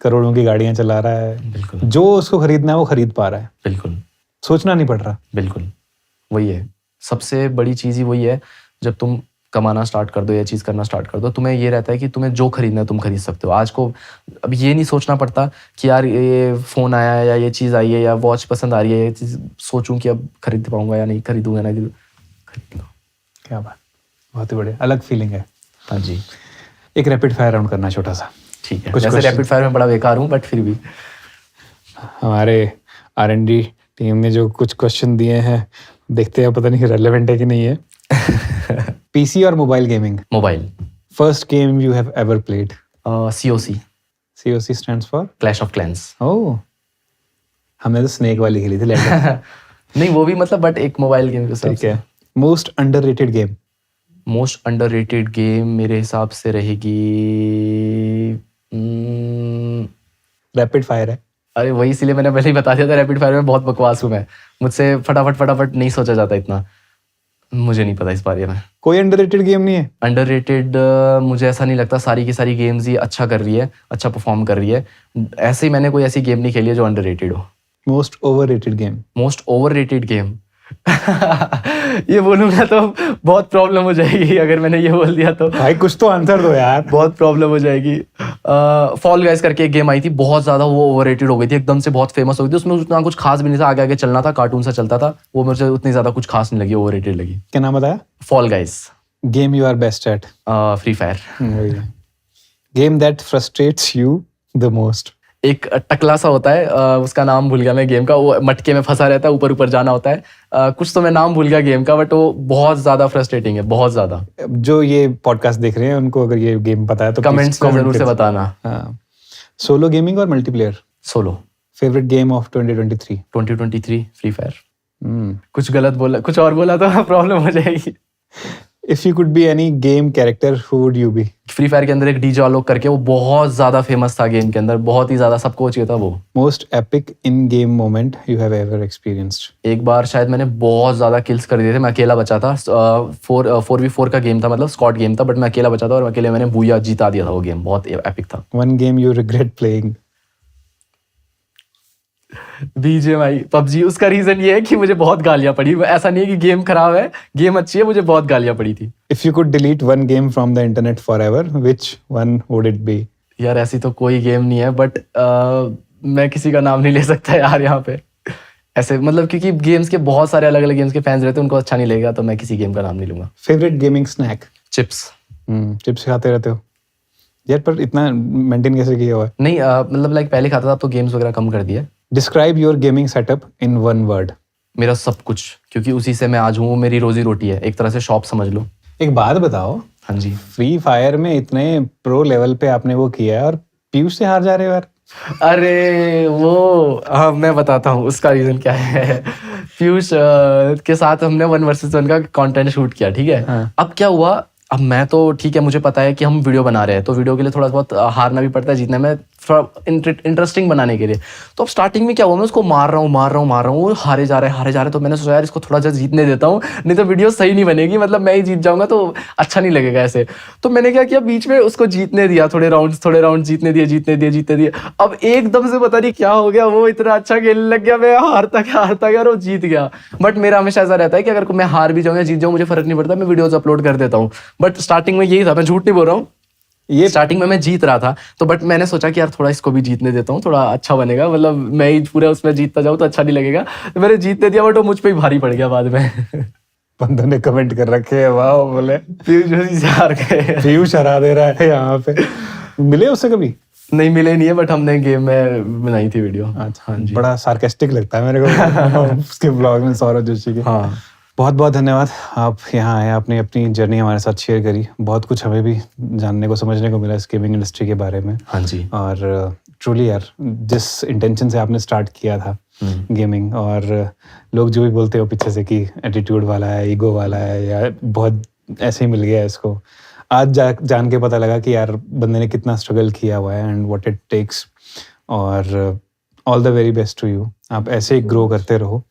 करोड़ों की गाड़ियां चला रहा है। बिल्कुल, जो उसको खरीदना है वो खरीद पा रहा है। बिल्कुल, सोचना नहीं पड़ रहा। बिल्कुल वही है, सबसे बड़ी चीज़ ही वही है। जब तुम कमाना स्टार्ट कर दो, ये चीज़ करना स्टार्ट कर दो, तुम्हें ये रहता है कि तुम्हें जो खरीदना है तुम खरीद सकते हो। आज को अब ये नहीं सोचना पड़ता कि यार ये फ़ोन आया है या ये चीज़ आई है या वॉच पसंद आ रही है, ये चीज़ सोचूं कि अब खरीद पाऊंगा या नहीं खरीदूंगा ना, खरीद लो। क्या बात। बहुत ही बढ़िया, अलग फीलिंग है। हाँ जी, एक रैपिड फायर राउंड करना छोटा सा। ठीक है। कुछ वैसे question? रैपिड फायर में बड़ा बेकार हूँ, बट फिर भी। हमारे R&D टीम ने जो कुछ क्वेश्चन दिए हैं, देखते हैं पता नहीं रेलेवेंट है कि नहीं है। पीसी और mobile gaming? Mobile. First game you have ever played? COC, COC stands for? Clash of clans. Oh, हमने तो स्नेक वाली खेली थी लेटर। नहीं, वो भी मतलब बट एक मोबाइल गेम के हिसाब ठीक से। है। Most underrated game? Most underrated game मेरे हिसाब से रहेगी रैपिड फायर है। अरे वही, इसीलिए मैंने पहले ही बता दिया था, रैपिड फायर में बहुत बकवास हूँ मैं। मुझसे फटाफट नहीं सोचा जाता इतना। मुझे नहीं पता इस बारे में। कोई अंडररेटेड गेम नहीं है? अंडररेटेड मुझे ऐसा नहीं लगता, सारी की सारी गेम्स ही अच्छा कर रही है, अच्छा परफॉर्म कर रही है। ऐसे ही मैंने कोई ऐसी गेम नहीं खेली है जो अंडररेटेड हो। Most overrated game? Most overrated game ये बोलूंगा तो बहुत प्रॉब्लम हो जाएगी। अगर मैंने ये बोल दिया तो भाई कुछ तो आंसर दो यार। बहुत प्रॉब्लम हो जाएगी। फॉल गाइज करके एक गेम आई थी, बहुत ज्यादा वो ओवररेटेड हो गई थी, एकदम से बहुत फेमस हो गई थी। उसमें उतना कुछ खास भी नहीं था, आगे आगे चलना था, कार्टून सा चलता था। वो मुझे उतनी ज्यादा कुछ खास नहीं लगी, ओवररेटेड लगी। क्या नाम बताया? Fall Guys. Game you are best at? Free Fire. Game that frustrates you the most? एक टकला सा होता है, उसका नाम भूल गया मैं गेम का। वो मटके में फंसा रहता है, ऊपर ऊपर जाना होता है। कुछ तो मैं नाम भूल गया गेम का, बट वो बहुत ज्यादा फ्रस्ट्रेटिंग है, बहुत ज्यादा। जो ये पॉडकास्ट देख रहे हैं उनको अगर ये गेम पता है तो कमेंट्स में जरूर से बताना। हाँ। सोलो गेमिंग और multiplayer? Solo. Favourite game of 2023? 2023 free fire. कुछ गलत बोला, कुछ और बोला तो प्रॉब्लम हो जाएगी। If you could be any game character who would you be? Free Fire के अंदर एक डीजे आलोक करके, वो बहुत ज्यादा फेमस था गेम के अंदर, बहुत ही ज्यादा, सबको चाहिए था वो। Most epic in game moment you have ever experienced? एक बार शायद मैंने बहुत ज्यादा किल्स कर दिए थे, मैं अकेला बचा था। 4v4 का गेम था, मतलब स्क्वाड गेम था, बट मैं अकेला बचा था और अकेले मैंने बूया जीता दिया था। वो गेम बहुत एपिक था। One game you regret playing? BGMI, PUBG। उसका रीजन ये है कि मुझे बहुत गालियां पड़ी। ऐसा नहीं है कि गेम खराब है, गेम अच्छी है, मुझे बहुत गालियां पड़ी थी। If you could delete one game from the internet forever, which one would it be? यार ऐसी तो कोई गेम नहीं है, बट मैं किसी का नाम नहीं ले सकता यार यहाँ पे। ऐसे मतलब क्योंकि गेम्स के बहुत सारे अलग अलग गेम्स के फैंस रहते हैं, उनको अच्छा नहीं लगेगा, तो मैं किसी गेम का नाम नहीं लूंगा। Favourite gaming snack? Chips. Chips खाते रहते हो यार, पर इतना मेंटेन कैसे किया हुआ है? नहीं, मतलब लाइक पहले खाता था, तो गेम्स वगैरह कम कर दिया। Describe your gaming setup in one word? मेरा सब कुछ, क्योंकि उसी से मैं आज हूँ, वो मेरी रोजी रोटी है, एक तरह से शॉप समझ लो। एक बात बताओ, हाँ जी। फ्री फायर में इतने प्रो लेवल पे आपने वो किया है और पीयूष से हार जा रहे हो यार। अरे वो, हाँ मैं बताता हूँ उसका रीजन क्या है। पीयूष के साथ हमने 1 vs 1 का कंटेंट शूट किया, ठीक है। हाँ। अब क्या हुआ, अब मैं तो ठीक है, मुझे पता है कि हम वीडियो बना रहे हैं, तो वीडियो के लिए थोड़ा बहुत हारना भी पड़ता है, जीतना में, थोड़ा इंटरेस्टिंग बनाने के लिए। तो अब स्टार्टिंग में क्या हुआ, मैं उसको मार रहा हूँ, वो हारे जा रहे हैं। तो मैंने सोचा यार इसको थोड़ा सा जीतने देता हूँ, नहीं तो वीडियो सही नहीं बनेगी, मतलब मैं ही जीत जाऊंगा तो अच्छा नहीं लगेगा ऐसे। तो मैंने क्या किया, बीच में उसको जीतने दिया, थोड़े राउंड जीतने दिए। अब एकदम से पता नहीं क्या हो गया, वो इतना अच्छा खेलने लग गया, मैं हारता गया और वो जीत गया। बट मेरा हमेशा ऐसा रहता है कि अगर मैं हार भी जाऊँ, जीत जाऊँ, मुझे फर्क नहीं पड़ता, मैं वीडियोज अपलोड कर देता हूँ। बट स्टार्टिंग में यही था, मैं झूठ नहीं बोल रहा हूँ, ये स्टार्टिंग में मैं जीत रहा था, तो बट मैंने सोचा कि यार थोड़ा इसको भी जीतने देता हूँ, थोड़ा अच्छा बनेगा, मतलब मैं ही पूरा उसमें जीतता जाऊँ तो अच्छा नहीं लगेगा। तो मैंने जीतने दिया, बट वो मुझ पे ही भारी पड़ गया बाद में। बंदों ने कमेंट कर रखे है, वाह, बोले पीयूष हार गए। पीयूष हरा दे रहा है यहाँ पे। मिले उससे कभी? नहीं मिले नहीं है, बट हमने गेम में बनाई थी वीडियो। अच्छा, बड़ा सार्केस्टिक लगता है मेरे को उसके ब्लॉग में, सौरभ जोशी के। हाँ, बहुत बहुत धन्यवाद, आप यहाँ आए, आपने अपनी जर्नी हमारे साथ शेयर करी। बहुत कुछ हमें भी जानने को, समझने को मिला इस गेमिंग इंडस्ट्री के बारे में। हाँ जी। और ट्रूली यार, जिस इंटेंशन से आपने स्टार्ट किया था गेमिंग, और लोग जो भी बोलते हो पीछे से कि एटीट्यूड वाला है, ईगो वाला है, या बहुत ऐसे ही मिल गया इसको, आज जान के पता लगा कि यार बंदे ने कितना स्ट्रगल किया हुआ है एंड व्हाट इट टेक्स। और all the very best to you, आप ऐसे ही ग्रो करते रहो।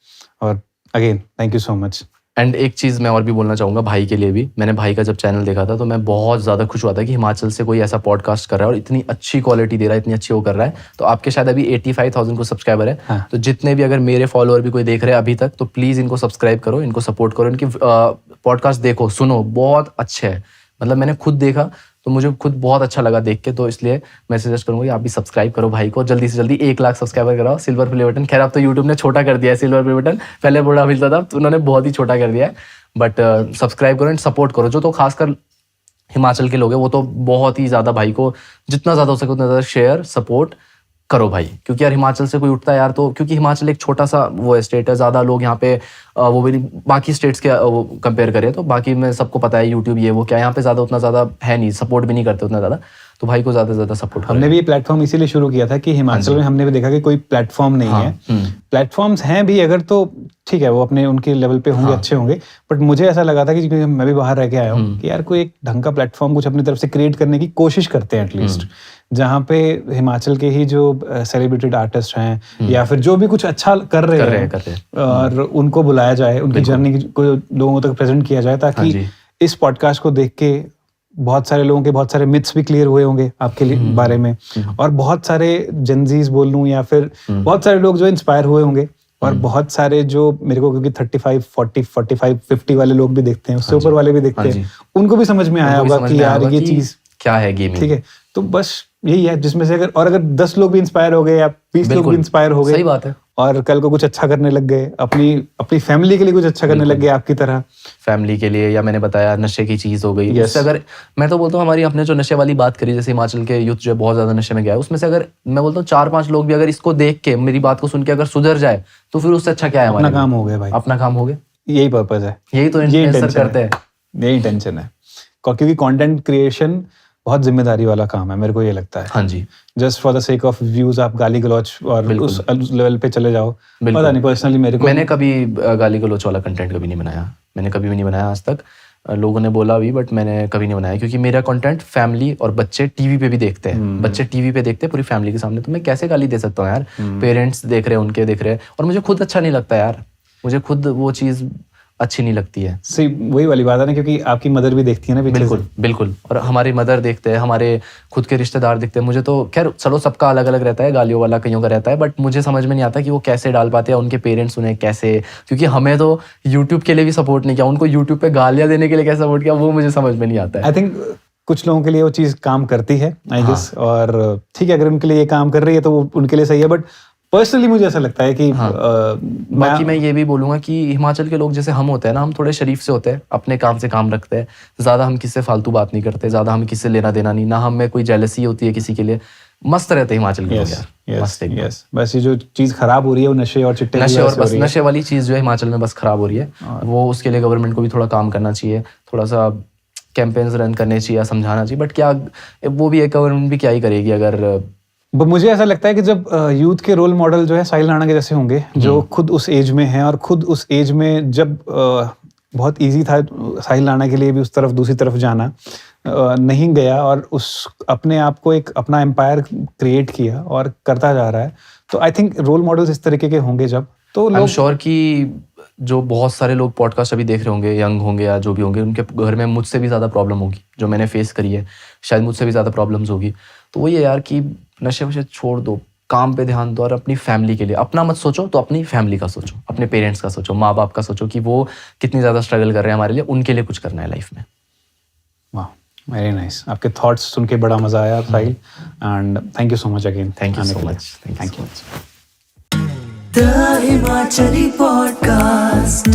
और again thank you so much. And एक चीज़ मैं और भी बोलना चाहूँगा भाई के लिए भी। मैंने भाई का जब चैनल देखा था तो मैं बहुत ज़्यादा खुश हुआ था कि हिमाचल से कोई ऐसा पॉडकास्ट कर रहा है और इतनी अच्छी क्वालिटी दे रहा है, इतनी अच्छी वो कर रहा है। तो आपके शायद अभी 85,000 को सब्सक्राइबर है। हाँ। तो जितने भी अगर मेरे फॉलोअर भी कोई देख रहे हैं अभी तक, तो प्लीज़ इनको सब्सक्राइब करो, इनको सपोर्ट करो, इनकी पॉडकास्ट देखो, सुनो, बहुत अच्छे है। मतलब मैंने खुद देखा तो तो मुझे खुद बहुत अच्छा लगा देख के, तो इसलिए मैं सजेस्ट करूंगा कि आप भी सब्सक्राइब करो भाई को, जल्दी से जल्दी 1 लाख सब्सक्राइबर कराओ, सिल्वर प्ले बटन। खैर अब तो यूट्यूब ने छोटा कर दिया है सिल्वर प्ले बटन, पहले बड़ा मिलता था तो उन्होंने बहुत ही छोटा कर दिया है, बट सब्सक्राइब करो एंड सपोर्ट करो। जो तो खासकर हिमाचल के लोग हैं वो तो बहुत ही ज़्यादा भाई को जितना ज़्यादा हो सके उतना ज़्यादा शेयर सपोर्ट करो भाई, क्योंकि यार हिमाचल से कोई उठता है यार तो, क्योंकि हिमाचल एक छोटा सा वो स्टेट है, ज़्यादा लोग यहाँ पे वो भी बाकी स्टेट्स के वो कंपेयर करें तो बाकी में सबको पता है यूट्यूब ये वो क्या, यहाँ पे ज़्यादा उतना ज़्यादा है नहीं, सपोर्ट भी नहीं करते उतना ज़्यादा, तो भाई को ज़्यादा से ज़्यादा सपोर्ट करो। हमने भी ये प्लेटफॉर्म इसीलिए शुरू किया था कि हिमाचल में हमने भी देखा कि कोई प्लेटफॉर्म नहीं है। प्लेटफॉर्म्स हैं भी अगर तो ठीक है, वो अपने उनके लेवल पे होंगे, अच्छे होंगे, बट मुझे ऐसा लगा था कि क्योंकि मैं भी बाहर रह के आया हूँ कि यार कोई एक ढंग का प्लेटफॉर्म कुछ अपनी तरफ से क्रिएट करने की कोशिश करते हैं एटलीस्ट, जहाँ पे हिमाचल के ही जो सेलिब्रेटेड आर्टिस्ट हैं या फिर जो भी कुछ अच्छा कर रहे हैं और उनको बुलाया जाए, उनकी जर्नी को लोगों तक प्रेजेंट किया जाए, ताकि इस पॉडकास्ट को देख के बहुत सारे लोगों के बहुत सारे मिथ्स भी क्लियर हुए होंगे आपके लिए बारे में, और बहुत सारे जेनजीज बोल लूं या फिर बहुत सारे लोग जो इंस्पायर हुए होंगे, और बहुत सारे जो मेरे को क्योंकि 35, 40, 45, 50 वाले लोग भी देखते हैं, उससे ऊपर वाले भी देखते हैं, उनको भी समझ में आया होगा कि यार ये चीज क्या है गेमिंग, ठीक है। तो बस यही है जिसमें से अगर 10 लोग भी इंस्पायर हो गए या 20 लोग भी इंस्पायर हो गए, सही बात है, और कल को कुछ अच्छा करने लग गए, अपनी फैमिली के लिए कुछ अच्छा करने लग गए आपकी तरह, फैमिली के लिए, या मैंने बताया नशे की चीज हो गई, उससे अगर मैं तो बोलता हूँ हमारी अपने जो नशे वाली बात करी, जैसे हिमाचल के यूथ जो है बहुत ज्यादा नशे में गया है, उसमें से अगर मैं बोलता हूँ 4-5 लोग भी अगर इसको देख के मेरी बात को सुन के अगर सुधर जाए तो फिर उससे अच्छा क्या है, अपना काम हो गया भाई, अपना काम हो गया, यही पर्पस है, यही तो इन्फ्लुएंसर करते हैं, यही टेंशन है, क्योंकि कंटेंट क्रिएशन बहुत जिम्मेदारी वाला काम है, मेरे को ये लगता है। हाँ जी, just for the sake of views आप गाली गलौच और उस लेवल पे चले जाओ, पता नहीं, पर्सनली मैंने कभी गाली गलौच वाला कंटेंट कभी नहीं बनाया, मैंने कभी भी नहीं बनाया आज तक, लोगों ने बोला भी बट मैंने कभी नहीं बनाया, क्योंकि मेरा कंटेंट फैमिली और बच्चे टीवी पे भी देखते हैं, बच्चे टीवी पे देखते हैं पूरी फैमिली के सामने, तो मैं कैसे गाली दे सकता हूँ यार, पेरेंट्स देख रहे हैं, उनके देख रहे हैं, और मुझे खुद अच्छा नहीं लगता यार, मुझे खुद वो चीज़ अच्छी नहीं लगती है। सही, वही वाली बात है ना, क्योंकि आपकी मदर भी देखती है ना पीछे। बिल्कुल, और हमारी मदर देखते हैं, हमारे खुद के रिश्तेदार देखते हैं, मुझे तो खैर चलो सबका अलग अलग रहता है, गालियों वाला कईयों का रहता है, बट मुझे समझ में नहीं आता कि वो कैसे डाल पाते हैं, उनके पेरेंट्स उन्हें कैसे, क्योंकि हमें तो यूट्यूब के लिए भी सपोर्ट नहीं किया, उनको यूट्यूब पे गालियाँ देने के लिए कैसे सपोर्ट किया, वो मुझे समझ में नहीं आता है। आई थिंक कुछ लोगों के लिए वो चीज़ काम करती है, आई गेस, और ठीक है अगर उनके लिए ये काम कर रही है तो वो उनके लिए सही है, बट पर्सनली मुझे ऐसा लगता है कि बाकी मैं ये भी बोलूंगा कि हिमाचल के लोग जैसे हम होते हैं ना, हम थोड़े शरीफ से होते हैं, अपने काम से काम रखते हैं, ज़्यादा हम किससे फालतू बात नहीं करते, ज़्यादा हम किससे लेना देना नहीं, ना हमें कोई जेलसी होती है किसी के लिए, मस्त रहते हैं हिमाचल के लोग यार, मस्त एकदम। बस ये जो चीज़ खराब हो रही है वो नशे और चिट्टे, नशे वाली चीज़ जो है हिमाचल में बस खराब हो रही है, वो उसके लिए गवर्नमेंट को भी थोड़ा काम करना चाहिए, थोड़ा सा कैंपेन्स रन करने चाहिए, समझाना चाहिए, बट क्या वो भी एक गवर्नमेंट भी क्या ही करेगी अगर। मुझे ऐसा लगता है कि जब यूथ के रोल मॉडल जो है साहिल राणा के जैसे होंगे, जो खुद उस एज में हैं, और खुद उस एज में जब बहुत इजी था साहिल राणा के लिए भी उस तरफ दूसरी तरफ जाना, नहीं गया और उस अपने आप को एक अपना एम्पायर क्रिएट किया और करता जा रहा है, तो आई थिंक रोल मॉडल्स इस तरीके के होंगे जब, तो आई एम श्योर कि जो बहुत सारे लोग पॉडकास्ट अभी देख रहे होंगे, यंग होंगे या जो भी होंगे, उनके घर में मुझसे भी ज़्यादा प्रॉब्लम होगी, जो मैंने फेस करी है, शायद मुझसे भी ज़्यादा प्रॉब्लम्स होगी, तो वही है यार कि नशे वशे छोड़ दो, काम पे ध्यान दो, और अपनी फैमिली के लिए, अपना मत सोचो तो अपनी फैमिली का सोचो, अपने पेरेंट्स का सोचो, माँ बाप का सोचो कि वो कितनी ज़्यादा स्ट्रगल कर रहे हैं हमारे लिए, उनके लिए कुछ करना है लाइफ में। वाह, वेरी नाइस, आपके थॉट्स सुन के बड़ा मजा आया Sahil, and thank you so much again. Thank you so much, thank you. The Himachali Podcast.